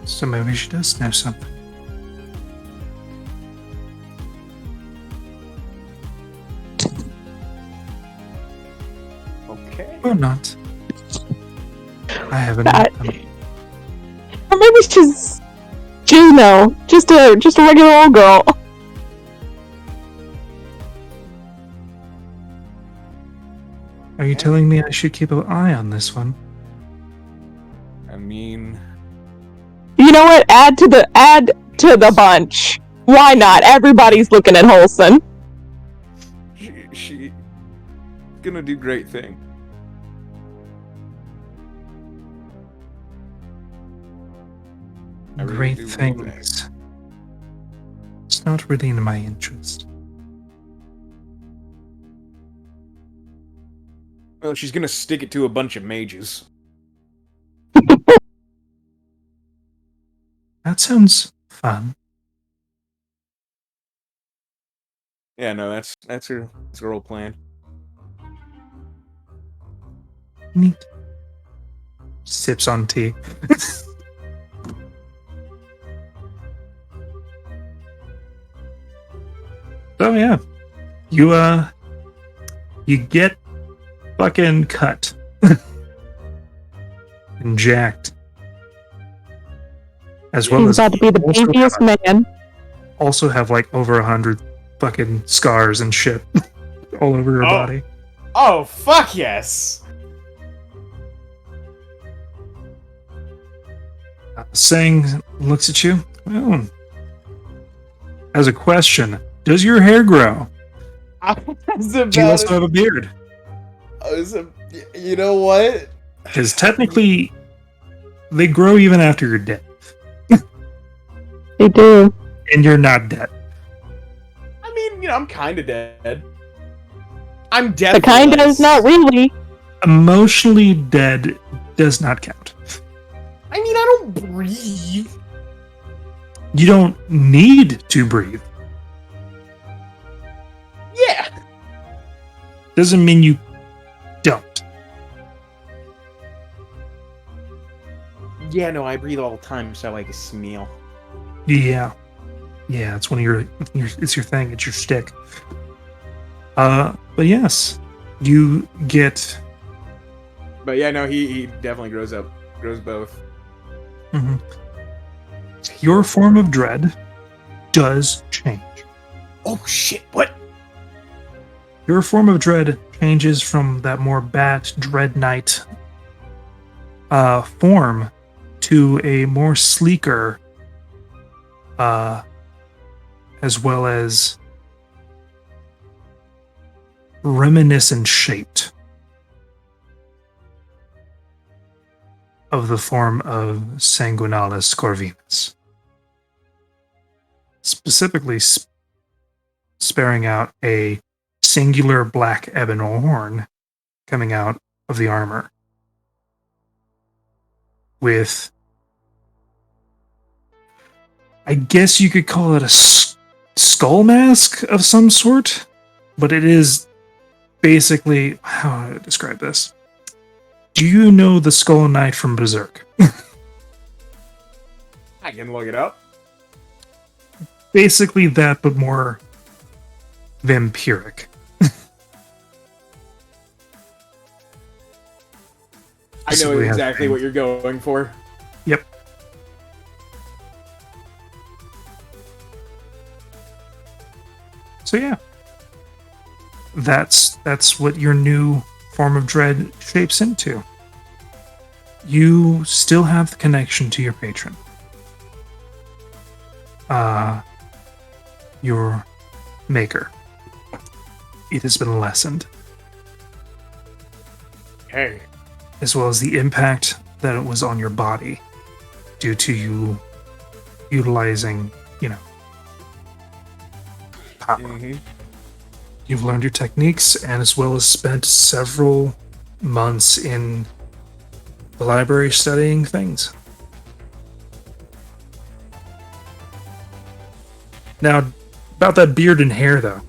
So maybe she does know something. Okay. Or not. I haven't. Or maybe she's Juno, just a regular old girl. Are you telling me I should keep an eye on this one? I mean, You know what? Add to the bunch. Why not? Everybody's looking at Holson. she gonna do great thing. I really Great do believe that. things. It's not really in my interest. Well, she's gonna stick it to a bunch of mages. That sounds fun. Yeah, no, that's her whole plan. Neat. Sips on tea. Oh yeah. You get fucking cut. And jacked. As well He's as about to be the also babiest man. also have like over 100 fucking scars and shit all over her Oh. body. Oh, fuck yes! Sang looks at you. Well, as a question, does your hair grow? I was about Do you also to- have a beard? You know what? Because technically, they grow even after you're dead, They do. and you're not dead. I mean, you know, I'm kind of dead. I'm The dead. kind of is not really. Emotionally dead does not count. I mean, I don't breathe. You don't need to breathe. Yeah. Doesn't mean you don't. Yeah, no, I breathe all the time, so I can smell. Yeah, it's one of your it's your thing. It's your shtick. But yes, you get. But yeah, no, he definitely grows both. Mhm. Your form of dread does change. Oh shit! What? Your form of dread changes from that more bat dread knight form to a more sleeker, as well as reminiscent shaped of the form of Sanguinalis corvinus. Specifically sparing out a singular black ebon horn coming out of the armor. With, I guess you could call it a skull mask of some sort, but it is basically, how do I describe this? Do you know the Skull Knight from Berserk? I can look it up. Basically that, but more vampiric. I know Basically has exactly fangs. what you're going for. Yep. So yeah, that's what your new form of dread shapes into. You still have the connection to your patron. Your maker. It has been lessened, Hey. as well as the impact that it was on your body due to you utilizing, power. Mhm. You've learned your techniques, and as well as spent several months in the library studying things. Now, about that beard and hair, though.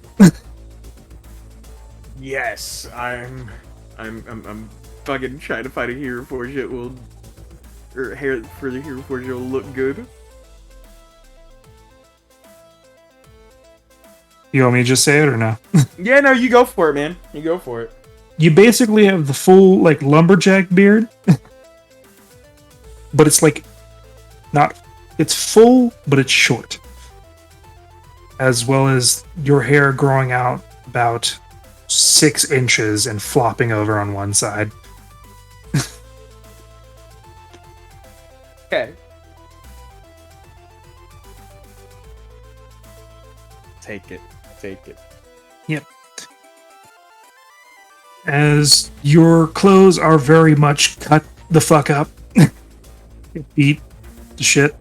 Yes, I'm fucking trying to find a hero forge that will, or hair for the hero forge that will look good. You want me to just say it or no? Yeah, no, you go for it, man. You go for it. You basically have the full, like, lumberjack beard. But it's, like, not... It's full, but it's short. As well as your hair growing out about 6 inches and flopping over on one side. Okay. Take it. Take it. Yep. As your clothes are very much cut the fuck up. Beat to shit.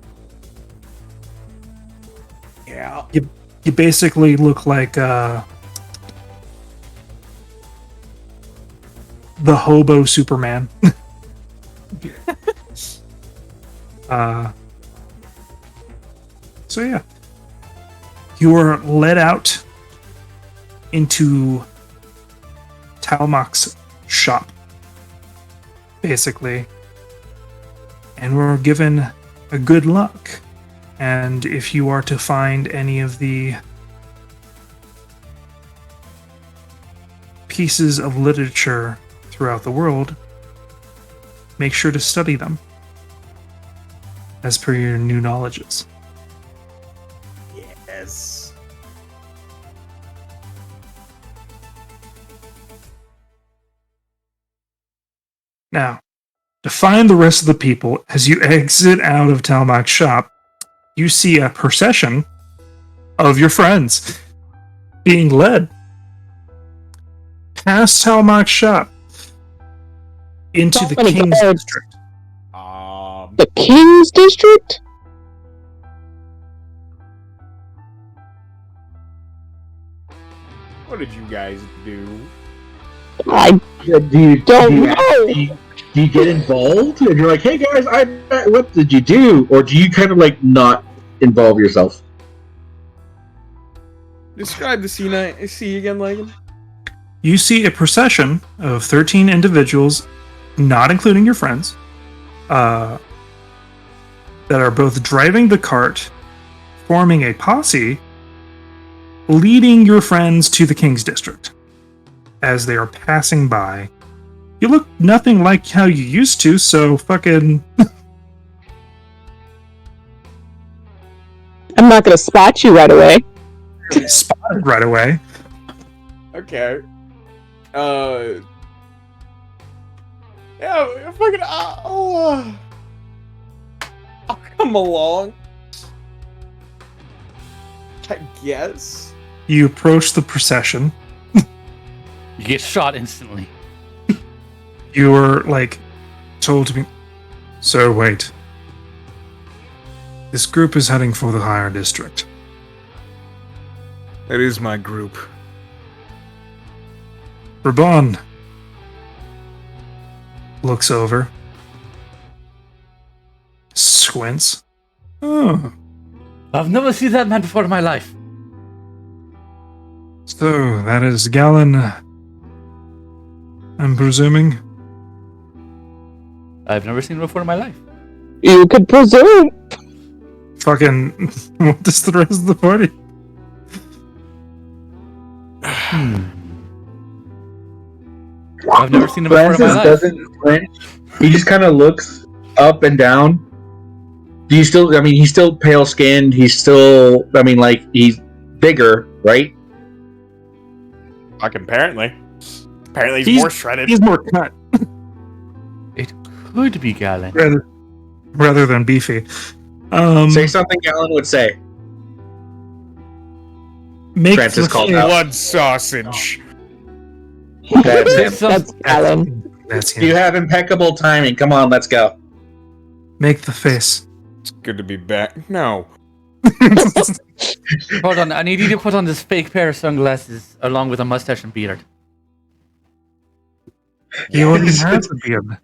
Yeah. You basically look like the hobo Superman. So yeah. You are led out into Talmach's shop, basically. And we're given a good luck. And if you are to find any of the pieces of literature throughout the world, make sure to study them as per your new knowledges. Yes. Now, to find the rest of the people, as you exit out of Talmach's shop, you see a procession of your friends being led past Talmach's shop into So the many King's guards. District. The King's District? What did you guys do? I Yeah, don't know. do you get involved? And you're like, hey guys, what did you do? Or do you kind of like not involve yourself? Describe the C again, Lagan. You see a procession of 13 individuals, not including your friends, that are both driving the cart, forming a posse, leading your friends to the King's District. As they are passing by, you look nothing like how you used to, so fucking... I'm not gonna spot you right away. spotted right away. Okay. Yeah, fucking. I'll come along. I guess. You approach the procession. You get shot instantly. You were, like, told to be... So, wait. This group is heading for the higher district. That is my group. Raban looks over. Squints. Oh, I've never seen that man before in my life. so that is Galen, I'm presuming. I've never seen him before in my life. You could presume. Fucking, what is the rest of the party? I've never seen him before in my Francis life. doesn't flinch. He just kind of looks up and down. Do you still? I mean, he's still pale skinned. He's still. I mean, like he's bigger, right? Like apparently. Apparently he's He's- more shredded. He's more cut Could be Galen. rather than beefy. Say something Galen would say. Make Francis the called face- out. Blood sausage. That's it. That's Alan. That's You him. have impeccable timing. Come on, let's go. Make the face. It's good to be back. No. Hold on, I need you to put on this fake pair of sunglasses along with a mustache and beard. He already has a beard.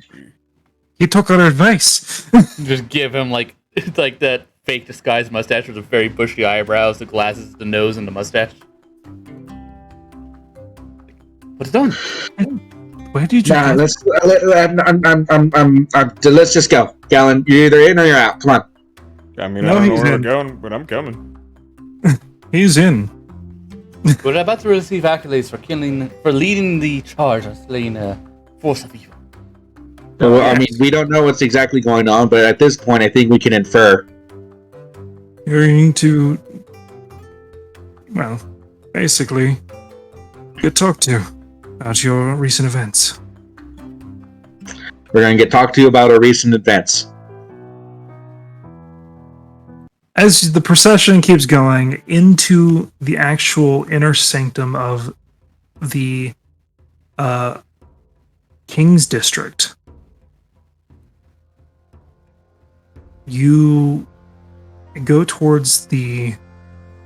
He took our advice. Just give him like that fake disguised mustache with the very bushy eyebrows, the glasses, the nose, and the mustache. What's done? Where did you? Nah, get- let's just go, Galen. You're either in or you're out. Come on. I mean, No, I don't know he's where in. we're going, but I'm coming. He's in. We're about to receive accolades for leading the charge on slaying a force of evil. Well, I mean, we don't know what's exactly going on, but at this point, I think we can infer. You're going to, well, basically, get talked to about your recent events. We're going to get talked to you about our recent events. As the procession keeps going into the actual inner sanctum of the King's District, you go towards the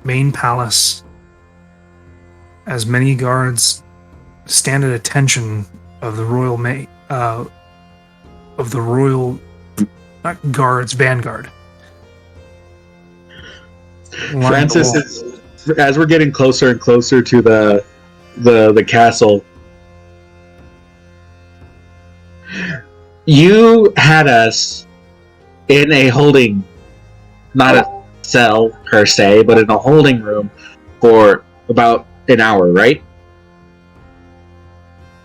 main palace as many guards stand at attention of the royal not guards, vanguard. Francis is, as we're getting closer and closer to the castle, you had us in a holding, not a cell per se, but in a holding room for about an hour, right?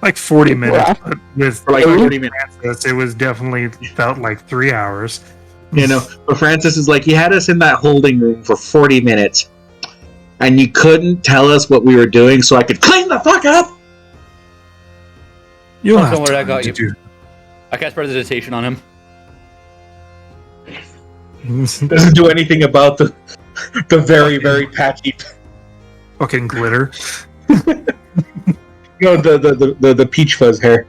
Like 40 minutes, Yeah. but with For like 40 minutes. Francis, it was definitely felt like 3 hours. You know, but Francis is like, you had us in that holding room for 40 minutes, and you couldn't tell us what we were doing so I could clean the fuck up! You'll Don't have worry, I time got to you. do. I cast prestidigitation on him. Doesn't do anything about the very, very patchy... Fucking glitter. You know, the peach fuzz hair.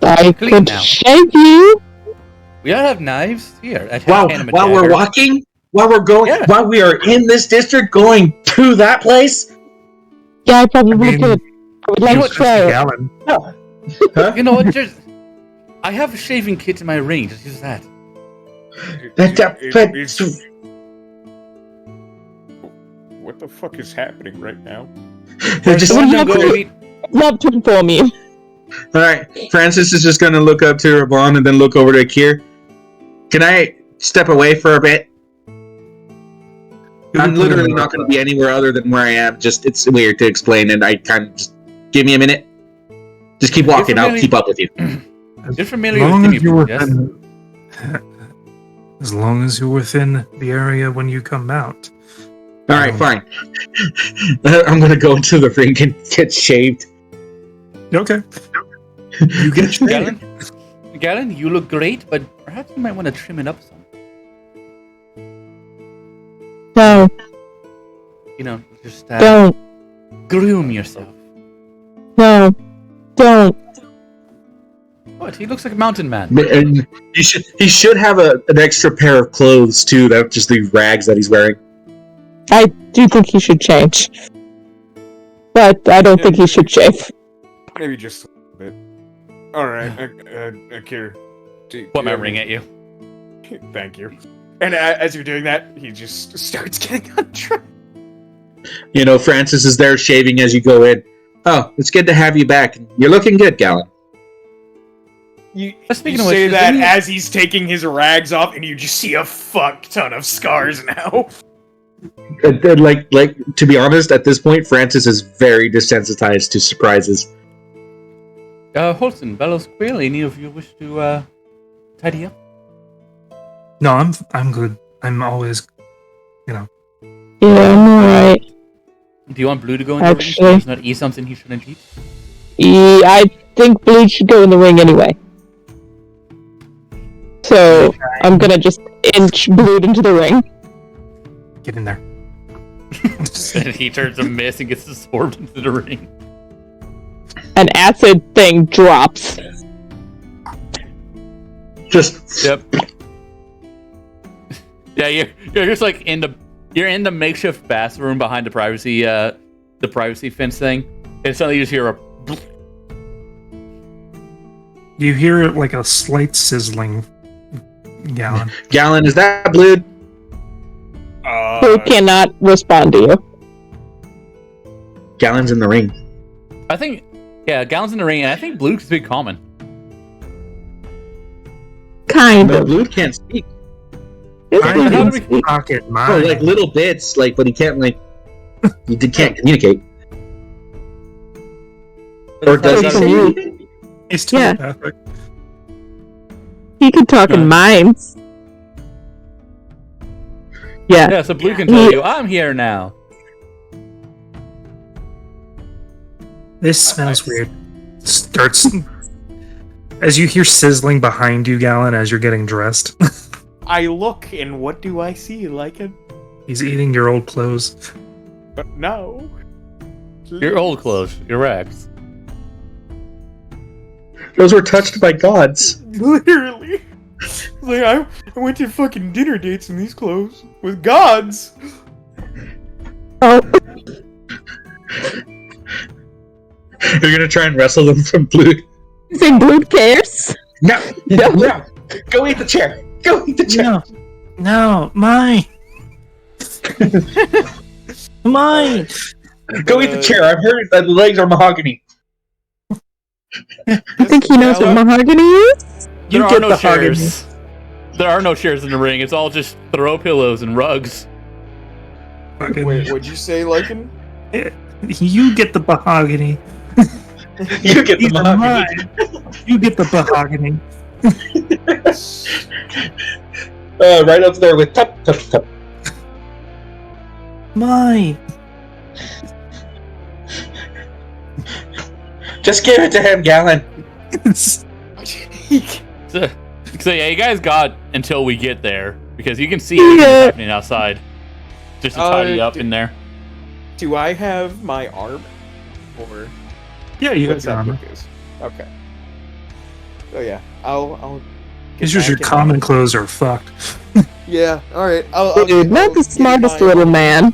I Clean could now. shave you. We all have knives here. I While hand him a we're dagger. walking, while we're going, Yeah. while we are in this district going to that place. Yeah, I probably mean, could. I would you like know to what, try it. Gallon. You know what? I have a shaving kit in my ring. Just use that. What the fuck is happening right now? Just, Well, all you have Go to- meet- Love to inform you. right, Francis is just gonna look up to Raban and then look over to Akir. Can I step away for a bit? I'm literally not going to be anywhere other than where I am. Just, it's weird to explain, and I kind of just give me a minute. Just keep walking. I'll keep up with you. You're As familiar long with as you're Timmy, yes? within, as long as you're within the area when you come out. All right, fine. I'm going to go into the ring and get shaved. Okay. You get shaved. Galen, you look great, but perhaps you might want to trim it up some. No, You know, just don't. groom yourself. No, don't. What? He looks like a mountain man. And he should have an extra pair of clothes too. That's just the rags that he's wearing. I do think he should change. But I don't think he should shave. Maybe just a little bit. Alright, Akir. Point my ring at you. Thank you. And as you're doing that, he just starts getting on track. You know, Francis is there shaving as you go in. Oh, it's good to have you back. You're looking good, Galen. You Speaking of say which, that isn't he- as he's taking his rags off, and you just see a fuck ton of scars now. Like, to be honest, at this point, Francis is very desensitized to surprises. Holston, Bellows, Quill, any of you wish to tidy up? No, I'm good. I'm always, Yeah, I'm alright. Do you want Blue to go in the ring? So Actually- he's not eat something he shouldn't eat? Yeah, I think Blue should go in the ring anyway. So, I'm gonna just inch Blue into the ring. get in there. And he turns a miss and gets absorbed into the ring. An acid thing drops. Just Yep. Yeah, you're just like in You're in the makeshift bathroom behind the privacy fence thing, and suddenly you just hear a. You hear like a slight sizzling, Gallon. Gallon, is that Blood? Who cannot respond to you? Gallon's in the ring. I think, yeah, Gallon's in the ring, and I think Blue could speak common. Kind No, of. Blood can't speak. Yes, I we how do. do we- pocket Oh, mine. like little bits, like, but he can't, like, he can't communicate. Or does he That's say weird. anything? It's Yeah. telepathic. He can talk in mimes. Yeah. Yeah, so Blue can tell you, I'm here now. This smells weird. Starts as you hear sizzling behind you, Gallon, as you're getting dressed. I look, and what do I see, Lycan? He's eating your old clothes. But no. Your old clothes, your rags. Those were touched by gods. Literally. Like, I went to fucking dinner dates in these clothes with gods. Oh, You're gonna try and wrestle them from Blood. you think Blue cares? No, No. no. Go eat the chair. Go eat the chair. No, mine. Mine. Go eat the chair. I've heard that the legs are mahogany. I think he knows what mahogany is. There are get no the mahogany. chairs. There are no chairs in the ring. It's all just throw pillows and rugs. Fucking- Wait, what'd you say, Lycan? You get the mahogany. You get the These are mahogany. mine. You get the mahogany. Right up there with tup tup tup. Mine. Just give it to him, Gallon. So yeah, you guys got until we get there because you can see everything that's happening outside. Just to tidy up in there. Do I have my arm? Or Yeah, you what's got that armor. look is? Okay. So yeah, I'll. get It's just your back in common line. clothes are fucked. Yeah. All right. I'll Dude, not the get smartest my- little man.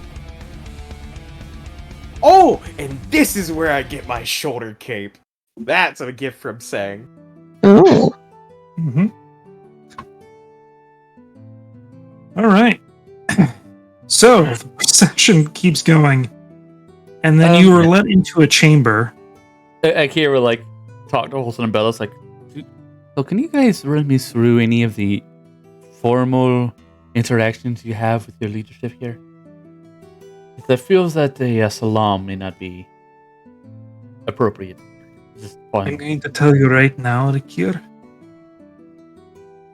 Oh, and this is where I get my shoulder cape. That's a gift from Sang. Oh. Mm-hmm. All right. So the procession keeps going, and then you were let into a chamber. Akira will like talk to Olsen and Bellis like, so can you guys run me through any of the formal interactions you have with your leadership here? It feels that a salam may not be appropriate. Just I'm fine. going to tell you right now, Rikir.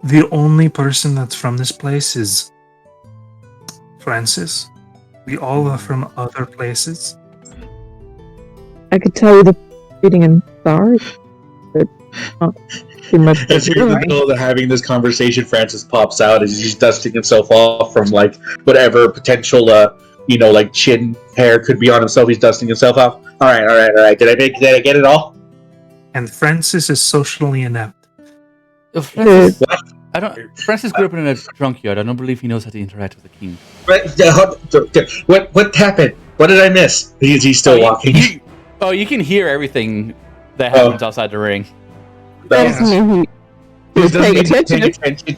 The only person that's from this place is Francis. We all are from other places. I could tell you the reading in stars, but not too much. As you're in the middle of having this conversation, Francis pops out as he's dusting himself off from like whatever potential, like chin hair could be on himself. He's dusting himself off. All right. Did I get it all? And Francis is socially inept. Francis, Francis grew up in a junkyard. I don't believe he knows how to interact with the king. What happened? What did I miss? He's still walking. You can hear everything that happens outside the ring. That doesn't mean he was paying attention.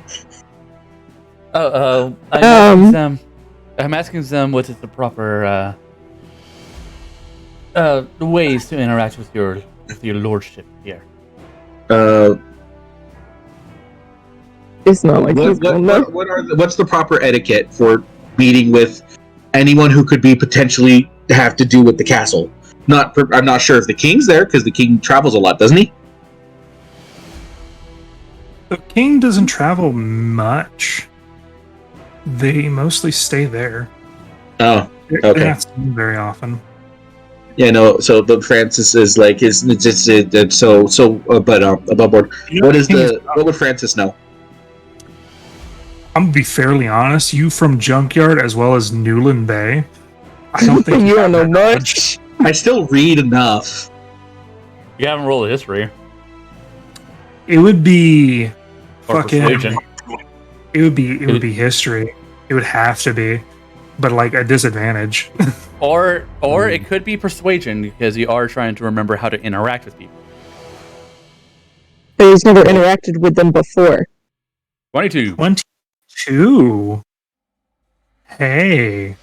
I'm asking them what is the proper ways to interact with your lordship here. It's not like he's gonna know. What's the proper etiquette for meeting with anyone who could be potentially have to do with the castle? I'm not sure if the king's there because the king travels a lot, doesn't he? The king doesn't travel much. They mostly stay there. Oh, They're okay. not seen very often. Yeah, no. So the Francis is like but above board. You know, What is king is- what would Francis know? I'm gonna be fairly honest. You from Junkyard as well as Newland Bay. I don't think You don't have know that much. I still read enough. You haven't rolled a history It would be or fucking. persuasion. It would be history. It would have to be. but like a disadvantage. Or it could be persuasion because you are trying to remember how to interact with people. But he's never interacted with them before. 22. 22. Hey.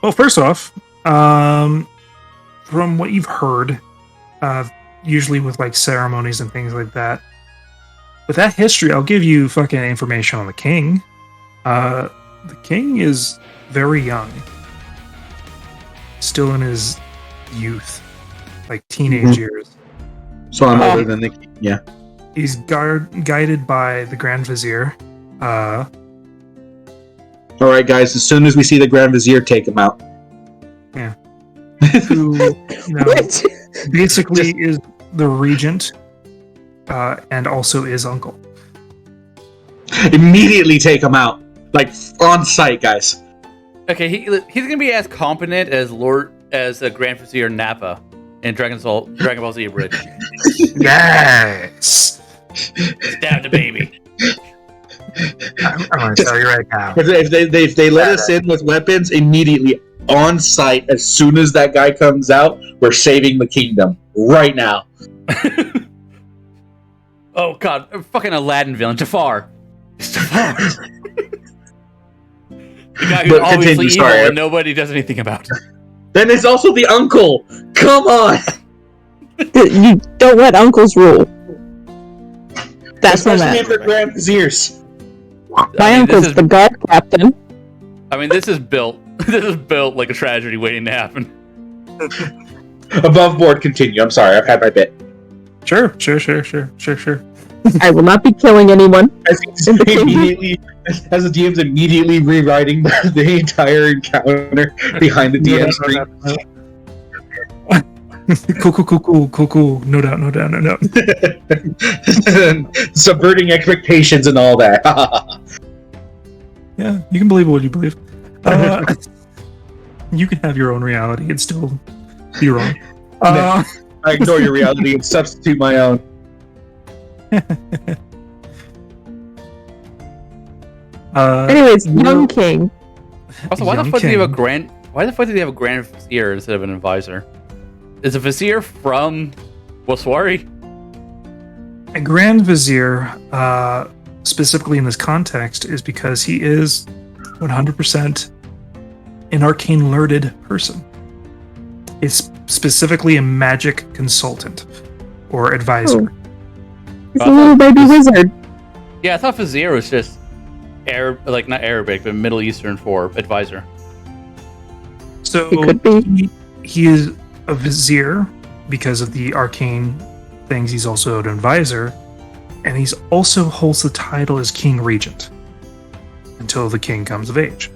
Well, first off, from what you've heard, usually with like ceremonies and things like that, with that history, I'll give you fucking information on the king. The king is very young, still in his youth, like teenage years. So I'm older than the king. Yeah. He's guided by the Grand Vizier. All right, guys. As soon as we see the Grand Vizier, take him out. Who basically is the regent, and also is uncle. Immediately take him out, like on site, guys. Okay, he's gonna be as competent as Grand Vizier Nappa in Dragon Ball Z Bridge. Yes. Stab the baby. I'm gonna tell you right now. If they let us in with weapons immediately on site, as soon as that guy comes out, we're saving the kingdom right now. Oh god, fucking Aladdin villain, Jafar. Jafar. The guy who's But obviously continue, evil sorry. and nobody does anything about. Then there's also the uncle. Come on. You don't let uncles rule. That's what Especially I'm if they're Grand Viziers. My uncle's the guard captain. I mean, this is built like a tragedy waiting to happen. Above board, continue. I'm sorry, I've had my bit. Sure. I will not be killing anyone. As the DM's immediately rewriting the entire encounter behind the DM screen. Cool. No doubt. Subverting expectations and all that. Yeah, you can believe what you believe. You can have your own reality and still be wrong. I ignore your reality and substitute my own. Anyways, young king. Also, why the Young fuck do you have a king. grand? Why the fuck do you have a grand vizier instead of an advisor? Is a vizier from Waswari? A Grand Vizier, specifically in this context, is because he is 100% an arcane learned person. It's specifically a magic consultant or advisor. He's a little baby wizard. Yeah, I thought vizier was just not Arabic, but Middle Eastern for advisor. So He could be. he is a vizier because of the arcane things. He's also an advisor, and he's also holds the title as King Regent until the king comes of age.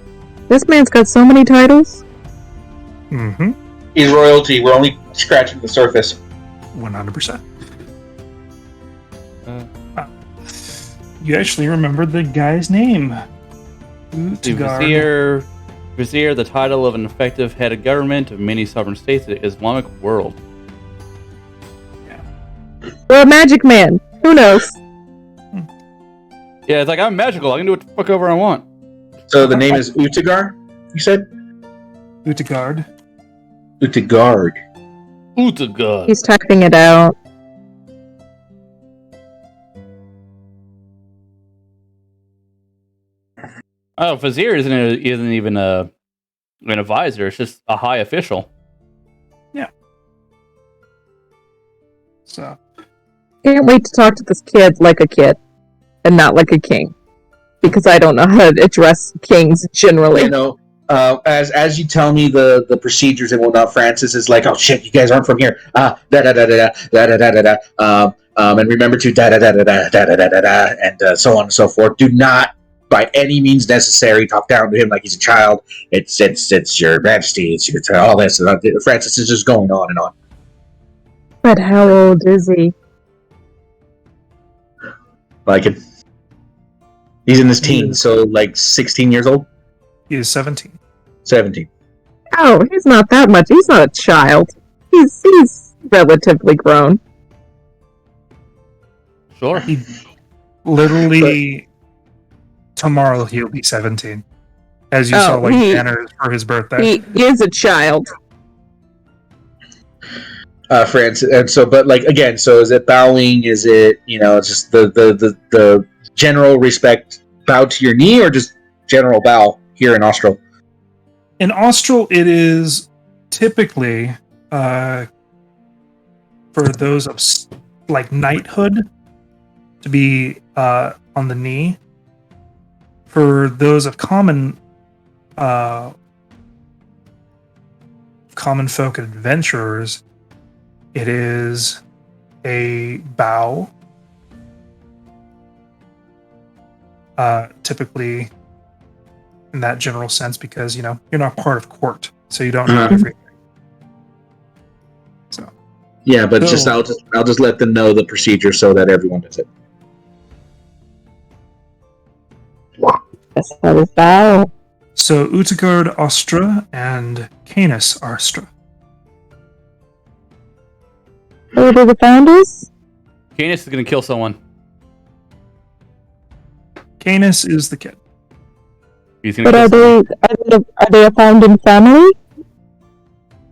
This man's got so many titles. Mm-hmm. He's royalty. We're only scratching the surface. 100%. You actually remembered the guy's name. The vizier, the title of an effective head of government of many sovereign states in the Islamic world. Or a magic man. Who knows? Yeah, it's like I'm magical. I can do what the fuck over I want. So the name is Utagar, you said? Utagard. Utagard. Utagard. He's typing it out. Oh, vizier isn't even an advisor. It's just a high official. So Can't wait to talk to this kid like a kid, and not like a king, because I don't know how to address kings generally. You know, as you tell me the procedures and whatnot, Francis is like, "Oh shit, you guys aren't from here." Da da da da da da da da da. And remember to da da da da da da da da da, and so on and so forth. Do not, by any means necessary, talk down to him like he's a child. It's your majesty. It's all this. Francis is just going on and on. But how old is he? Like it. He's in his teens, so like 16 years old, he is 17. 17. Oh, he's not that much. He's not a child. He's relatively grown. Sure. He literally tomorrow he'll be 17. as you Oh, saw like he- banners for his birthday. He is a child. France, and so, but like again, so is it bowing? Is it just the general respect, bow to your knee, or just general bow here in Austral? In Austral, it is typically for those of like knighthood to be on the knee. For those of common folk and adventurers, it is a bow. Typically, in that general sense, because you're not part of court, so you don't know everything. So Yeah, but So- I'll just let them know the procedure so that everyone does it. That's how this bow. So Utgard Ostra and Canis Astra. Who are the founders? Canis is gonna kill someone. Canis is the kid. He's gonna But kill someone. are they a founding family?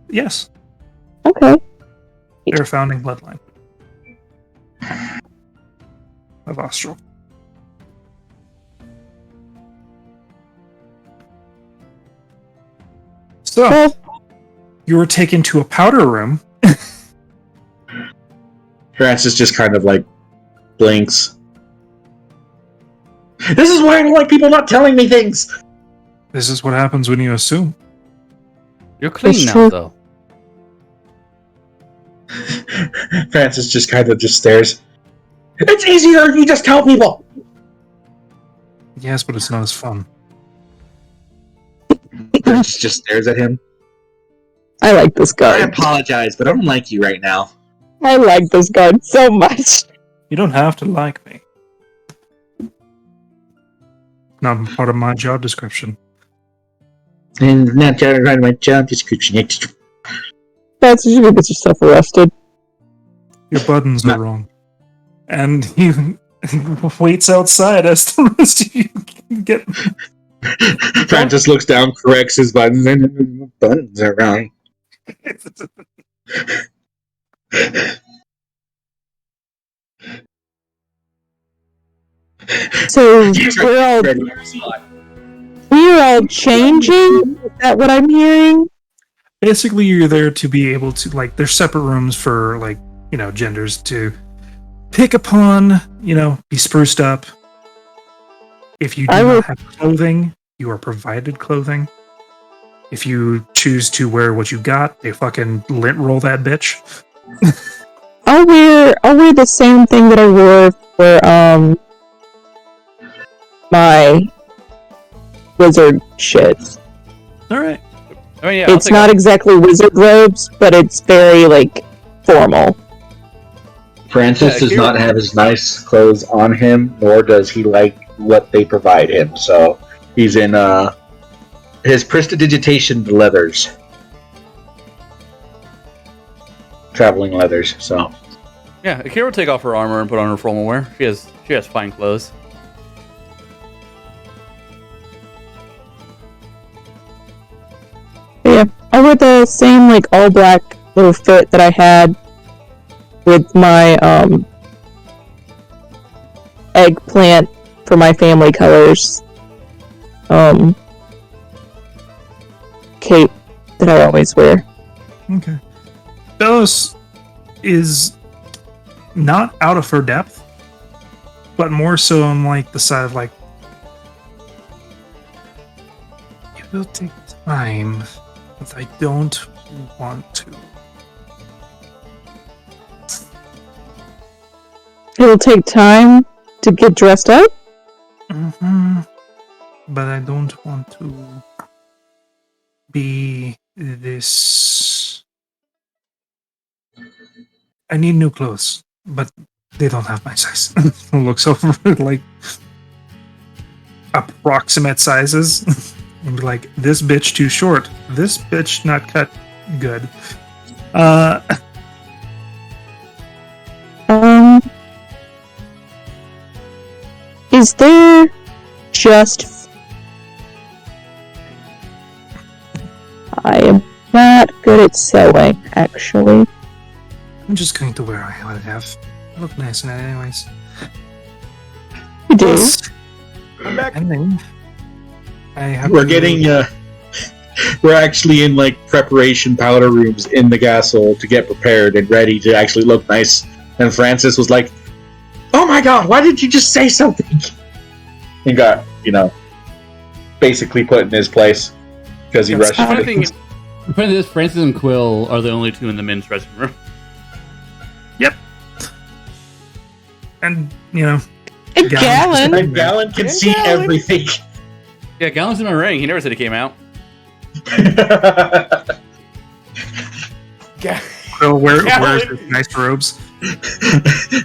Yes, Okay. they're a founding bloodline of Austral. So Well, you were taken to a powder room. Francis just kind of like blinks. This is why I don't like people not telling me things. This is what happens when you assume. You're clean It's now, true. though. Francis just kind of just stares. It's easier if you just tell people. Yes, but it's not as fun. Francis just stares at him. I like this I guard. apologize, but I don't like you right now. I like this guard so much. You don't have to like me. Not part of my job description. And not trying to write my job description. That's what you do, get yourself arrested. Your buttons are wrong. And he waits outside as the rest of you get. Francis looks down, corrects his buttons, and buttons are wrong. So we're all changing? Is that what I'm hearing? Basically, you're there to be able to, like, there's separate rooms for, like, genders to pick upon, be spruced up. If you do I will- not have clothing, you are provided clothing. If you choose to wear what you got, they fucking lint roll that bitch. I'll wear the same thing that I wore for my wizard shit. All right. I mean, yeah, I'll It's take not off- exactly wizard robes, but it's very like formal. Francis Yeah, does here- not have his nice clothes on him, nor does he like what they provide him. So he's in his prestidigitation leathers, traveling leathers. So Yeah, Akira will take off her armor and put on her formal wear. She has fine clothes. Yeah, I wear the same like all black little fit that I had with my eggplant for my family colors cape that I always wear. Okay. Belos is not out of her depth, but more so on like the side of like, it will take time, but I don't want to. It'll take time to get dressed up. But I don't want to be this. I need new clothes, but they don't have my size. Looks over like approximate sizes and be like, this bitch too short. This bitch not cut good. Is there just not good at sewing, actually. I'm just going to wear what I have. I look nice in it anyways. You do. Plus, I'm back. and then I have We're to- getting we're actually in like preparation powder rooms in the gasol to get prepared and ready to actually look nice. And Francis was like, "Oh my god, why didn't you just say something?" And got, basically put in his place because he That's rushed. Funny it. thing, funny is, Francis and Quill are the only two in the men's dressing room. And, And Gallon. Gallon. And Gallon can And see Gallon. everything. Yeah, Gallon's in my ring. He never said he came out. Quill wears Gallon. his nice robes.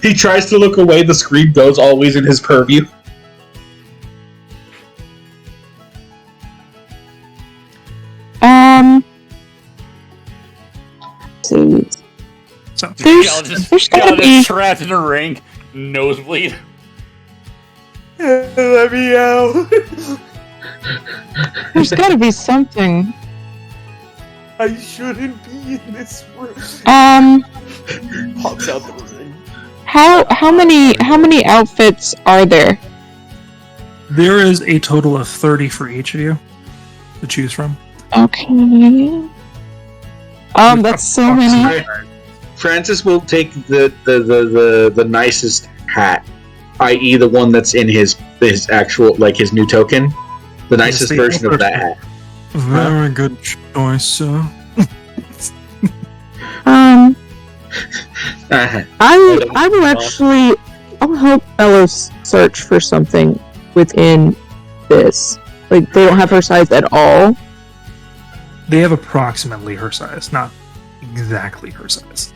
He tries to look away. The screen goes always in his purview. Let's see. So, There's gotta be. trapped in a ring, nosebleed. Let me out. There's gotta be something. I shouldn't be in this room. Pops out the ring. How many outfits are there? there is a total of 30 for each of you to choose from. Okay. That's so many. Francis will take the nicest hat, i.e., the one that's in his actual, like, his new token, the nicest the version of first that one. hat. Very good choice, sir. I will actually. I'll help Bellows search for something within this. Like they don't have her size at all. They have approximately her size, not exactly her size.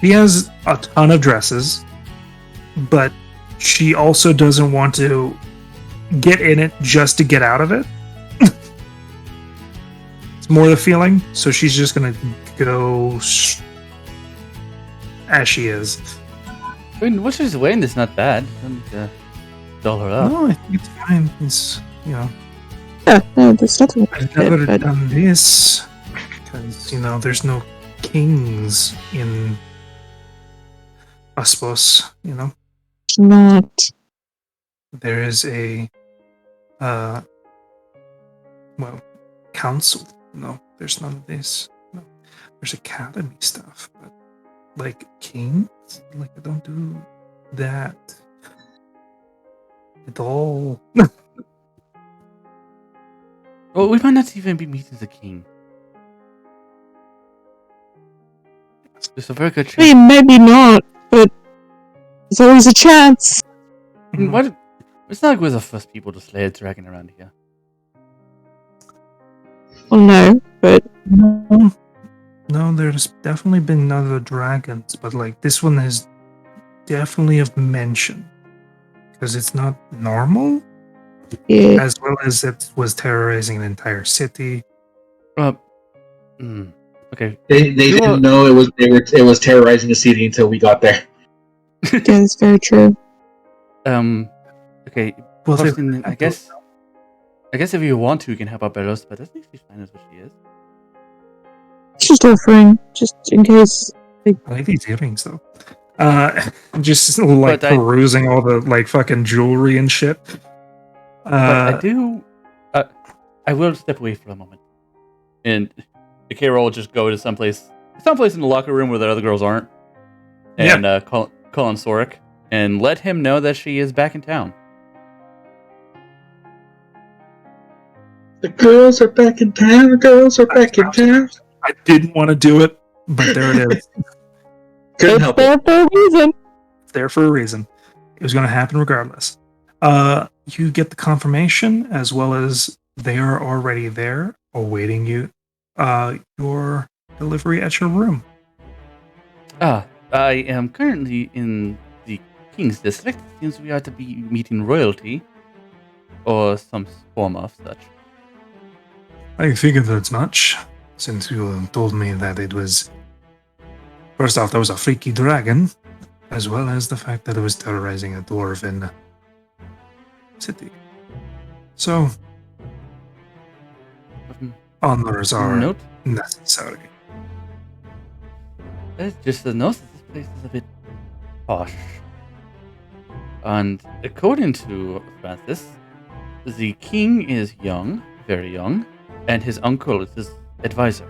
She has a ton of dresses, but she also doesn't want to get in it just to get out of it. It's more the feeling, so she's just gonna go as she is. I mean, what she's wearing is not bad. Doesn't doll her up. No, I think it's fine. It's, Yeah, no, there's nothing. I've never but done this because there's no kings in Aspos. it's not. There is a council. No, there's none of this. No, there's academy stuff, but like kings, like I don't do that at all. Well, we might not even be meeting the king. There's a very good chance. Hey, maybe not, but there's always a chance. I mean, what? It's not like we're the first people to slay a dragon around here. Well, no, but No, there's definitely been other dragons, but like this one is definitely of mention because it's not normal, yeah. as well as it was terrorizing an entire city. Okay. They didn't know it was terrorizing the city until we got there. Yeah, that's very true. Okay. Well, they- Austin, I guess if you want to, you can help out Belos, but I think she's fine as what she is. Just offering, just in case. I like these earrings though. Just like But I- perusing all the like fucking jewelry and shit. But I do. I will step away for a moment, and the K-Roll will just go to someplace in the locker room where the other girls aren't, and call on Soric and let him know that she is back in town. The girls are back in town. The girls are back in town. I didn't want to do it, but there it is. Couldn't It's help there it. for a reason. It's there for a reason. It was going to happen regardless. You get the confirmation as well as they are already there awaiting you. Your delivery at your room. I am currently in the King's District. Seems we are to be meeting royalty, or some form of such. I figured as much, since you told me that it was. First off, that was a freaky dragon, as well as the fact that it was terrorizing a dwarven city. So, honors are Note. necessary. It's just a note that this place is a bit posh. And according to Francis, the king is young, very young, and his uncle is his advisor.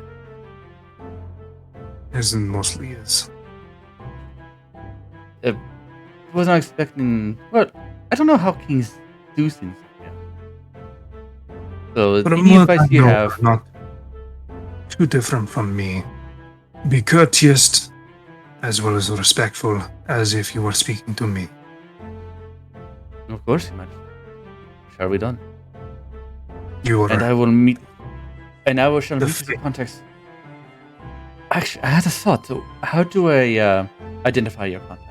Isn't mostly is. Was not expecting. Well, I don't know how kings do things like that. So, But any advice you have? not too different from me. Be courteous as well as respectful, as if you were speaking to me. Of course, Your Majesty. Shall we done? You And are I will meet. And I will shall The meet with the fi- contacts. Actually, I had a thought. So, how do I identify your contact?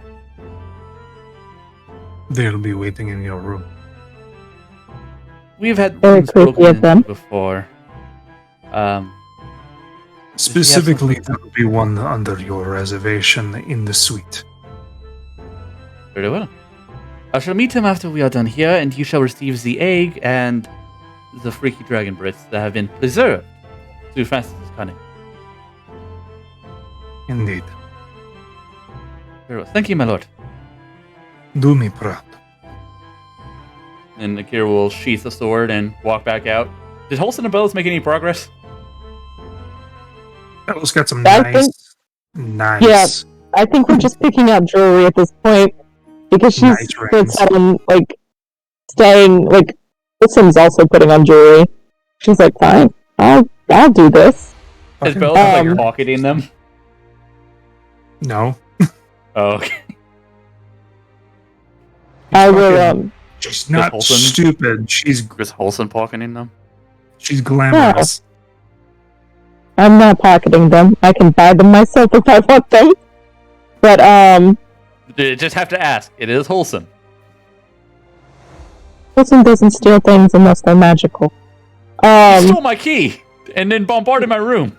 they'll be waiting in your room. We've had Very rooms creepy broken of them. into before. Specifically, there will be one under your reservation in the suite. Very well. I shall meet him after we are done here, and you shall receive the egg and the freaky dragon brits that have been preserved through Francis's cunning. Indeed. Very well. Thank you, my lord. Do me proud. And Akira will sheath the sword and walk back out. Did Holson and Bells make any progress? Belle's got some I nice, nice. Yeah. I think we're just picking out jewelry at this point because she's Nice rings. set on like staying. Like Wilson's also putting on jewelry. She's like, fine, I'll do this. Is Fucking Bells Um, like pocketing them? No, Oh, okay. I fucking- will. She's not Wholesome. stupid. She's Is Holson pocketing them? glamorous. I'm not pocketing them. I can buy them myself if I want them. But You just have to ask. It is Holson. Wilson doesn't steal things unless they're magical. You stole my key and then bombarded my room.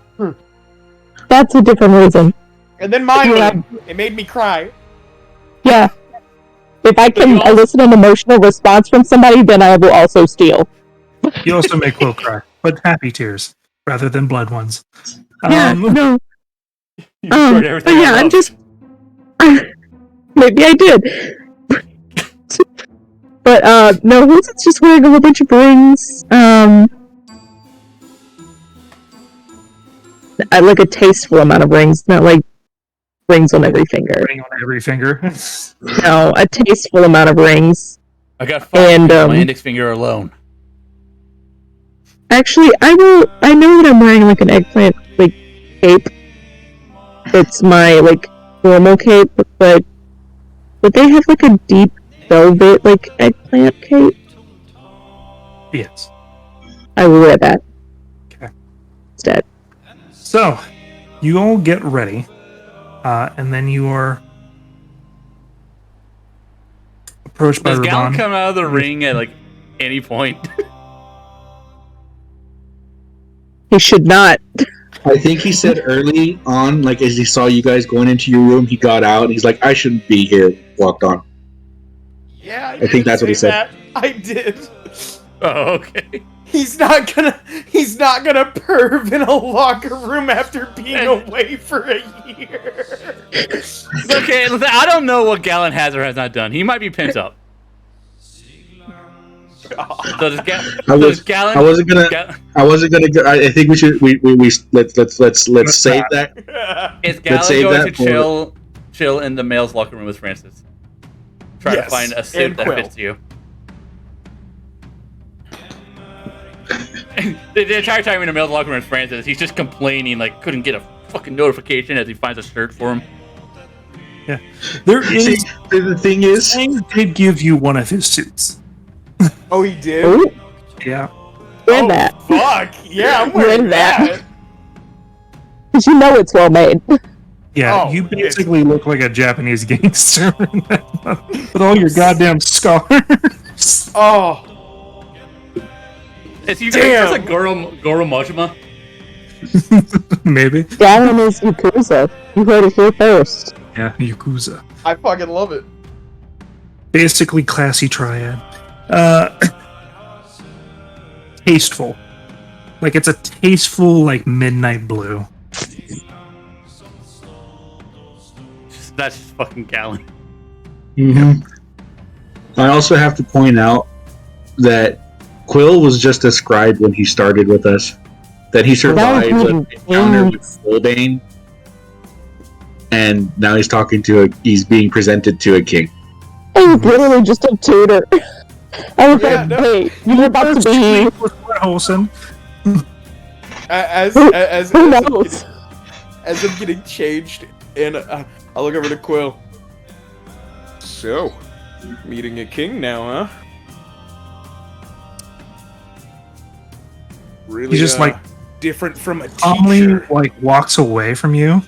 That's a different reason. And then mine, Yeah. it made me cry. Yeah. If I you can also- elicit an emotional response from somebody, then I will also steal. You also make Will cry, but happy tears rather than blood ones. No. You destroyed everything. But yeah, I I'm loved. just. Maybe I did. But no, Wilson's just wearing a whole bunch of rings. I like a tasteful amount of rings, not like rings on every finger. Ring on every finger. No, a tasteful amount of rings. I got five And, with my index finger alone. Actually, I know that I'm wearing like an eggplant like cape. It's my like normal cape, but they have like a deep velvet like eggplant cape. Yes. I will wear that. Okay. Instead. So, you all get ready, and then you are approached by Does Gallon Raban. come out of the ring at like any point? He should not. I think he said early on, like as he saw you guys going into your room, he got out. He's like, "I shouldn't be here." Walked on. Yeah, I think that's what he say said. that. I did. Oh, okay. He's not gonna perv in a locker room after being away for a year. Okay, listen, I don't know what Gallon has or has not done. He might be pent up. So does Gallon? I wasn't gonna. I think we should. We let's save that. Is Gallon save going that to chill in the male's locker room with Francis? Try to Yes, find a suit and that Quill. fits you. The entire time in the male's locker room with Francis, he's just complaining, like couldn't get a fucking notification as he finds a shirt for him. There See, is. the thing is, Sang did give you one of his suits. Oh, he did? Ooh, Yeah. wear Oh, that. fuck. Yeah, I'm Wear wearing that. that. Because you know it's well made. Yeah, Oh, you basically look like a Japanese gangster with all your goddamn scars. Oh, Is he Damn. just like Goro Majima? Maybe. Gallon is Yakuza. You heard it here first. Yeah, Yakuza. I fucking love it. Basically, classy triad. Tasteful. Like it's a tasteful, like midnight blue. That's just fucking Gallon. I also have to point out that Quill was just a scribe when he started with us. That he survived an encounter with Fuldane, and now he's being presented to a king. I was literally just a tutor. I was like, hey, you're about to be... Wholesome. As Who I'm knows? as I'm getting changed, and I'll look over to Quill. So, meeting a king now, huh? Really, He's just like different from a calmly teacher. like walks away from you,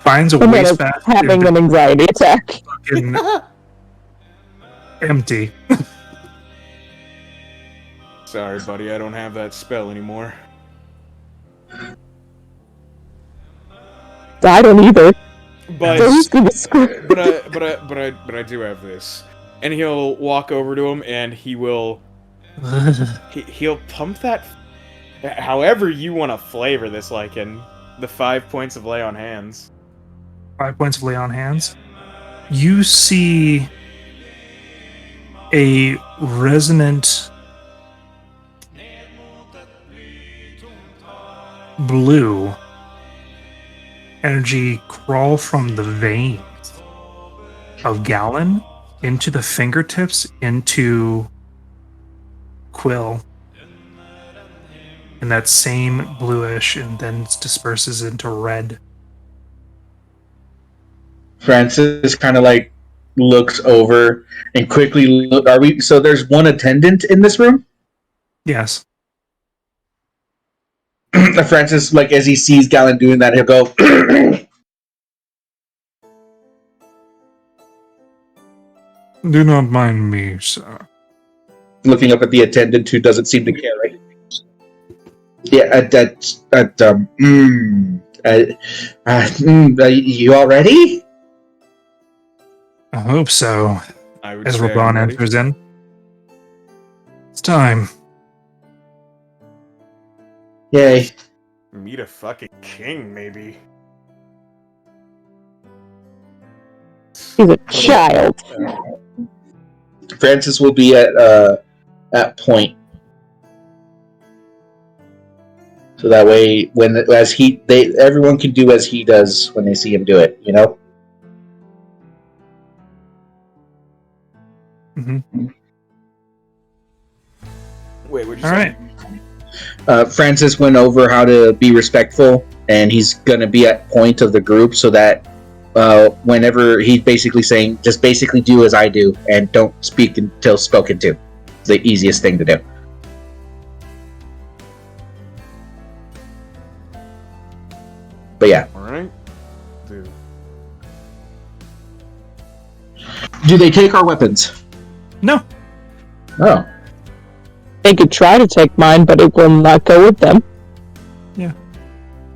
finds a I'm wastebasket, having an anxiety attack. fucking empty. Sorry, buddy, I don't have that spell anymore. I don't either. But So who's gonna screw? but I do have this. And he'll walk over to him, and he'll pump that. However you want to flavor this, like in the 5 points of lay on hands. 5 points of lay on hands. You see a resonant blue energy crawl from the veins of Gallon into the fingertips into Quill. And that same bluish and then disperses into red. Francis kind of like looks over and quickly look. So there's one attendant in this room? Yes. Francis, like as he sees Gallon doing that, he'll go. Do not mind me, sir. Looking up at the attendant who doesn't seem to care. Right? Yeah, you all ready? I hope so. I would As say, Raban buddy. enters in. It's time. Yay. Meet a fucking king, maybe. He's a child. Francis will be at point. So that way, everyone can do as he does when they see him do it. You know. Mm-hmm. Wait, what'd you All say? right. Francis went over how to be respectful, and he's going to be at point of the group so that whenever he's basically saying, just basically do as I do and don't speak until spoken to. It's the easiest thing to do. But yeah. Alright. Dude. Do they take our weapons? No. Oh. They could try to take mine, but it will not go with them.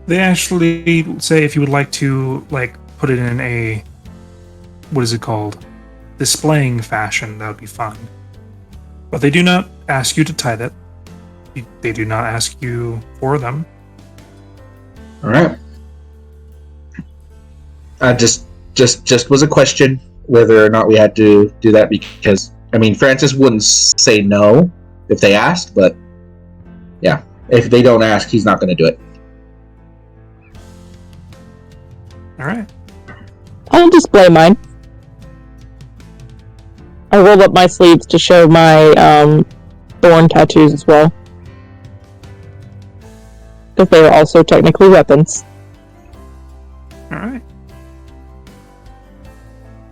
They actually say if you would like to, put it in a, what is it called? Displaying fashion, that would be fine. But they do not ask you to tithe it. They do not ask you for them. All right. Just was a question whether or not we had to do that because, Francis wouldn't say no if they asked, but yeah, if they don't ask, he's not going to do it. All right. I'll display mine. I roll up my sleeves to show my thorn tattoos as well. Because they are also technically weapons. All right.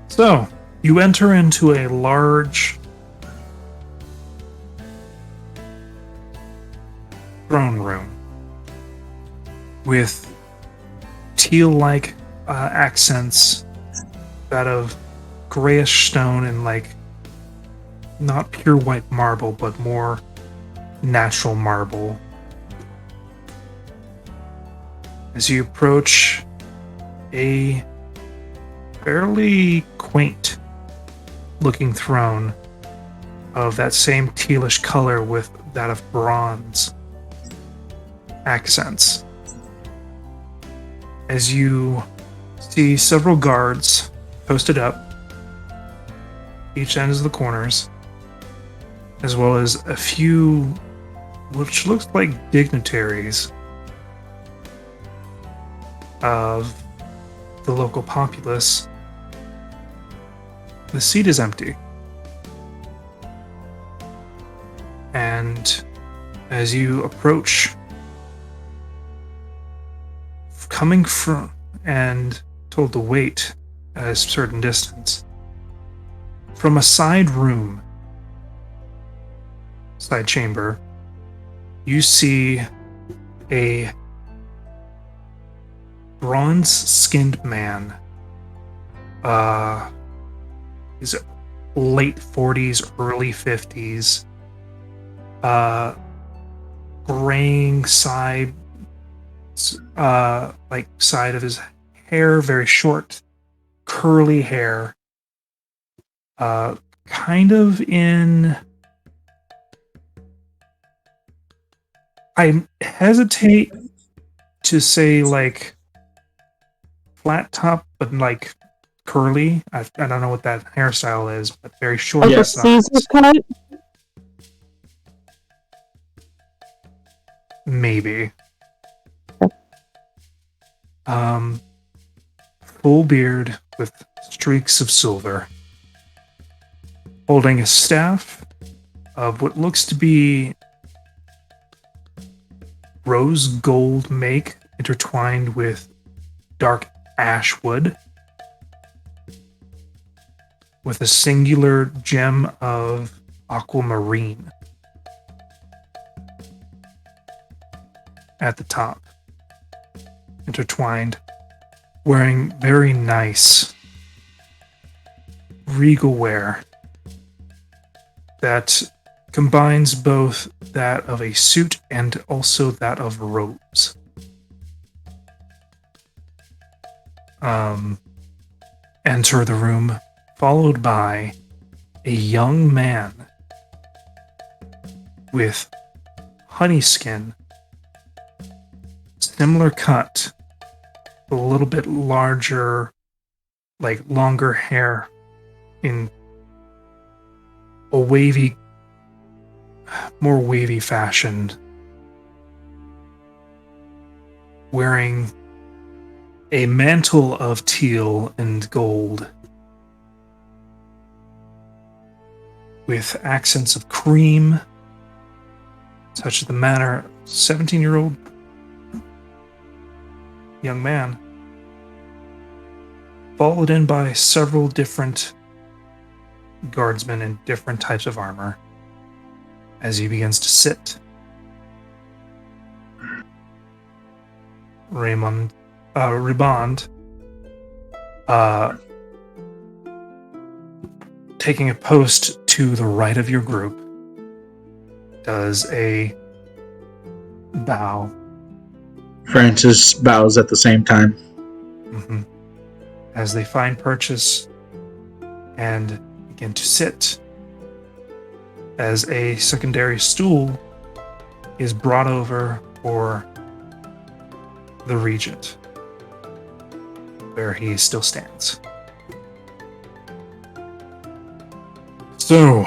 So, you enter into a large throne room with teal-like accents, that of grayish stone and not pure white marble, but more natural marble. As you approach a fairly quaint looking throne of that same tealish color with that of bronze accents. As you see several guards posted up each ends of the corners, as well as a few which looks like dignitaries of the local populace. The seat is empty. And as you approach, coming from and told to wait at a certain distance, from a side room, side chamber, you see a bronze-skinned man. His late 40s, early 50s. Graying side, side of his hair, very short, curly hair. Kind of in. I hesitate to say like flat top, but like curly. I don't know what that hairstyle is, but very short. Like a Caesar cut? Maybe. Full beard with streaks of silver. Holding a staff of what looks to be rose gold make intertwined with dark ash wood, with a singular gem of aquamarine at the top, intertwined, wearing very nice regal wear that combines both that of a suit and also that of robes. Enter the room, followed by a young man with honey skin, similar cut, a little bit larger, like longer hair in a wavy, more wavy fashion, wearing a mantle of teal and gold with accents of cream, such as the manner 17-year-old young man, followed in by several different guardsmen in different types of armor as he begins to sit. Ribond, taking a post to the right of your group, does a bow. Francis bows at the same time. Mm-hmm. As they find purchase and begin to sit, as a secondary stool is brought over for the regent, where he still stands. So,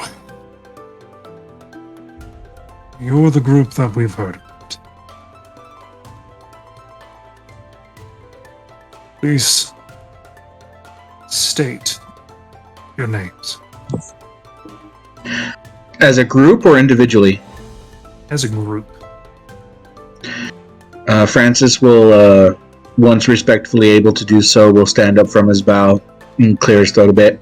you're the group that we've heard about. Please state your names. As a group or individually? As a group. Francis will, once respectfully able to do so, will stand up from his bow and clear his throat a bit.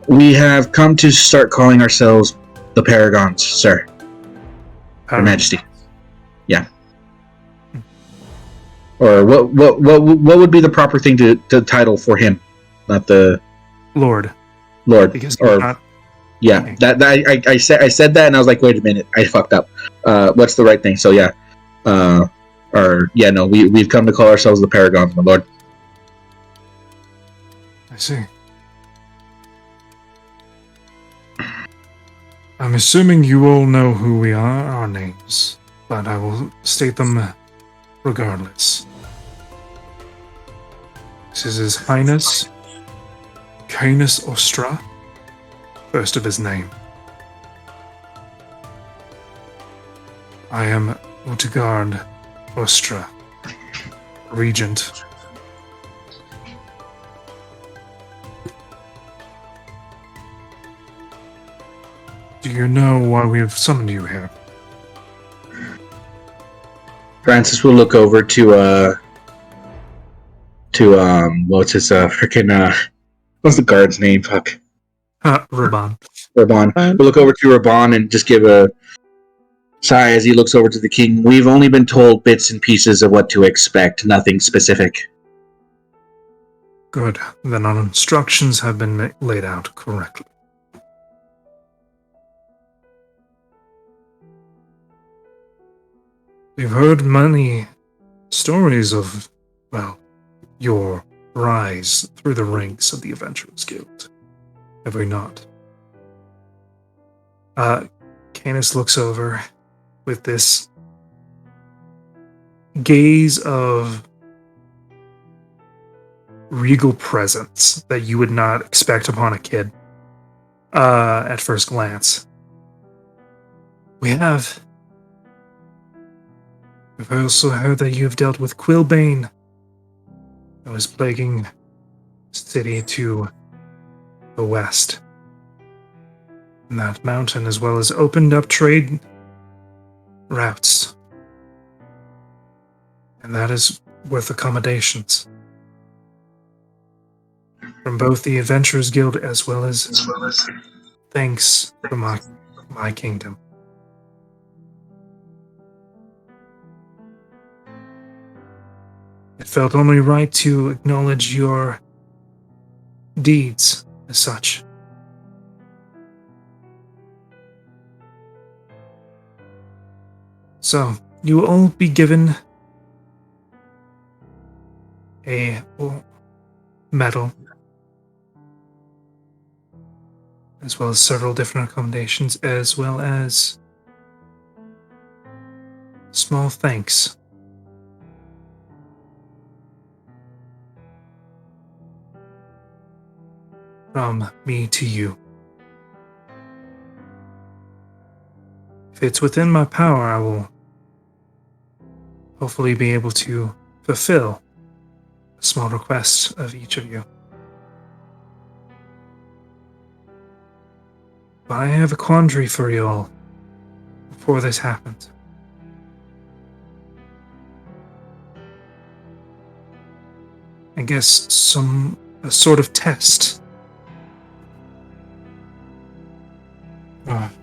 We have come to start calling ourselves the Paragons, sir. Your Majesty. Yeah. Or what would be the proper thing to title for him? Not the Lord. Because or not. yeah, Okay. that I said that and I was like, wait a minute, I fucked up. What's the right thing? So yeah. We've come to call ourselves the Paragons, my lord. I see. I'm I'm assuming you all know who we are, our names, but I will state them regardless. This is His Highness Canis Ostra, first of his name. I am Utigard Ostra, Regent. Do you know why we have summoned you here? Francis will look over to what's his what's the guard's name? Fuck. Raban. Raban. We'll look over to Raban and just give a sigh as he looks over to the king. We've only been told bits and pieces of what to expect, nothing specific. Good. Then our instructions have been laid out correctly. We've heard many stories of, well, your rise through the ranks of the Adventurers Guild. Have we not? Canis looks over with this gaze of regal presence that you would not expect upon a kid at first glance. We've also heard that you've dealt with Quillbane that was plaguing the city to the west. And that mountain, as well as opened up trade routes. And that is worth accommodations. From both the Adventurers Guild as well as thanks from my kingdom. It felt only right to acknowledge your deeds as such. So, you will all be given a medal, as well as several different accommodations, as well as small thanks. From me to you. If it's within my power, I will hopefully be able to fulfill a small request of each of you. But I have a quandary for you all before this happens. I guess a sort of test.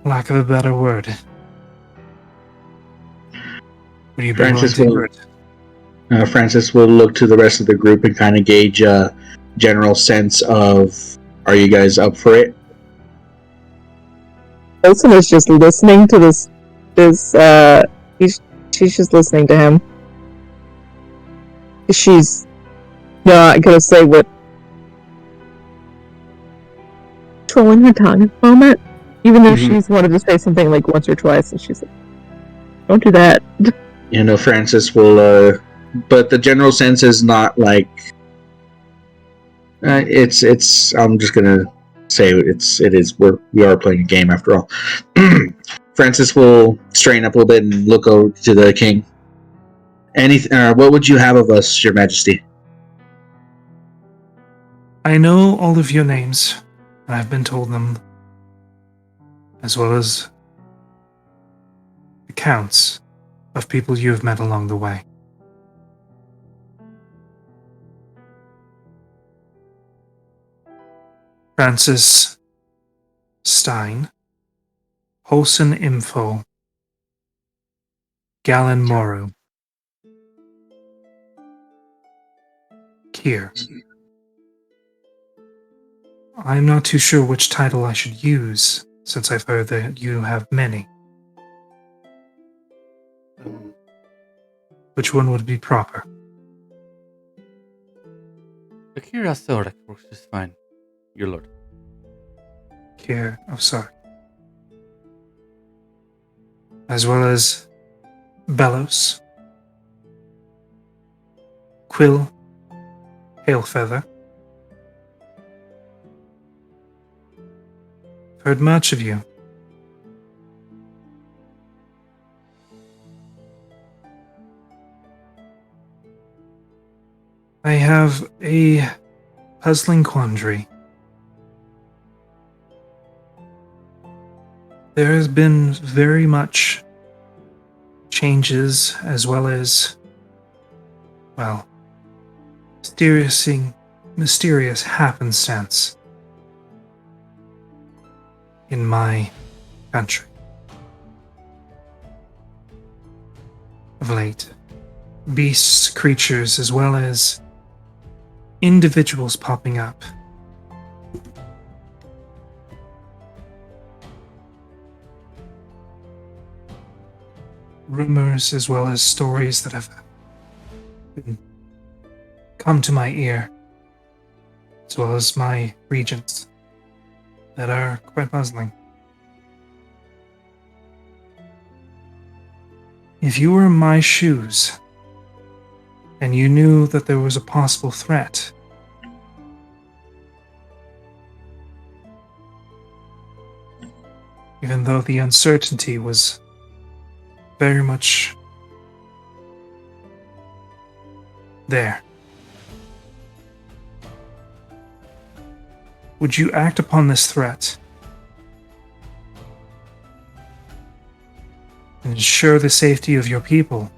Lack of a better word. Would you be willing to hear it? Francis will look to the rest of the group and kind of gauge a general sense of, are you guys up for it? Wilson is just listening to this. She's just listening to him. She's not gonna say what. Trolling her tongue at the moment, even though she's wanted to say something like once or twice, and she's like, "Don't do that." Francis will. But the general sense is not like. It's. I'm just gonna say it is. We are playing a game after all. Francis will straighten up a little bit and look over to the king. What would you have of us, Your Majesty? I know all of your names. I've been told them, as well as accounts of people you have met along the way. Francis Stein, Holson Info, Galen Moru, Kier. I'm not too sure which title I should use, since I've heard that you have many. Which one would be proper? Akira Sorek works just fine, your lord. Kier, oh sorry. as well as Bellows, Quill, Palefeather. Heard much of you. I have a puzzling quandary. There has been very much changes as well as, well, mysterious happenstance in my country of late. Beasts, creatures, as well as individuals popping up. Rumors as well as stories that have come to my ear, as well as my regions, that are quite puzzling. If you were in my shoes, and you knew that there was a possible threat, even though the uncertainty was very much there, would you act upon this threat and ensure the safety of your people?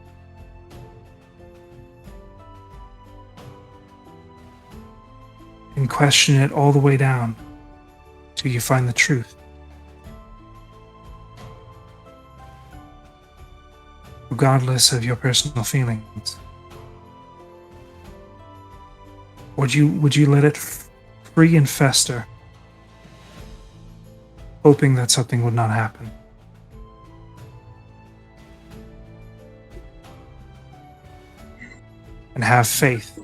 And question it all the way down till you find the truth? Regardless of your personal feelings? Would you let it free and fester, hoping that something would not happen? And have faith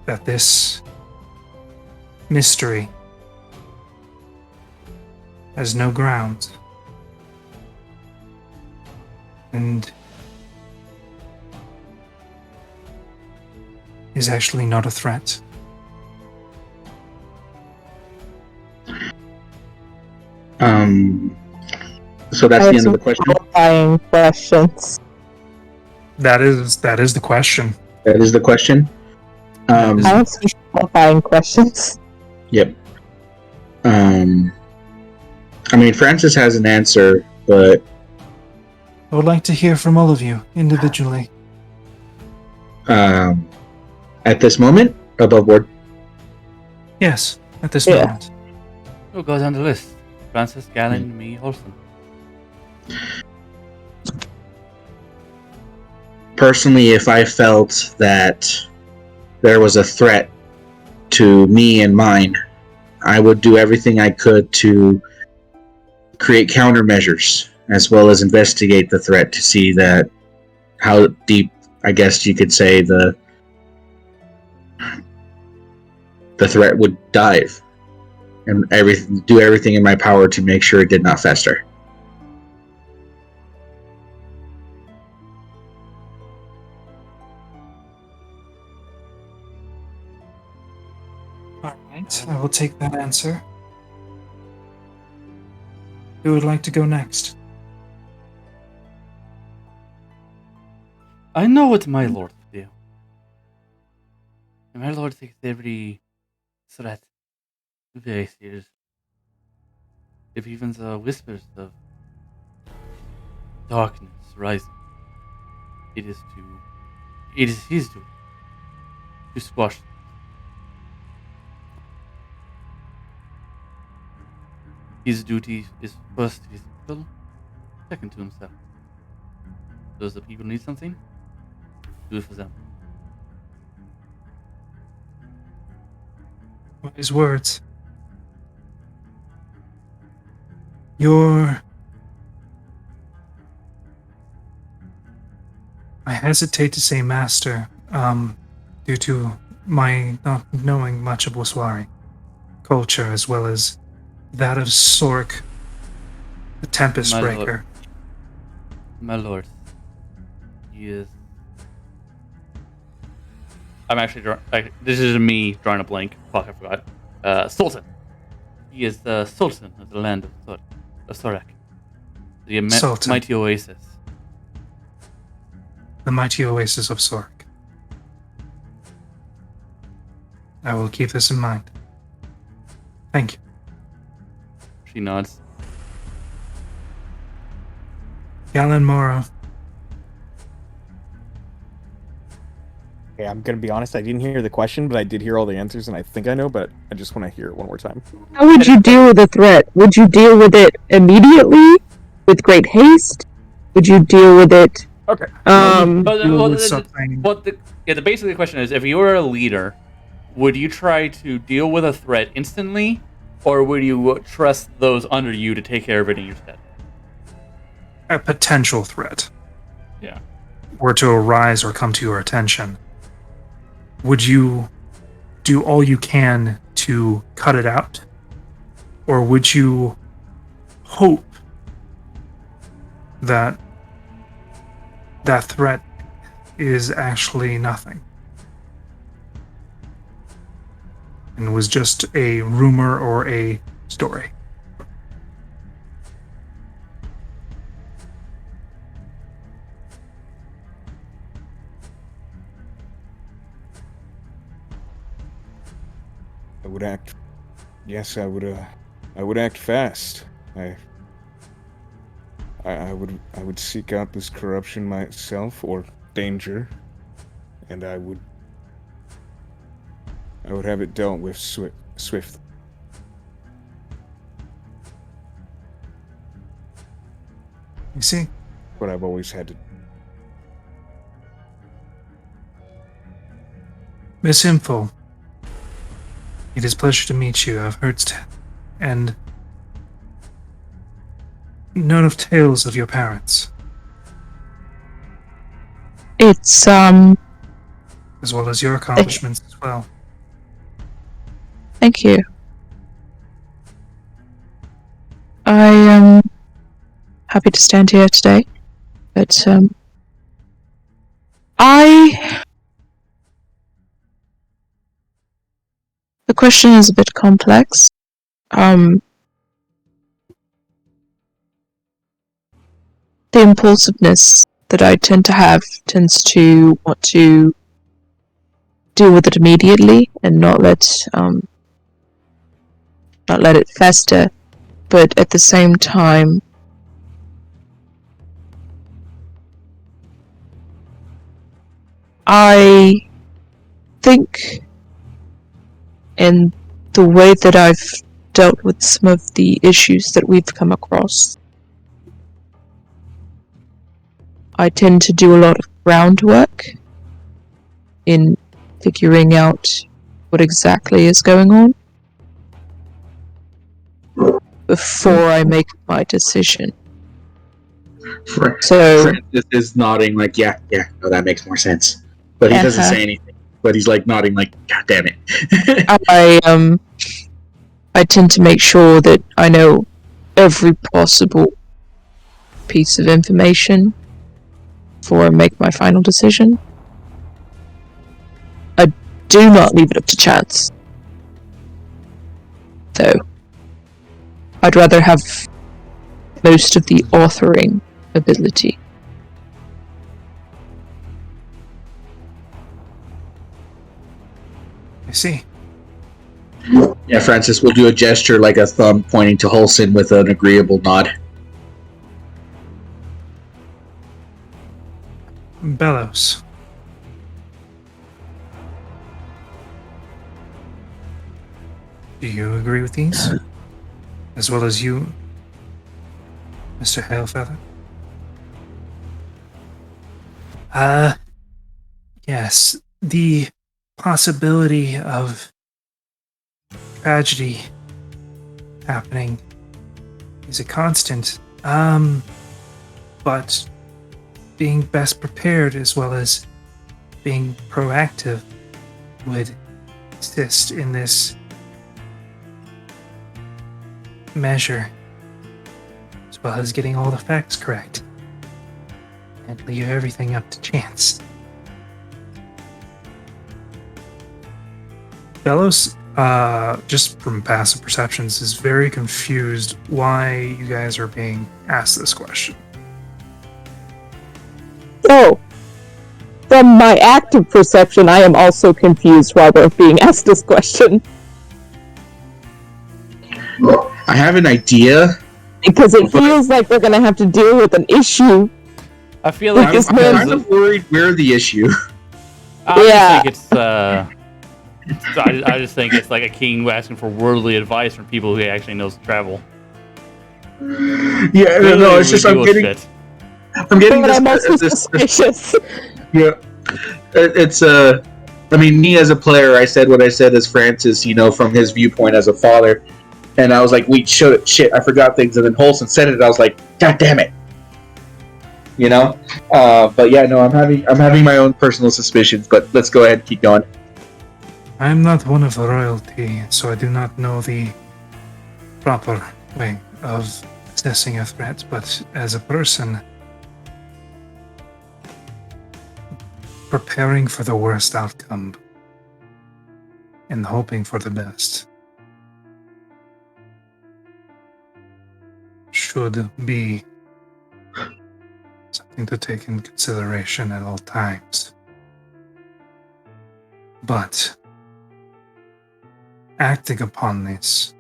that this mystery has no grounds and is actually not a threat. So that's the end of the question. Qualifying questions. That is the question. That is the question. I have some qualifying questions. Yep. I mean, Francis has an answer, but I would like to hear from all of you individually. at this moment, above board. Yes, at this Yeah. moment. Who goes on the list? Francis, Galen, me, Olsen. Personally, if I felt that there was a threat to me and mine, I would do everything I could to create countermeasures as well as investigate the threat to see that how deep, I guess you could say, the threat would dive, and do everything in my power to make sure it did not fester. Alright, I will take that answer. Who would like to go next? I know what my lord would do. And my lord takes every threat very serious. If even the whispers of darkness rising, it is his duty to squash them. His duty is first to his people, second to himself. Those the people need something, do it for them. Wise words. I hesitate to say master, due to my not knowing much of Waswari culture, as well as that of Sork, the Tempest My Breaker. My lord, he is. I'm actually this is me drawing a blank. Fuck, I forgot. Sultan. He is the Sultan of the land of Sorak. The Sultan. mighty oasis. The mighty oasis of Sork. I will keep this in mind. Thank you. She nods. Galen Morrow. Okay, I'm gonna be honest, I didn't hear the question, but I did hear all the answers, and I think I know, but I just want to hear it one more time. How would you deal with a threat? Would you deal with it immediately? With great haste? Would you deal with it? Okay. Basically the question is, if you were a leader, would you try to deal with a threat instantly, or would you trust those under you to take care of it in your stead? A potential threat Yeah. were to arise or come to your attention, would you do all you can to cut it out? Or would you hope that that threat is actually nothing and was just a rumor or a story? I would act. Yes, I would. I would act fast. I would seek out this corruption myself or danger, and I would have it dealt with swift. You see? What I've always had to. Miss Info, it is a pleasure to meet you. I've heard and known of tales of your parents, It's, as well as your accomplishments as well. Thank you. I am happy to stand here today, but, the question is a bit complex. The impulsiveness that I tend to have tends to want to deal with it immediately and not let it fester. But at the same time, I think in the way that I've dealt with some of the issues that we've come across, I tend to do a lot of groundwork in figuring out what exactly is going on before I make my decision. So Francis is nodding like, yeah, no, that makes more sense. But he doesn't say anything. But he's like nodding like, God damn it. I tend to make sure that I know every possible piece of information before I make my final decision. I do not leave it up to chance, though. I'd rather have most of the authoring ability. I see. Yeah, Francis will do a gesture like a thumb pointing to Holson with an agreeable nod. Bellows. Do you agree with these? As well as you, Mr. Hailfeather? Yes. The possibility of tragedy happening is a constant. But being best prepared as well as being proactive would assist in this measure, as well as getting all the facts correct. and leave everything up to chance. Belos, just from passive perceptions, is very confused why you guys are being asked this question. So, from my active perception, I am also confused why we're being asked this question. I have an idea. Because it feels like we're gonna have to deal with an issue. I feel like I'm this man- kind of worried we're the issue. I just think it's I just think it's like a king asking for worldly advice from people who actually knows travel. Yeah, no, it's just I'm getting But I'm also suspicious. Yeah, it's I mean, me as a player, I said what I said as Francis, from his viewpoint as a father, and I was like, "Wait, shit, I forgot things." And then Holson said it, I was like, "God damn it!" But yeah, no, I'm having my own personal suspicions. But let's go ahead and keep going. I am not one of the royalty, so I do not know the proper way of assessing a threat. But as a person, preparing for the worst outcome and hoping for the best should be something to take in consideration at all times. But acting upon this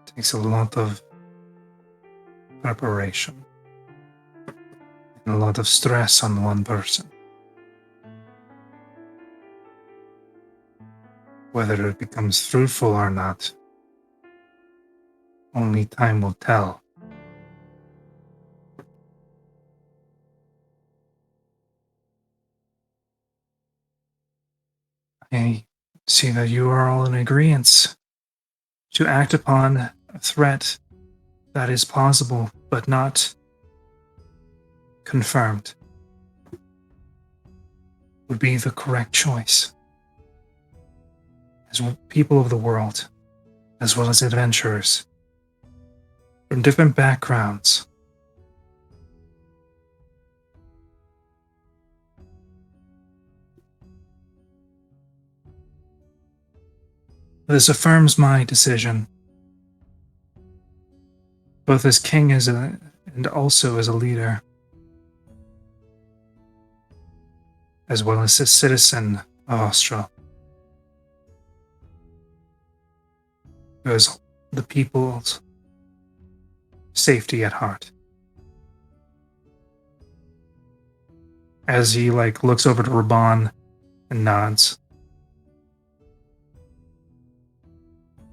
takes a lot of preparation and a lot of stress on one person. Whether it becomes fruitful or not, only time will tell. I see that you are all in agreement to act upon a threat that is plausible but not confirmed would be the correct choice. As people of the world, as well as adventurers from different backgrounds, this affirms my decision, both as king and also as a leader, as well as a citizen of Austria. Who has the people's safety at heart. As he looks over to Raban and nods.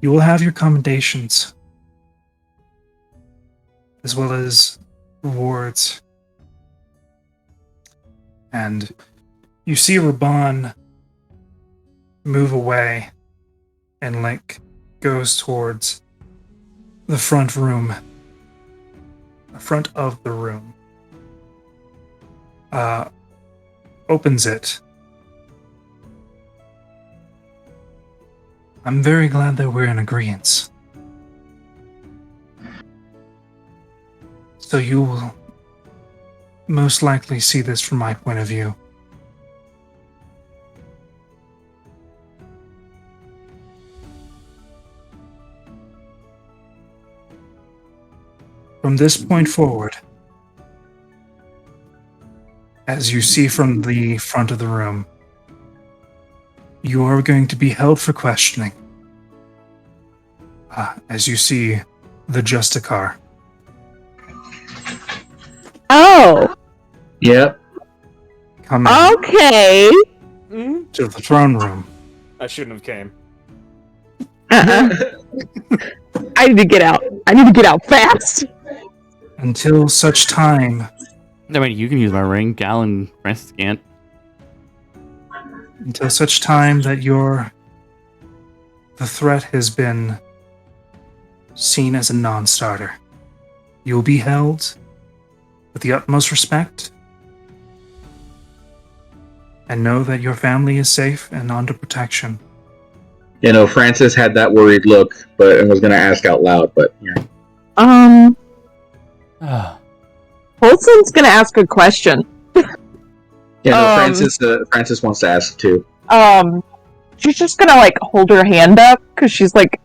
You will have your commendations, as well as rewards. And you see Raban move away and goes towards the front room, the front of the room, opens it. I'm very glad that we're in agreement. So you will most likely see this from my point of view. From this point forward, as you see from the front of the room, you are going to be held for questioning. As you see the Justicar. Oh, Yep. Come in okay. to the throne room. I shouldn't have came. I need to get out. I need to get out fast. Until such time, I mean, you can use my ring. Gal and Francis can't. until such time that the threat has been seen as a non-starter. You will be held with the utmost respect and know that your family is safe and under protection. Francis had that worried look, but and was going to ask out loud, but yeah. Wilson's gonna ask a question. Yeah, no, Um, Francis wants to ask too. She's just gonna like hold her hand up because she's like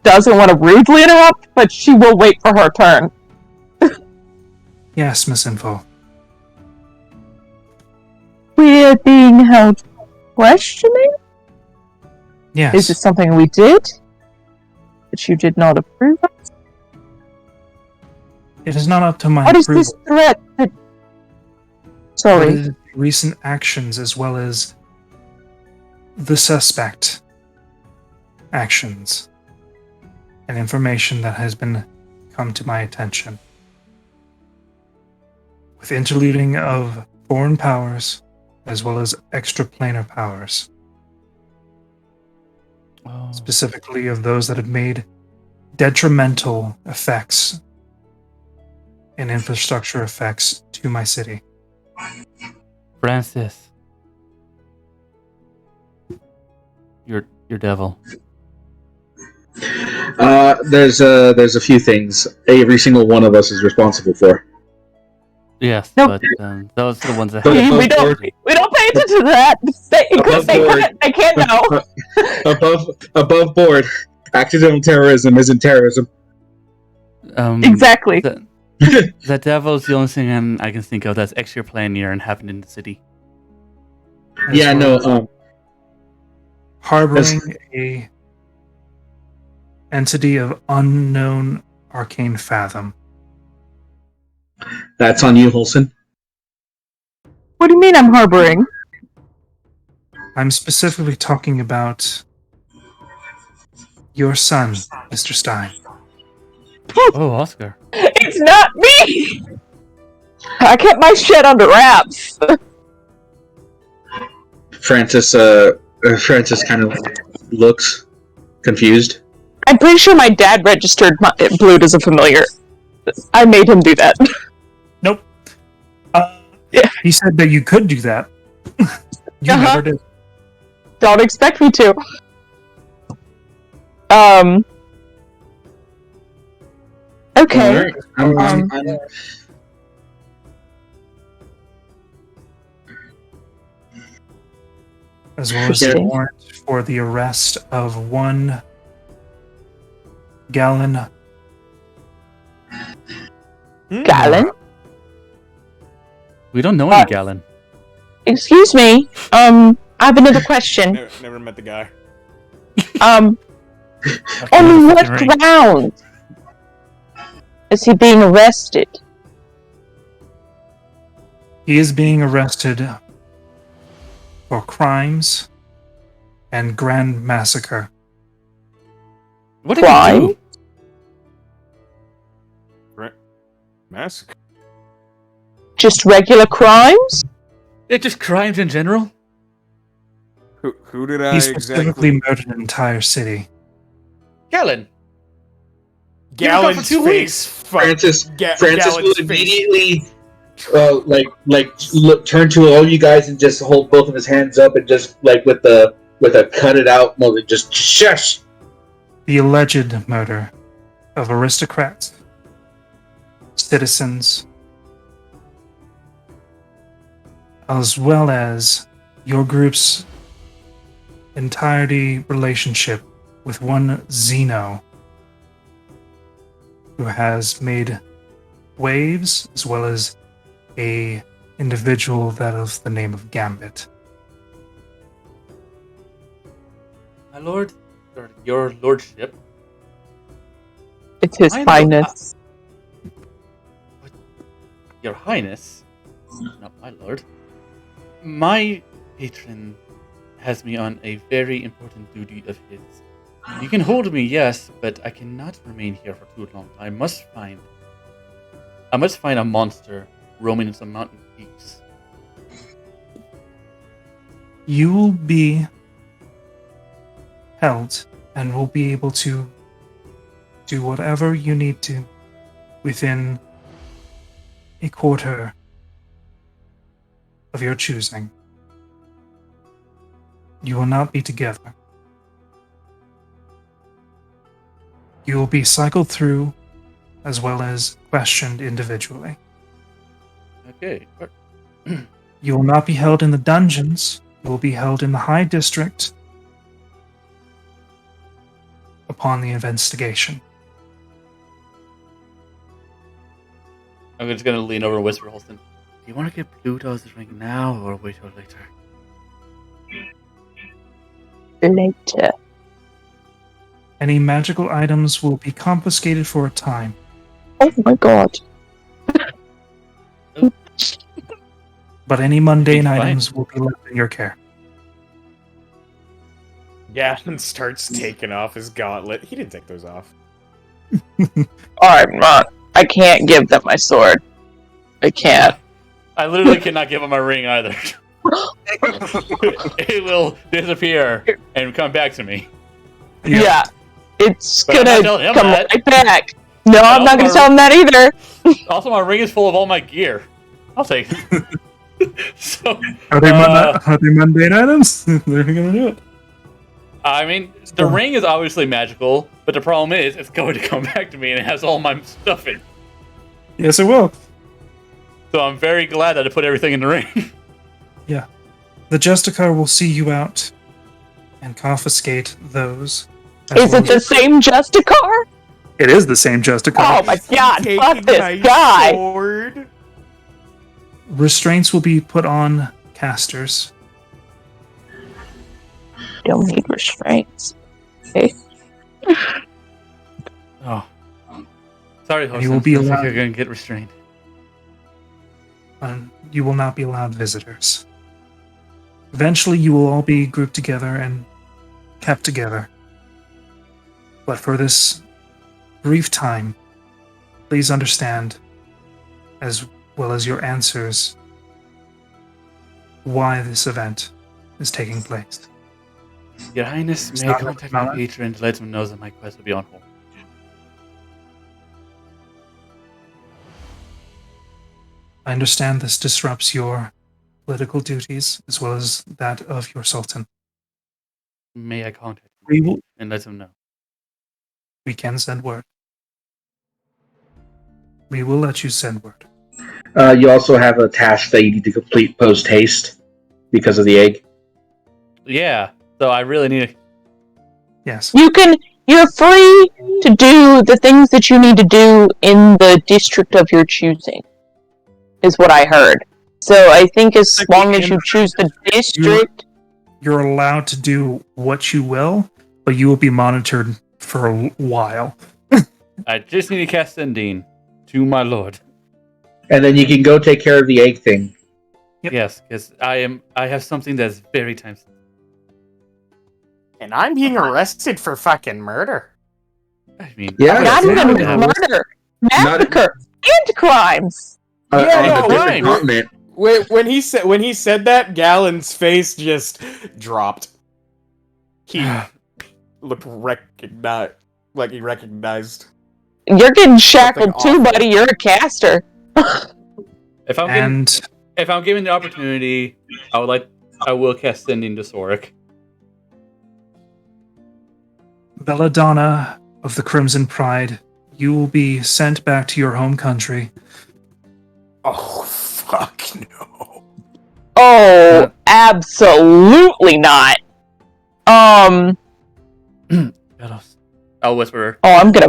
doesn't want to rudely interrupt, but she will wait for her turn. Yes, Miss Info. We're being held questioning? Yes. Is this something we did that you did not approve of? It is not up to my What is approval. this threat that... But Sorry. it is recent actions as well as the suspect actions and information that has been come to my attention. With interluding of foreign powers as well as extraplanar powers, Oh. specifically of those that have made detrimental effects and infrastructure effects to my city. Francis. You're devil. There's a few things every single one of us is responsible for. Yes, Nope. but those are the ones that But have we don't pay attention to that. They can't know. Above board, accidental terrorism isn't terrorism. Exactly. The devil is the only thing I can think of that's extraplanar and happened in the city. As Yeah, well no. as harboring a entity of unknown arcane fathom. That's on you, Holson. What do you mean I'm harboring? I'm specifically talking about your son, Mr. Stein. Oh, Oscar. It's not me! I kept my shit under wraps. Francis kind of looks confused. I'm pretty sure my dad registered Blood as a familiar. I made him do that. Nope. Yeah. He said that you could do that. You Uh-huh. never did. Don't expect me to. Okay. Alright, As well as Yeah. a warrant for the arrest of one Gallon. Gallon? We don't know any Gallon. Excuse me. I have another question. Never met the guy. On what ground is he being arrested? He is being arrested for crimes and grand massacre. What did he do? Massacre. Just regular crimes? It's just crimes in general? Who did I He specifically exactly? murdered an entire city. Gallon. Gallon's for 2 face. Francis Gallon's will face. immediately turn to all you guys and just hold both of his hands up and just with a cut it out mode, just shush. The alleged murder of aristocrats, citizens, as well as your group's entirety relationship with one Zeno, who has made waves, as well as a individual that of the name of Gambit. My lord, or your lordship, It's his I know- finest. your highness, not my lord, my patron has me on a very important duty of his. You can hold me, yes, but I cannot remain here for too long. I must find a monster roaming in some mountain peaks. You will be held and will be able to do whatever you need to within a quarter of your choosing. You will not be together. You will be cycled through as well as questioned individually. Okay. You will not be held in the dungeons. You will be held in the High District upon the investigation. I'm just gonna lean over and whisper, Holston. Do you want to get Pluto's ring now or wait till later? Later. Any magical items will be confiscated for a time. Oh my god. But any mundane Fine. items will be left in your care. Gavin starts taking off his gauntlet. He didn't take those off. I'm not. I can't give them my sword. I can't. I literally cannot give him my ring either. It will disappear and come back to me. Yeah. It's But I'm gonna not telling him come that. right back. No, I'm also not gonna my- tell him that either. Also, my ring is full of all my gear. I'll take it. So, Are they mundane items? They're gonna do it. I mean, the ring is obviously magical, but the problem is it's going to come back to me and it has all my stuff in. Yes, it will. So I'm very glad that I put everything in the ring. Yeah. The Justicar will see you out and confiscate those. as Is well it the as- same Justicar? It is the same Justicar. Oh my god, Taking fuck this my guy! sword. Restraints will be put on casters. Don't need restraints. Okay. Oh. Sorry, You will Hosen. be Looks like allowed- you're going to get restrained. And you will not be allowed visitors. Eventually, you will all be grouped together and kept together. But for this brief time, please understand, as well as your answers, why this event is taking place. Your Highness may not- contact not- my patron to let him know that my quest will be on hold. I understand this disrupts your political duties as well as that of your sultan. May I contact We him will, and let him know? we can send word. We will let you send word. You also have a task that you need to complete post haste because of the egg. Yeah, so I really need to... Yes. You're free to do the things that you need to do in the district of your choosing, is what I heard. So I think as long as you choose the district, You're allowed to do what you will, but you will be monitored for a while. I just need to cast Sendine to my lord. And then you can go take care of the egg thing. Yep. Yes, because I have something that's very time sensitive. And I'm being arrested for fucking murder. I mean, Yeah, not yeah, even yeah. murder, massacre, and crimes. On Yeah, a no, different right. continent. When he said that, Galen's face just dropped. He looked like he recognized. You're getting shackled Something too, awful. buddy. You're a caster. if I'm given the opportunity, I will cast Sendine to Soric. Belladonna of the Crimson Pride, you will be sent back to your home country. Oh fuck no! Oh, absolutely not. I'll whisper. Oh, I'm gonna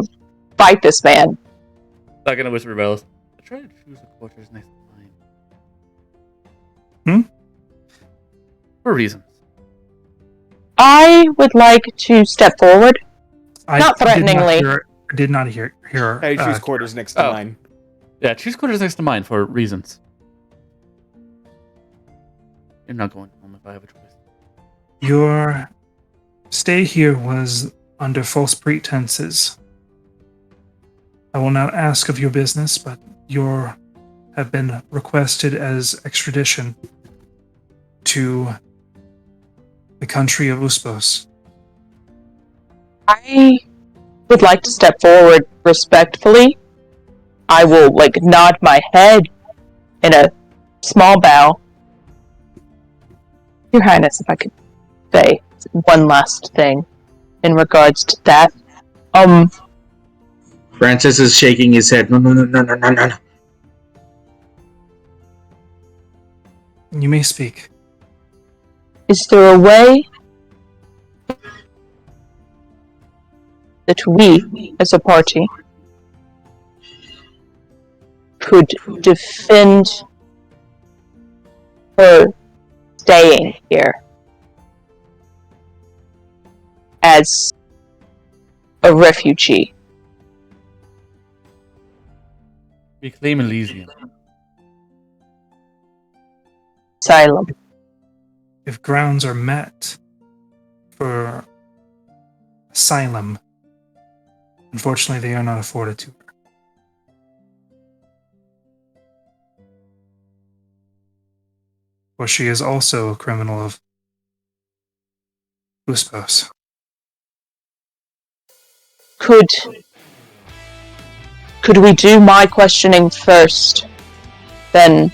fight this man. Not gonna whisper bells. I try to choose the quarters next to mine. Hmm? For reasons. I would like to step forward. Not I threateningly. Did not hear. I choose quarters next to oh. mine. Yeah, choose quarters next to mine for reasons. You're not going home if I have a choice. Your stay here was under false pretenses. I will not ask of your business, but you have been requested as extradition to the country of Uspos. I would like to step forward respectfully. I will, nod my head in a small bow. Your Highness, if I could say one last thing in regards to that. Francis is shaking his head. No. You may speak. Is there a way that we, as a party, could defend her staying here as a refugee? We claim Elysium. Asylum. If grounds are met for asylum, unfortunately they are not afforded to her. For she is also a criminal of Uspos. Could we do my questioning first, then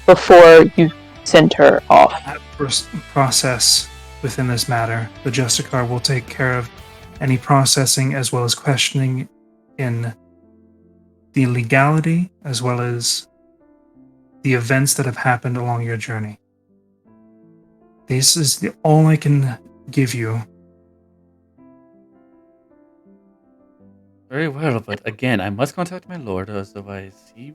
before you send her off? That first process within this matter, the Justicar will take care of any processing as well as questioning in the legality as well as the events that have happened along your journey. This is all I can give you. Very well, but again, I must contact my lord, otherwise he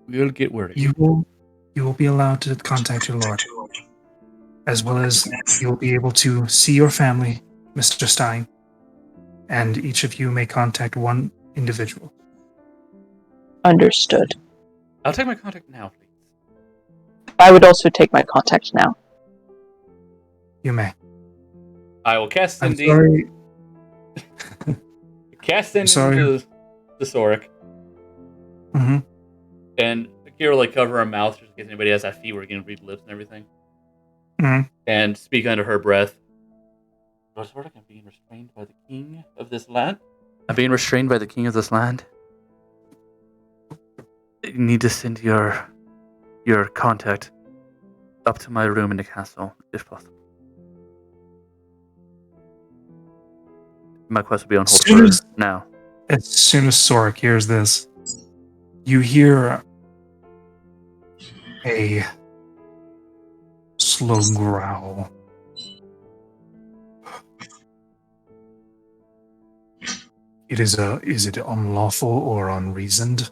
will get worried. You will be allowed to contact your lord, as well as you will be able to see your family, Mr. Stein, and each of you may contact one individual. Understood. I'll take my contact now, please. I would also take my contact now. You may. I will cast I'm sending. sorry. Cast sending sorry. to Soric. Mm-hmm. And Akira will cover her mouth just in case anybody has that fever, we can read lips and everything. Mm-hmm. And speak under her breath. Lord Soric, I'm being restrained by the king of this land. I'm being restrained by the king of this land. You need to send your contact up to my room in the castle, if possible. My quest will be on hold for now. As soon as Soric hears this, you hear a slow growl. Is it unlawful or unreasoned?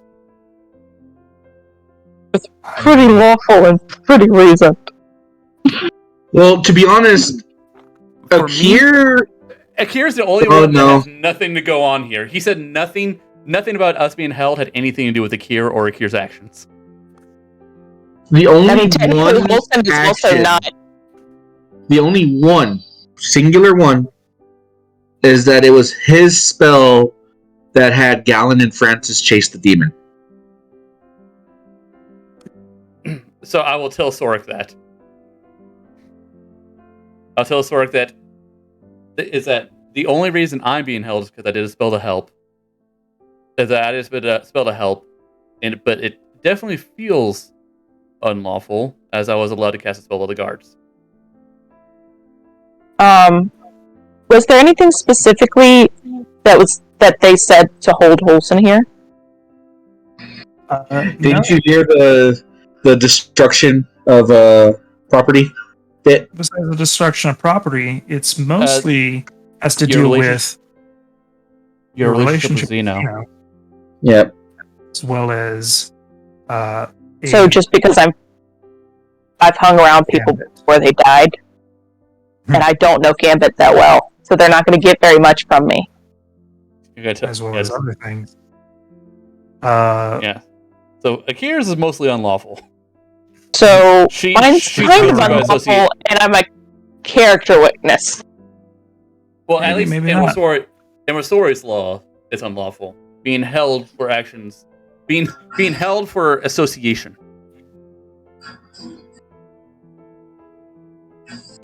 Pretty lawful and pretty reasoned. Well, to be honest, For me, Akir. Akira's the only Oh, one that no. has nothing to go on here. He said nothing about us being held had anything to do with Akira or Akira's actions. The only I mean, technically, one Wilson is also action- not. The only one, singular one, is that it was his spell that had Galen and Francis chase the demon. So I will tell Soric that. I'll tell Soric that the only reason I'm being held is because I did a spell to help. Is that I did a spell to help, but it definitely feels unlawful as I was allowed to cast a spell of the guards. Was there anything specifically that they said to hold Holson here? Didn't you hear the destruction of property bit? Besides the destruction of property, it's mostly has to your do relationship- with Your relationship with with Zeno. Yep. as well as So just because I've hung around people before they died, and I don't know Gambit that well, so they're not going to get very much from me. You gotta tell, as well yeah, as other things. yeah. So Akira's is mostly unlawful. So mine's she's kind of by unlawful, associate. and I'm a character witness. Well, Maybe, at least maybe in not. Rosori's law, it's unlawful. Being held for actions, being held for association.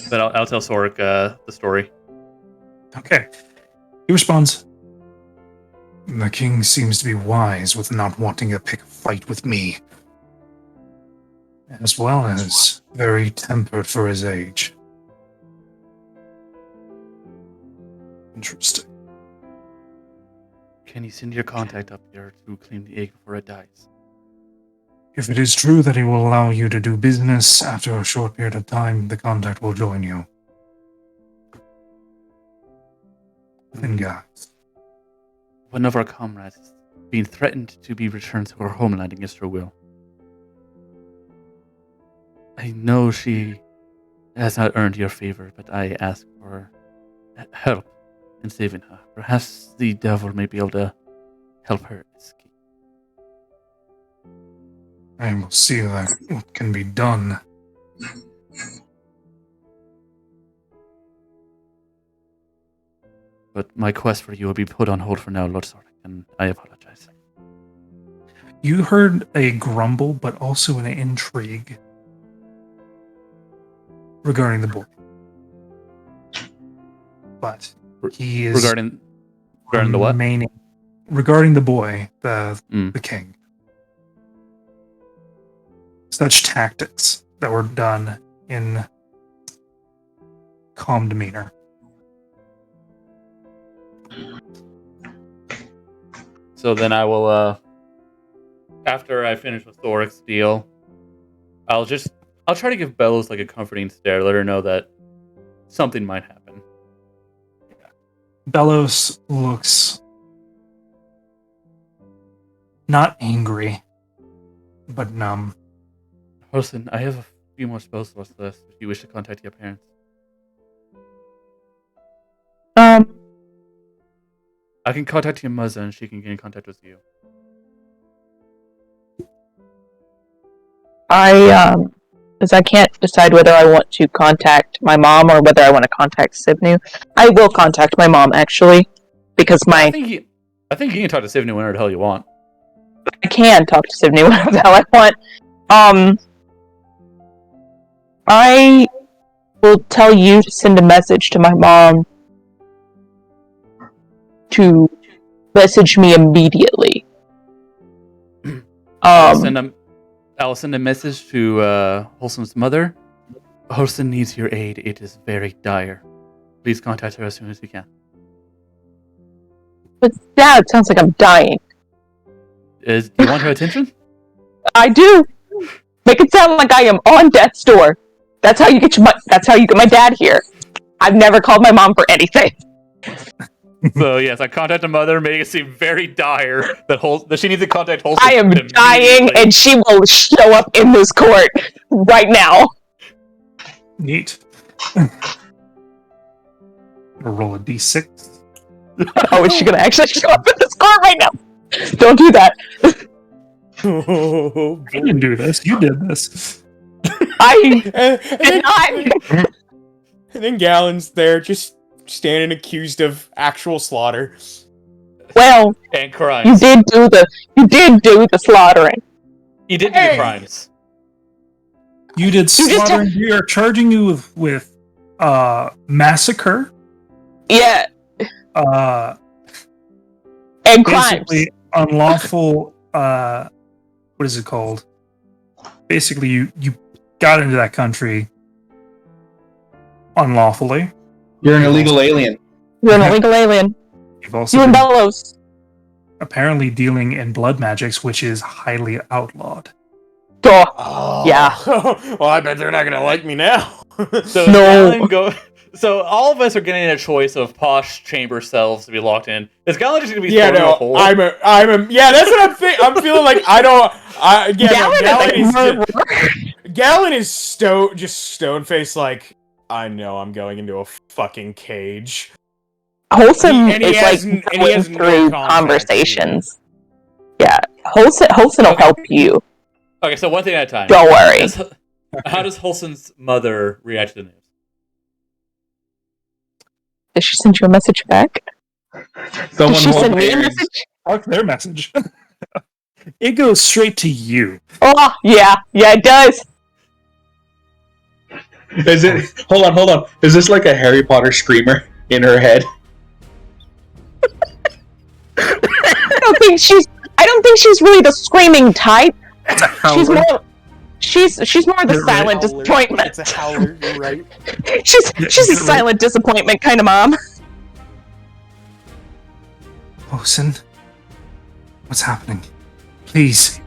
But I'll tell Soric the story. Okay. He responds, "The king seems to be wise with not wanting to pick a fight with me, as well as very tempered for his age." Interesting. Can you send your contact up there to claim the egg before it dies? If it is true that he will allow you to do business after a short period of time, the contact will join you. Then, guys. One of our comrades is being threatened to be returned to her homeland against her will. I know she has not earned your favor, but I ask for help in saving her. Perhaps the devil may be able to help her escape. I will see that what can be done. But my quest for you will be put on hold for now, Lord Sorek, and I apologize. You heard a grumble, but also an intrigue regarding the boy. But he is Regarding the what? Regarding the boy, the king. Such tactics that were done in calm demeanor. So then I will, after I finish with Thorek's deal, I'll try to give Bellows like a comforting stare, let her know that something might happen. Bellows looks not angry, but numb. Listen, I have a few more spell slots left if you wish to contact your parents. I can contact your mother and she can get in contact with you. Because I can't decide whether I want to contact my mom or whether I want to contact Sivnu. I will contact my mom, actually, because I think you can talk to Sivnu whenever the hell you want. I can talk to Sivnu whenever the hell I want. I will tell you to send a message to my mom to message me immediately. I'll send a message to Wholesom's mother. Wholesome needs your aid. It is very dire. Please contact her as soon as you can. But Dad, sounds like I'm dying. Do you want her attention? I do. Make it sound like I am on death's door. That's how you get my dad here. I've never called my mom for anything. So yes, I contact the mother, making it seem very dire that she needs to contact Wholesome. I am dying, and she will show up in this court right now. Neat. Roll a d6. Oh, is she gonna actually show up in this court right now? Don't do that. Oh, I didn't do this. You did this. I did not. And then Gallon's there, just standing accused of actual slaughter. Well, and crimes. you did do the slaughtering. You did do the crimes. You did slaughtering. We are charging you with massacre. Yeah. And crimes. Basically, unlawful. What is it called? Basically, you got into that country unlawfully. You're an illegal alien. You're an illegal alien. You've also You and been Bellows. apparently dealing in blood magics, which is highly outlawed. Duh. Oh. Yeah. Well, I bet they're not gonna like me now. So No. So all of us are getting a choice of posh chamber cells to be locked in. Is Gallon just gonna be Yeah, thrown in a no, hole? yeah, that's what I'm thinking. I'm feeling like Gallon is stone faced like, I know I'm going into a fucking cage. Wholesome He is has like no going through contact conversations. Yeah, Wholesome will help you. Okay, so one thing at a time. Don't worry. How does Wholesom's mother react to the news? Did she send you a message back? Did she send me a message? Fuck their message. It goes straight to you. Oh, yeah, it does. Is it? Hold on. Is this like a Harry Potter screamer in her head? I don't think she's really the screaming type. She's more the silent disappointment. It's a howler, you're right. She's a silent disappointment kind of mom. Wilson, what's happening? Please.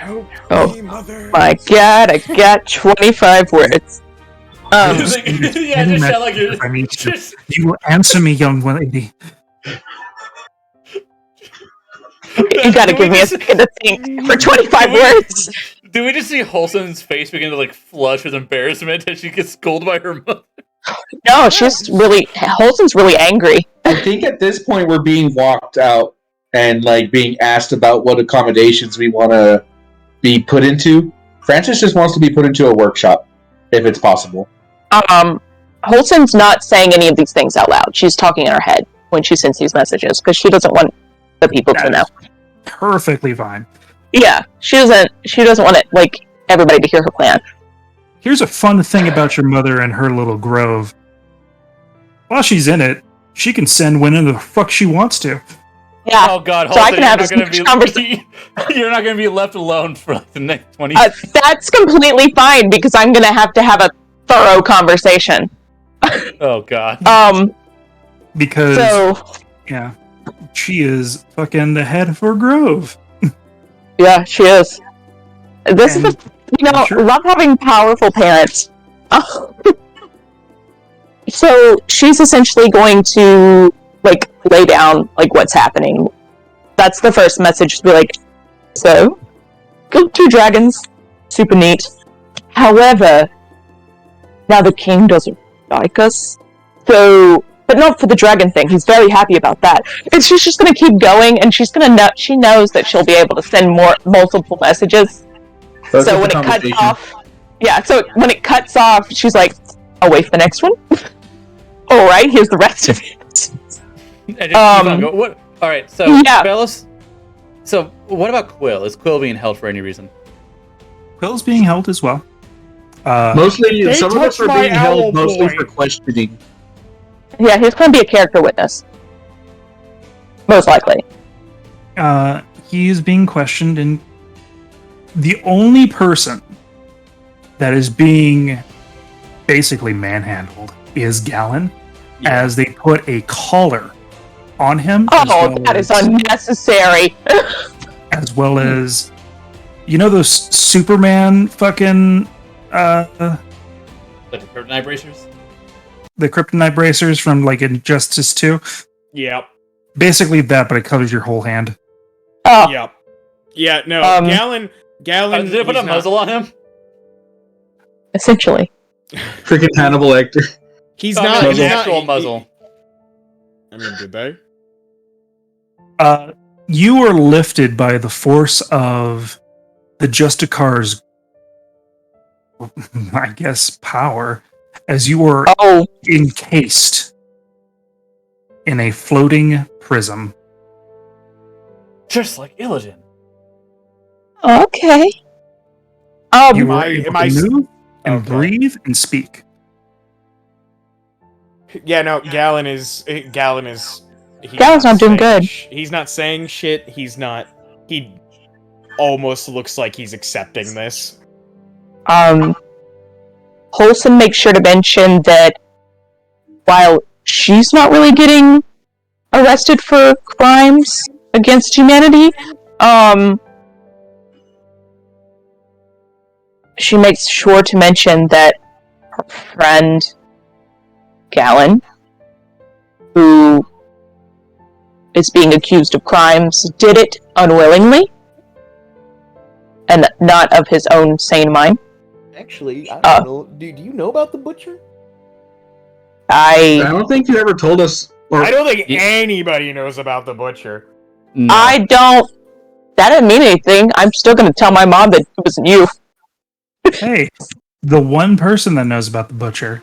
Help Oh. me, mother. My God, I got 25 words. Yeah, just sound like you're I need to. just. You will answer me, young lady. You gotta Do give we me a just- second to think for 25 do we- words. Do we just see Wholesom's face begin to like flush with embarrassment as she gets scolded by her mother? No, Wholesom's really angry. I think at this point we're being walked out and like being asked about what accommodations we want to be put into. Francis just wants to be put into a workshop, if it's possible. Wholesom's not saying any of these things out loud. She's talking in her head when she sends these messages because she doesn't want the people to know. Perfectly fine. Yeah, she doesn't want it like everybody to hear her plan. Here's a fun thing about your mother and her little grove. While she's in it, she can send whenever the fuck she wants to. Yeah. Oh God, So I Wholesome, can have this conversation. You're not going to be left alone for like the next 20. That's completely fine because I'm gonna have to have a thorough conversation. Oh God. Because, yeah, she is fucking the head of her grove. Yeah, she is. This And- is Sure. love having powerful parents. So she's essentially going to like lay down like what's happening. That's the first message to be like, so killed 2 dragons, super neat. However, now the king doesn't like us. So, but not for the dragon thing. He's very happy about that. And she's just going to keep going, and she's going to know. She knows that she'll be able to send multiple messages. That's So just when a it cuts conversation. off, yeah. So when it cuts off, she's like, "I'll wait for the next one." All right, here's the rest of it. And just keep on going. What? All right, so Yeah. Bellis. So what about Quill? Is Quill being held for any reason? Quill's being held as well. Mostly, They some of us touched are my being owl held mostly boy. for questioning. Yeah, he's going to be a character witness, most likely. He's being questioned, and the only person that is being basically manhandled is Gallon, as they put a collar on him. Oh, that is unnecessary. As well as, you know, those Superman fucking Like the kryptonite bracers? the kryptonite bracers from like Injustice 2. Yep. Basically that, but it covers your whole hand. Oh, Yep. Yeah, no, Um, Gallon, Did they put a he's not- muzzle on him? essentially. Freaking Hannibal Lecter. He's I mean, not like he's an not- actual he- muzzle. I mean, did they? You are lifted by the force of the Justicar's, I guess, power, as you are Oh, encased in a floating prism. Just like Illidan. okay. You Am are I- able am I to s- move and Okay. breathe and speak. Yeah, no, Gallon is he's Gallon's not doing saying good. He's not saying shit. He almost looks like he's accepting this. Wholesome makes sure to mention that while she's not really getting arrested for crimes against humanity, she makes sure to mention that her friend Gallon, who is being accused of crimes, did it unwillingly and not of his own sane mind. Actually, I Uh. don't know. Do you know about the butcher? I don't think you ever told us. Or I don't think Yeah. anybody knows about the butcher. No. I don't. That didn't mean anything. I'm still going to tell my mom that it wasn't you. Hey, the one person that knows about the butcher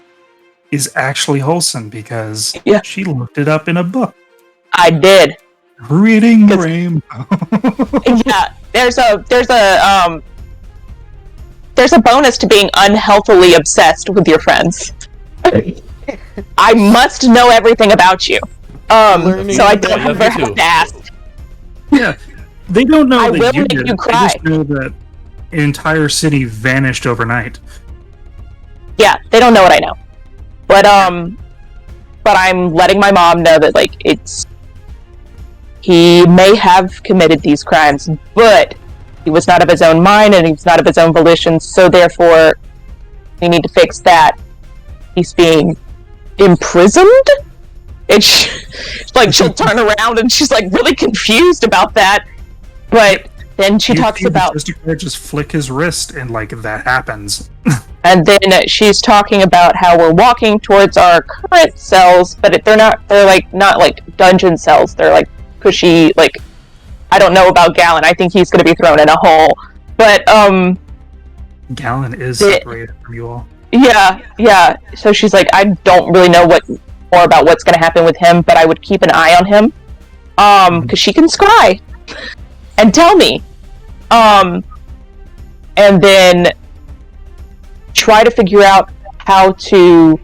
is actually Wholesome because Yeah. she looked it up in a book. I did. Reading 'Cause- Rainbow. Yeah, there's a bonus to being unhealthily obsessed with your friends. I must know everything about you. Learning So I about don't you ever too. have to ask. Yeah, they don't know I that will you make did. you They cry. just know that an entire city vanished overnight. Yeah, they don't know what I know. But I'm letting my mom know that like he may have committed these crimes, but he was not of his own mind and he was not of his own volition, so therefore we need to fix that. He's being imprisoned? And she'll turn around and she's like really confused about that. But then she talks about just flick his wrist and like that happens. And then she's talking about how we're walking towards our current cells, but they're not like dungeon cells. They're like cushy, like, I don't know about Gallon. I think he's going to be thrown in a hole. But Gallon is separated from you all. Yeah. So she's like, I don't really know more about what's going to happen with him, but I would keep an eye on him, because she can scry and tell me, and then try to figure out how to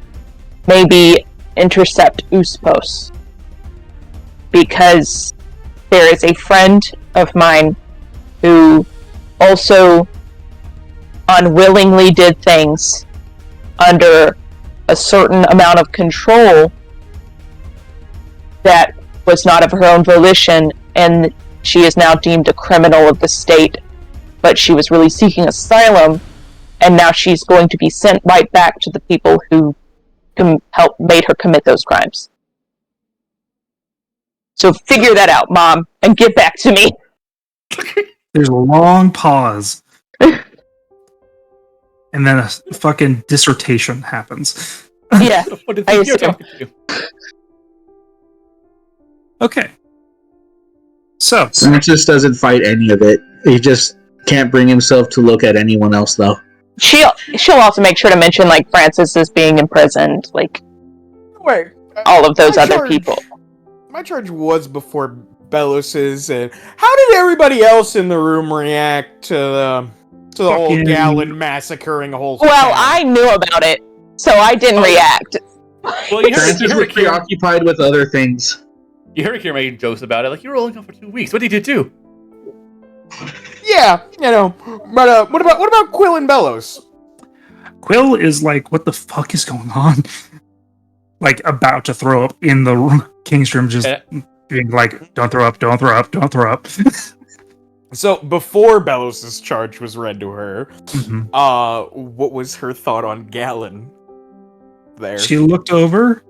maybe intercept Uspos, because there is a friend of mine who also unwillingly did things under a certain amount of control that was not of her own volition, and she is now deemed a criminal of the state, but she was really seeking asylum, and now she's going to be sent right back to the people who made her commit those crimes. So figure that out, Mom, and get back to me. There's a long pause. And then a fucking dissertation happens. Yeah, What did I you assume. talking to? Okay. So, Francis doesn't fight any of it. He just can't bring himself to look at anyone else, though. She'll also make sure to mention, like, Francis is being imprisoned, like, Wait, all of those my other charge- people. My charge was before Belos's, and how did everybody else in the room react to the whole Fucking- Gallon massacring a whole Well, town? I knew about it, so I didn't react. Well, you Francis heard was Kira, preoccupied with other things. making jokes about it. Like, you were only gone for 2 weeks. What did you do? Yeah, but what about Quill and Bellows? Quill is like, what the fuck is going on? Like, about to throw up in the King's room, just being like, don't throw up, don't throw up, don't throw up. So before Bellows' charge was read to her, Mhm. what was her thought on Gallon? There, She looked over,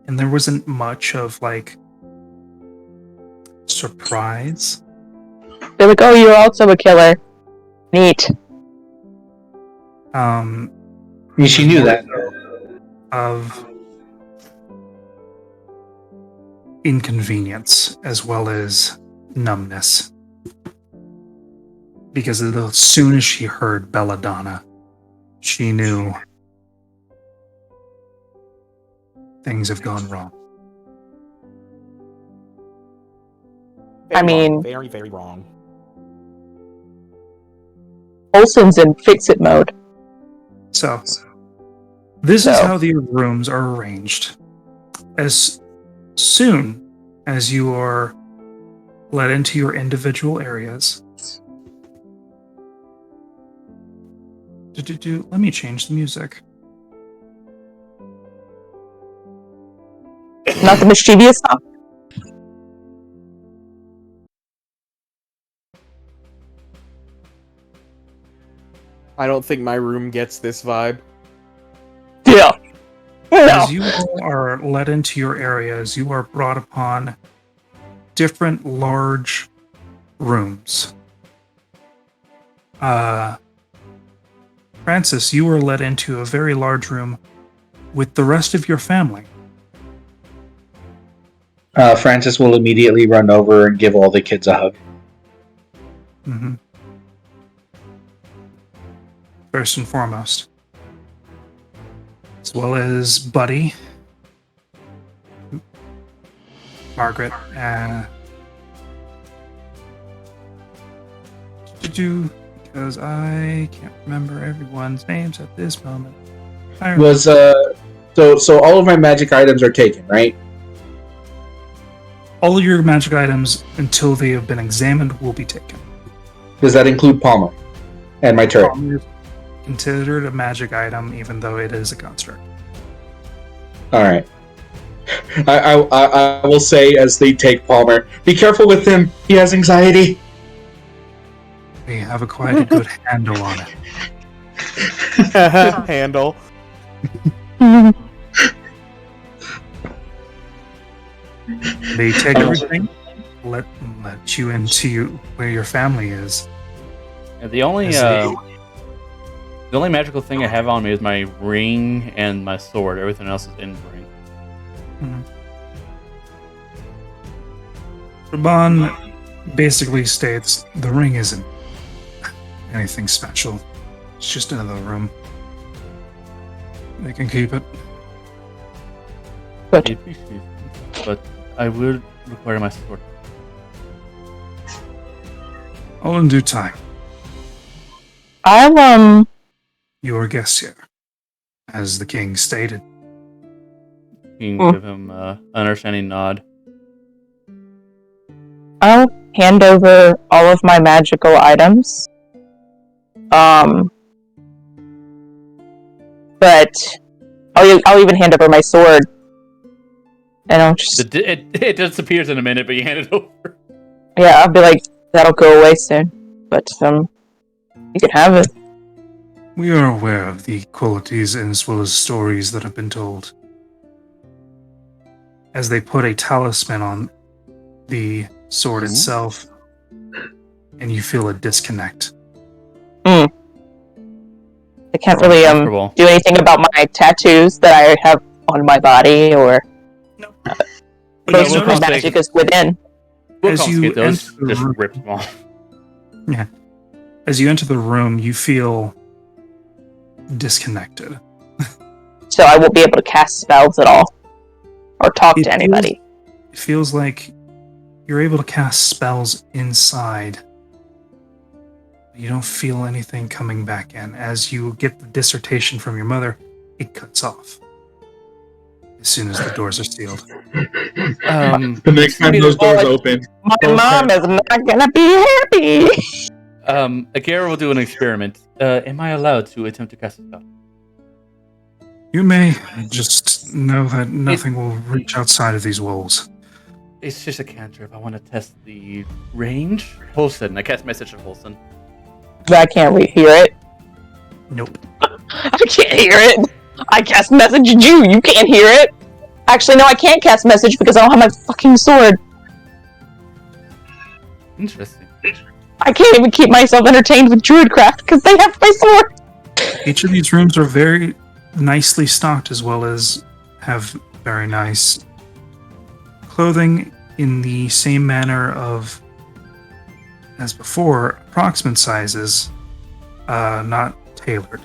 and there wasn't much of, like, surprise. They're like, oh, you're also a killer. Neat. She knew that. Of inconvenience as well as numbness. Because as soon as she heard Belladonna, she knew things have gone wrong. I mean- very, very wrong. Olsen's in fix-it mode. So, this is So- how the rooms are arranged. As soon as you are led into your individual areas, let me change the music. Not the mischievous song. I don't think my room gets this vibe. Yeah. No. As you all are led into your areas, you are brought upon different large rooms. Francis, you were led into a very large room with the rest of your family. Francis will immediately run over and give all the kids a hug. Mm-hmm. First and foremost. As well as Buddy, Margaret, because I can't remember everyone's names at this moment. So all of my magic items are taken, right? All your magic items, until they have been examined, will be taken. Does that include Palmer and my turret? Considered a magic item, even though it is a construct. All right. I will say as they take Palmer, be careful with him. He has anxiety. We have quite a good handle on it. Handle. They take everything, let you into where your family is. And the only magical thing I have on me is my ring and my sword. Everything else is in the ring. Raban basically states the ring isn't anything special. It's just another room. They can keep it. I appreciate it, but I will require my sword. All in due time. I'll You are guests here, as the king stated. You can give him an understanding nod. I'll hand over all of my magical items. But I'll even hand over my sword. And I'll just It disappears in a minute, but you hand it over. I'll be like, that'll go away soon. But you can have it. We are aware of the qualities as well as stories that have been told. As they put a talisman on the sword itself, and you feel a disconnect. I can't really do anything about my tattoos that I have on my body, or most of my magic is within. As you those, just rip them off. Yeah. As you enter the room, you feel disconnected. So I won't be able to cast spells at all, or talk to anybody. It feels like you're able to cast spells inside. You don't feel anything coming back in. As you get the dissertation from your mother, it cuts off as soon as the doors are sealed. The next time those doors open, my mom is not gonna be happy. Akira will do an experiment. Am I allowed to attempt to cast a spell? You may just know that nothing will reach outside of these walls. It's just a cantrip. I want to test the range. Holston. I cast message to Holston. I can't hear it. Nope. I can't hear it. I cast message at you. You can't hear it. Actually, no, I can't cast message because I don't have my fucking sword. Interesting. I can't even keep myself entertained with Druidcraft because they have my sword. Each of these rooms are very nicely stocked, as well as have very nice clothing in the same manner of as before, approximate sizes, not tailored.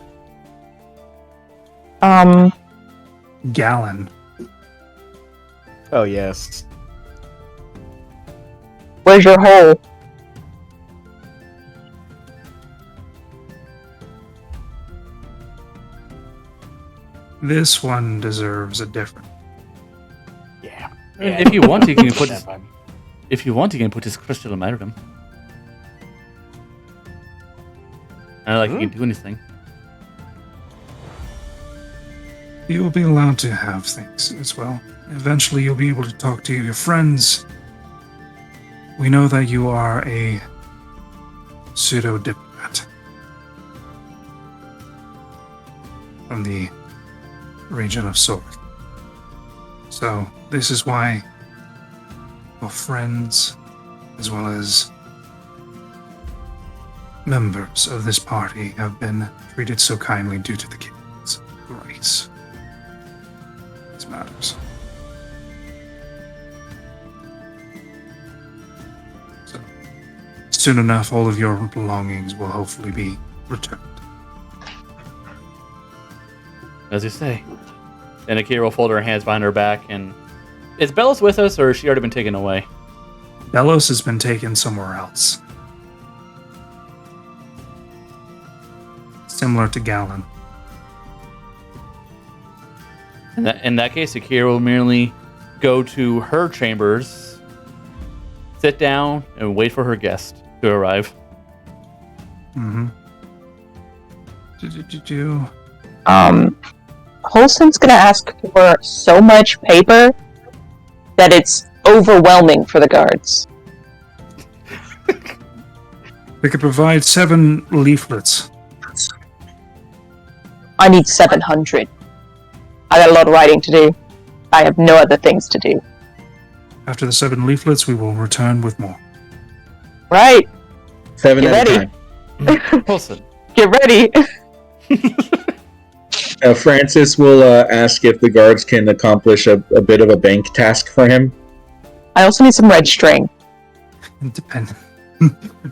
Gallon. Oh, yes. Where's your hole? This one deserves a different. Yeah. If you want, you can put. If you want, you can put his crystal amalgam. I don't like you can do anything. You will be allowed to have things as well. Eventually, you'll be able to talk to your friends. We know that you are a pseudo-diplomat from the region of Sorth. So, this is why your friends, as well as members of this party, have been treated so kindly due to the king's grace. These matters. So, soon enough, all of your belongings will hopefully be returned. As you say. And Akira will fold her hands behind her back and... Is Bellos with us, or has she already been taken away? Bellos has been taken somewhere else. Similar to Gallon. In that case, Akira will merely go to her chambers, sit down, and wait for her guest to arrive. Mm-hmm. Holston's gonna ask for so much paper that it's overwhelming for the guards. We could provide 7 leaflets. I need 700. I got a lot of writing to do. I have no other things to do. After the 7 leaflets, we will return with more. Right. 7 You at a ready? time. Wilson. Get ready. Francis will ask if the guards can accomplish a bit of a bank task for him. I also need some red string. Independent.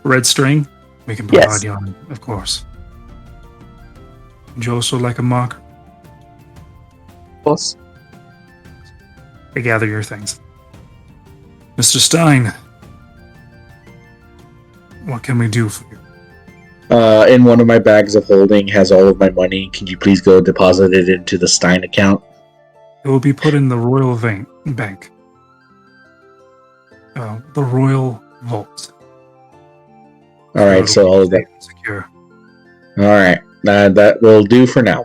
Red string? We can Yes. provide yarn, of course. Would you also like a marker? Of course. I gather your things. Mr. Stein, what can we do for you? In one of my bags of holding has all of my money. Can you please go deposit it into the Stein account? It will be put in the Royal Bank. The Royal Vault. All right, so all of that. Safe and secure. All right, that will do for now.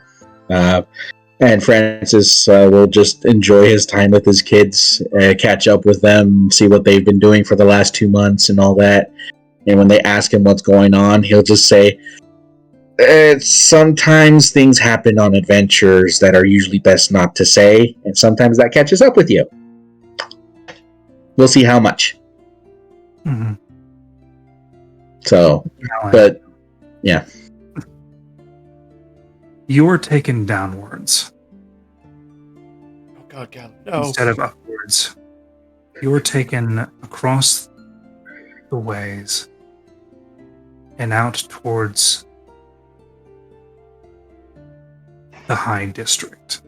And Francis will just enjoy his time with his kids, catch up with them, see what they've been doing for the last 2 months and all that. And when they ask him what's going on, he'll just say, sometimes things happen on adventures that are usually best not to say, and sometimes that catches up with you. We'll see how much. Mm-hmm. So, but, yeah. You're taken downwards Oh God, Gal. No. instead of upwards. You're taken across the ways and out towards the High District.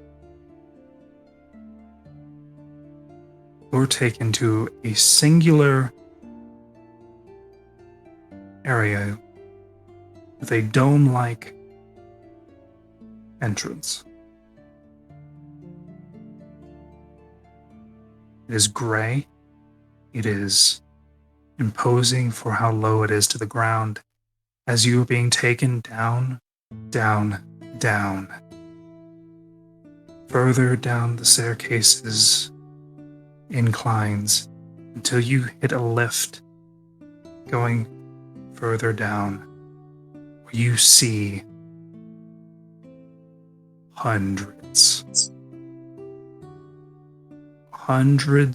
You're taken to a singular area with a dome-like entrance. It is gray. It is imposing for how low it is to the ground as you are being taken down, down, down. Further down the staircases, inclines, until you hit a lift going further down, where you see hundreds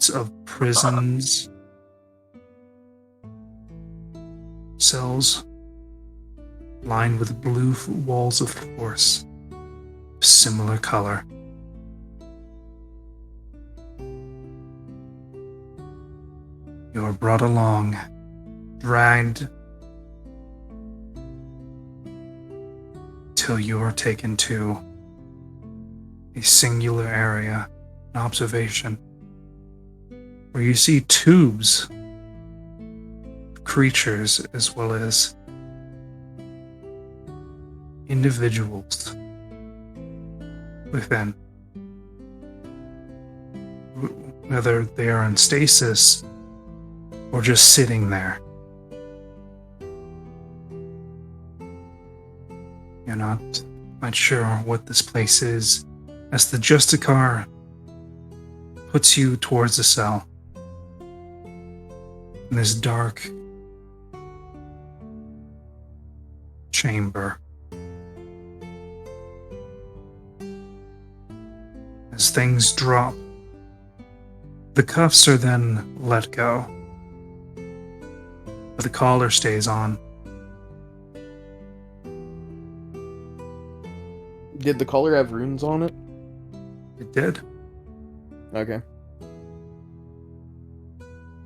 of prisons, cells lined with blue walls of force, similar color. You are brought along, dragged, till you are taken to a singular area, an observation, where you see tubes, creatures, as well as individuals within. Whether they are in stasis or just sitting there. You're not quite sure what this place is, as the Justicar puts you towards the cell. In this dark chamber. As things drop, the cuffs are then let go, but the collar stays on. Did the collar have runes on it? It did. Okay.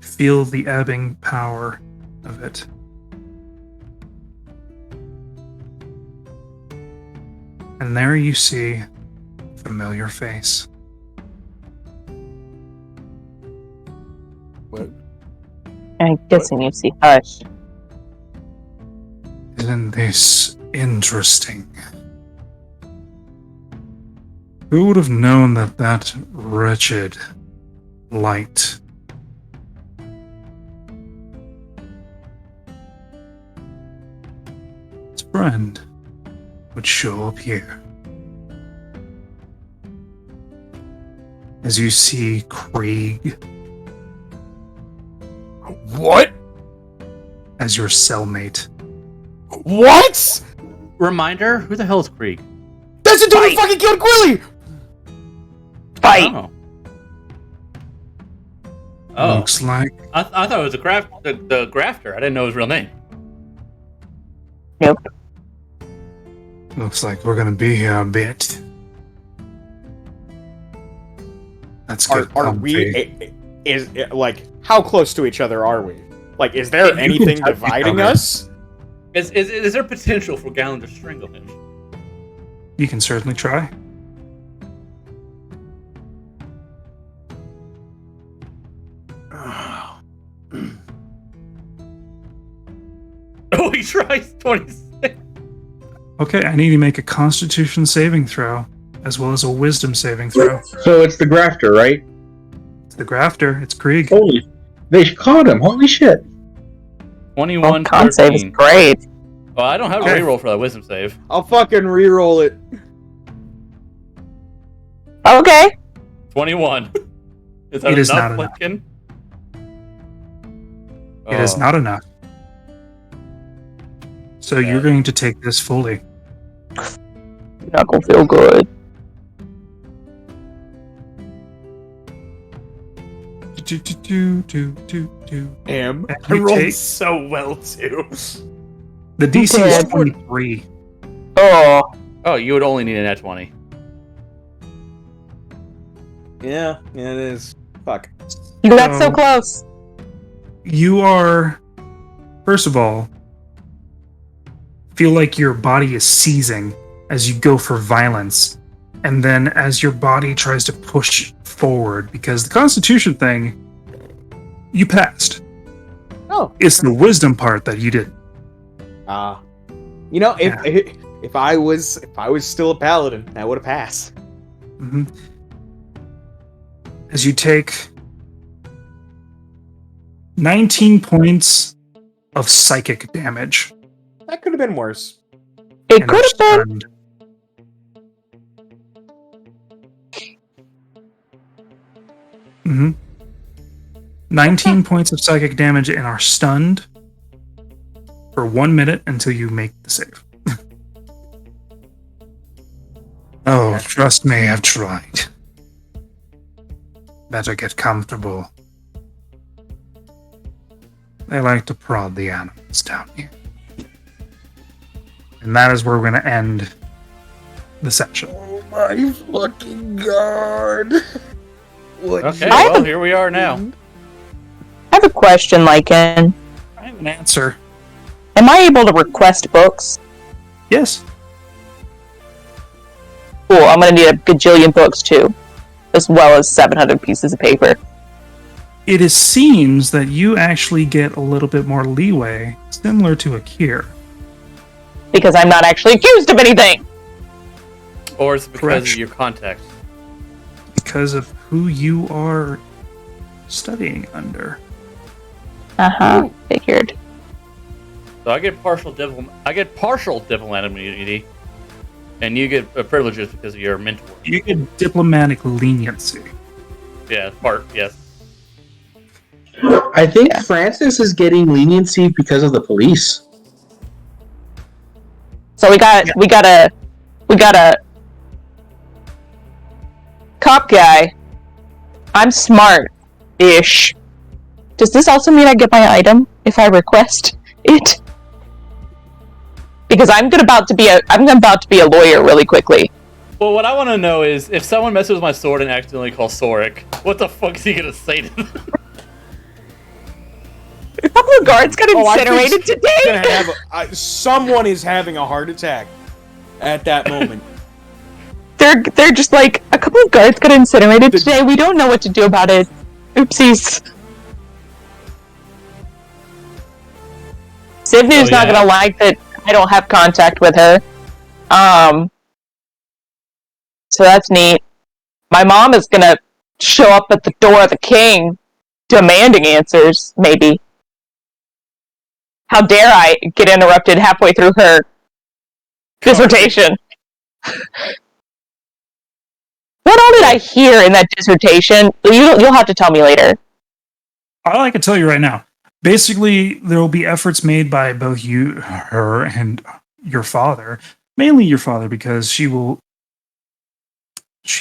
Feel the ebbing power of it. And there you see a familiar face. What? I'm guessing you see Hush. Isn't this interesting? Who would have known that that wretched light his friend would show up here? As you see Krieg What? as your cellmate. What? Reminder: who the hell is Krieg? That's the dude who fucking killed Quilly! Fight. Oh. Looks like I thought it was the grafter. I didn't know his real name. Nope. looks like we're gonna be here a bit. That's good. Are we? Is like how close to each other are we? Like, is there You anything can touch dividing each other. us? Is there potential for Gallon to strangle him? You can certainly try. Oh, he tries 26. Okay, I need to make a Constitution saving throw, as well as a Wisdom saving throw. So it's the grafter, right? It's the Grafter. It's Krieg. Holy, they caught him. Holy shit! 21, Con save is 13. great. Well, I don't have a Okay. reroll for that wisdom save. I'll fucking reroll it. Okay. 21. Is that It is enough, not enough. Lincoln? It is Oh. not enough. So you're going to take this fully. You're not gonna feel good. Am And I you rolled take- so well too. The DC is Okay. 23. Oh, Oh, you would only need a net 20. Yeah, it is. Fuck. you got so So- close. You are, first of all, feel like your body is seizing as you go for violence. And then as your body tries to push forward, because the Constitution thing, you passed. Oh. It's the wisdom part that you did. You know, if I was still a paladin, I would have passed. Mhm. As you take 19 points of psychic damage. That could have been worse. It and could are have been. stunned. Mhm. 19 points of psychic damage and are stunned for 1 minute until you make the save. Oh, trust me, I've tried. Better get comfortable. They like to prod the animals down here. And that is where we're going to end the session. Oh my fucking god. What? Okay, I have well, a- here we are now. I have a question, Lycan. I have an answer. Am I able to request books? Yes. Cool, I'm gonna need a gajillion books too, as well as 700 pieces of paper. It seems that you actually get a little bit more leeway, similar to Akir. Because I'm not actually accused of anything! Or it's because Correct. of your context. Because of who you are studying under. Uh-huh, figured. So I get partial diplomat immunity, and you get privileges because of your mentor. You get diplomatic leniency. Yeah, yes. I think Francis is getting leniency because of the police. So we got a cop guy. I'm smart-ish. Does this also mean I get my item if I request it? Because I'm about to be a lawyer really quickly. Well, what I want to know is if someone messes with my sword and accidentally calls Soric, what the fuck is he gonna say to them? A couple of guards got I think incinerated today. Someone is having a heart attack at that moment. They're just like, a couple of guards got incinerated today. We don't know what to do about it. Oopsies. Sivnu's Oh, not yeah. gonna like that I don't have contact with her. So that's neat. My mom is gonna show up at the door of the king, demanding answers, maybe. How dare I get interrupted halfway through her dissertation? What all did I hear in that dissertation? You'll have to tell me later. All I can tell you right now, basically, there will be efforts made by both her, and your father, mainly your father, because she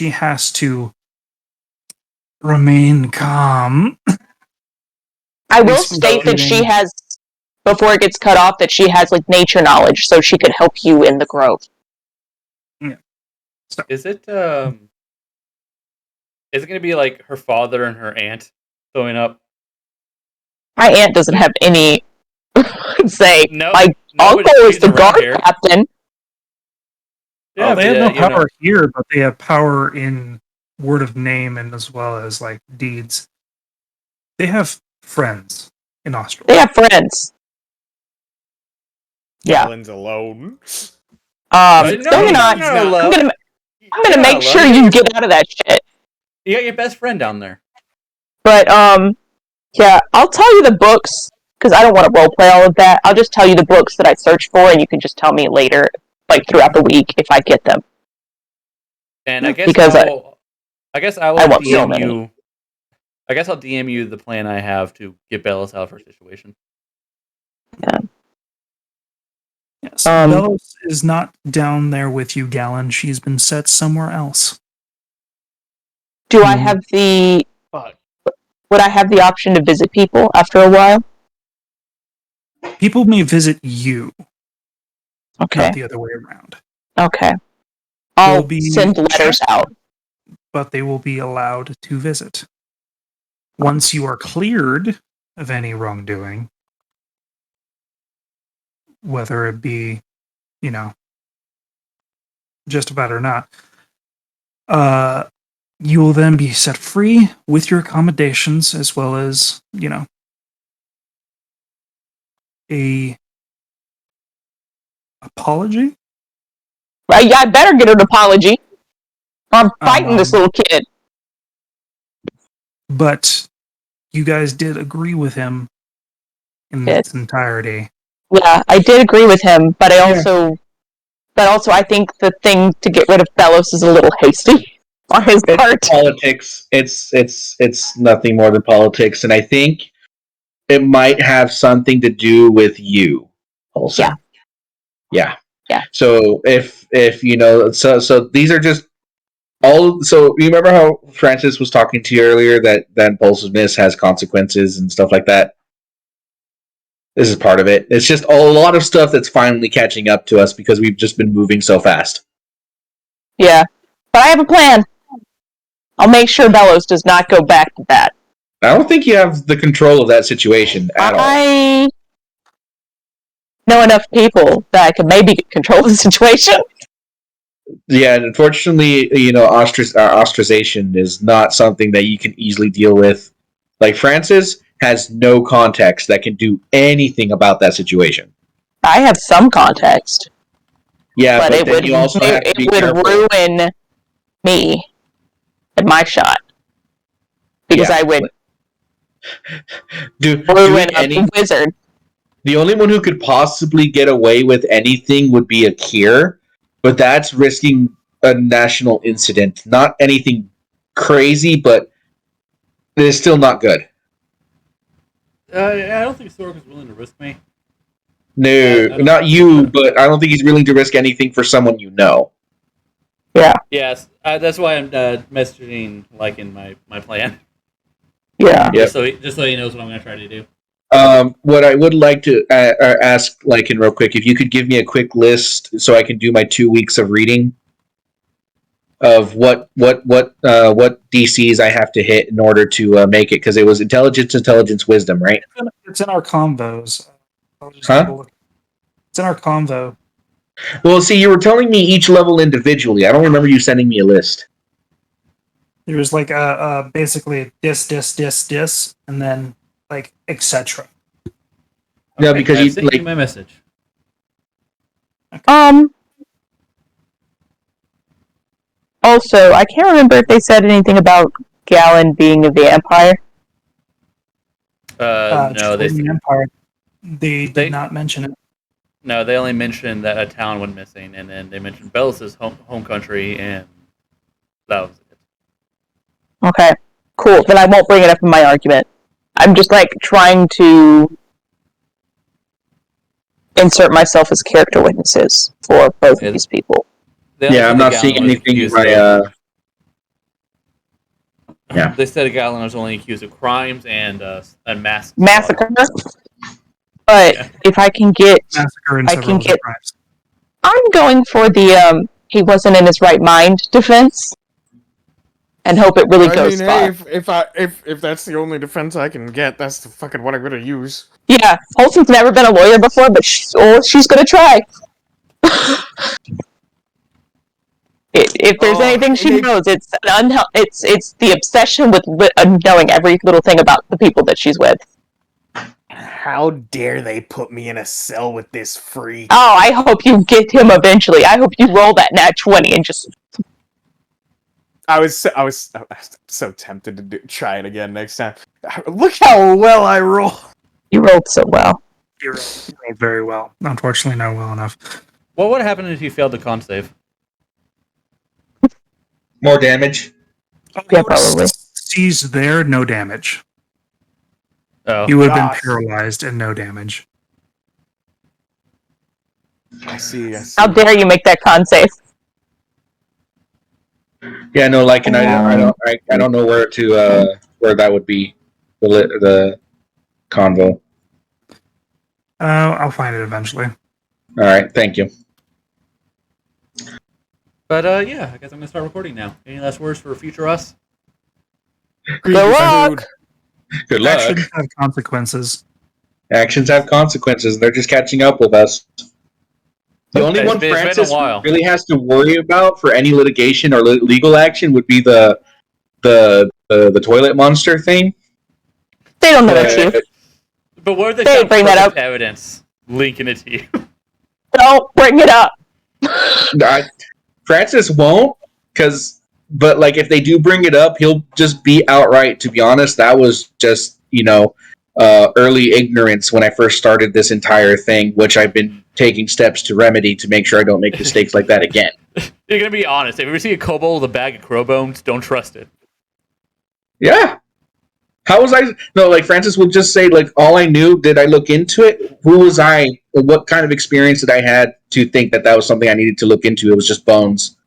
has to remain calm. I will Basically state that she shooting- has, before it gets cut off, that she has like nature knowledge, so she could help you in the grove. Is it going to be like her father and her aunt showing up? My aunt doesn't have any say. No, My uncle is she's the around guard here. captain. Yeah, they have but, no power here, but they have power in word of name and as well as like deeds. They have friends in Australia. They have friends. Yeah. Alan's alone. So No, you know, I'm gonna make sure you get out of that shit. You got your best friend down there. But yeah, I'll tell you the books because I don't want to roleplay all of that. I'll just tell you the books that I searched for, and you can just tell me later, like throughout the week, if I get them. And I guess Because I will want so DM many. you. I guess I'll DM you the plan I have to get Bellis out of her situation. Yes, Bellows is not down there with you, Gallon. She's been set somewhere else. Do I have the? Would I have the option to visit people after a while? People may visit you, Okay. not the other way around. Okay. They'll I'll be send letters checked, out. but they will be allowed to visit. Once you are cleared of any wrongdoing, whether it be, just about or not, you will then be set free with your accommodations as well as, a apology. Well, I better get an apology. I'm fighting this little kid. But you guys did agree with him in its entirety. Yeah, I did agree with him, but I also I think the thing to get rid of Bellows is a little hasty on his part. Politics. It's nothing more than politics, and I think it might have something to do with you also. Yeah. So if so these are just all. So you remember how Francis was talking to you earlier that impulsiveness has consequences and stuff like that. This is part of it. It's just a lot of stuff that's finally catching up to us because we've just been moving so fast. Yeah, but I have a plan. I'll make sure Bellows does not go back to that. I don't think you have the control of that situation at all. I know enough people that I can maybe control the situation. Yeah, and unfortunately, ostracization is not something that you can easily deal with. Like, Francis has no context that can do anything about that situation. I have some context. Yeah, but it then you also have to be careful. Ruin me and my shot. Because I would ruin a wizard. The only one who could possibly get away with anything would be Akir, but that's risking a national incident. Not anything crazy, but it is still not good. I don't think Sorg is willing to risk me. No, not you, but I don't think he's willing to risk anything for someone you know. Yeah. Yes, that's why I'm messaging in my plan. Yeah. Just so he knows what I'm going to try to do. What I would like to ask, real quick, if you could give me a quick list so I can do my 2 weeks of reading of what DCs I have to hit in order to make it, because it was intelligence, wisdom, right? It's in our convos. Huh? It's in our convo. Well, see, you were telling me each level individually. I don't remember you sending me a list. There was basically this, and then etc. Yeah, because you sent you my message. Also, I can't remember if they said anything about Gallon being a vampire. No, they the Empire. They did not mention it. No, they only mentioned that a town went missing, and then they mentioned Bellis' home country, and that was it. Okay, cool. Then I won't bring it up in my argument. I'm just like trying to insert myself as character witnesses for both of these people. Yeah, I'm not seeing anything by yeah. They said Galen was only accused of crimes and Massacre. But if I can get, Massacre and several other crimes. I'm going for the he wasn't in his right mind defense, and hope it really goes far. Hey, if that's the only defense I can get, that's the fucking what I'm gonna use. Yeah, Holson's never been a lawyer before, but she's gonna try. If there's anything she knows, it's the obsession with knowing every little thing about the people that she's with. How dare they put me in a cell with this freak? Oh, I hope you get him eventually. I hope you roll that nat 20 and just... I was so tempted to try it again next time. Look how well I roll. You rolled so well. You rolled very well. Unfortunately, not well enough. What would happen if you failed the con save? More damage. Yeah, probably. Seized there, no damage. Oh, You would have been paralyzed and no damage. I see. How dare you make that con save? Yeah, no, like, and I don't know where to where that would be the convo. I'll find it eventually. All right, thank you. But yeah, I guess I'm gonna start recording now. Any last words for future us? Good luck. Good luck. Actions have consequences. Actions have consequences. They're just catching up with us. The only one Francis really has to worry about for any litigation or legal action would be the toilet monster thing. They don't know that's you. But what if they bring that up? Evidence linking it to you. Don't bring it up. Francis won't, but like if they do bring it up, he'll just be outright. To be honest, that was just early ignorance when I first started this entire thing, which I've been taking steps to remedy to make sure I don't make mistakes like that again. You're gonna be honest. If you ever see a kobold with a bag of crow bones, don't trust it. Yeah. How was I? No, like Francis would just say, like, all I knew, did I look into it? Who was I? What kind of experience did I had to think that was something I needed to look into? It was just bones.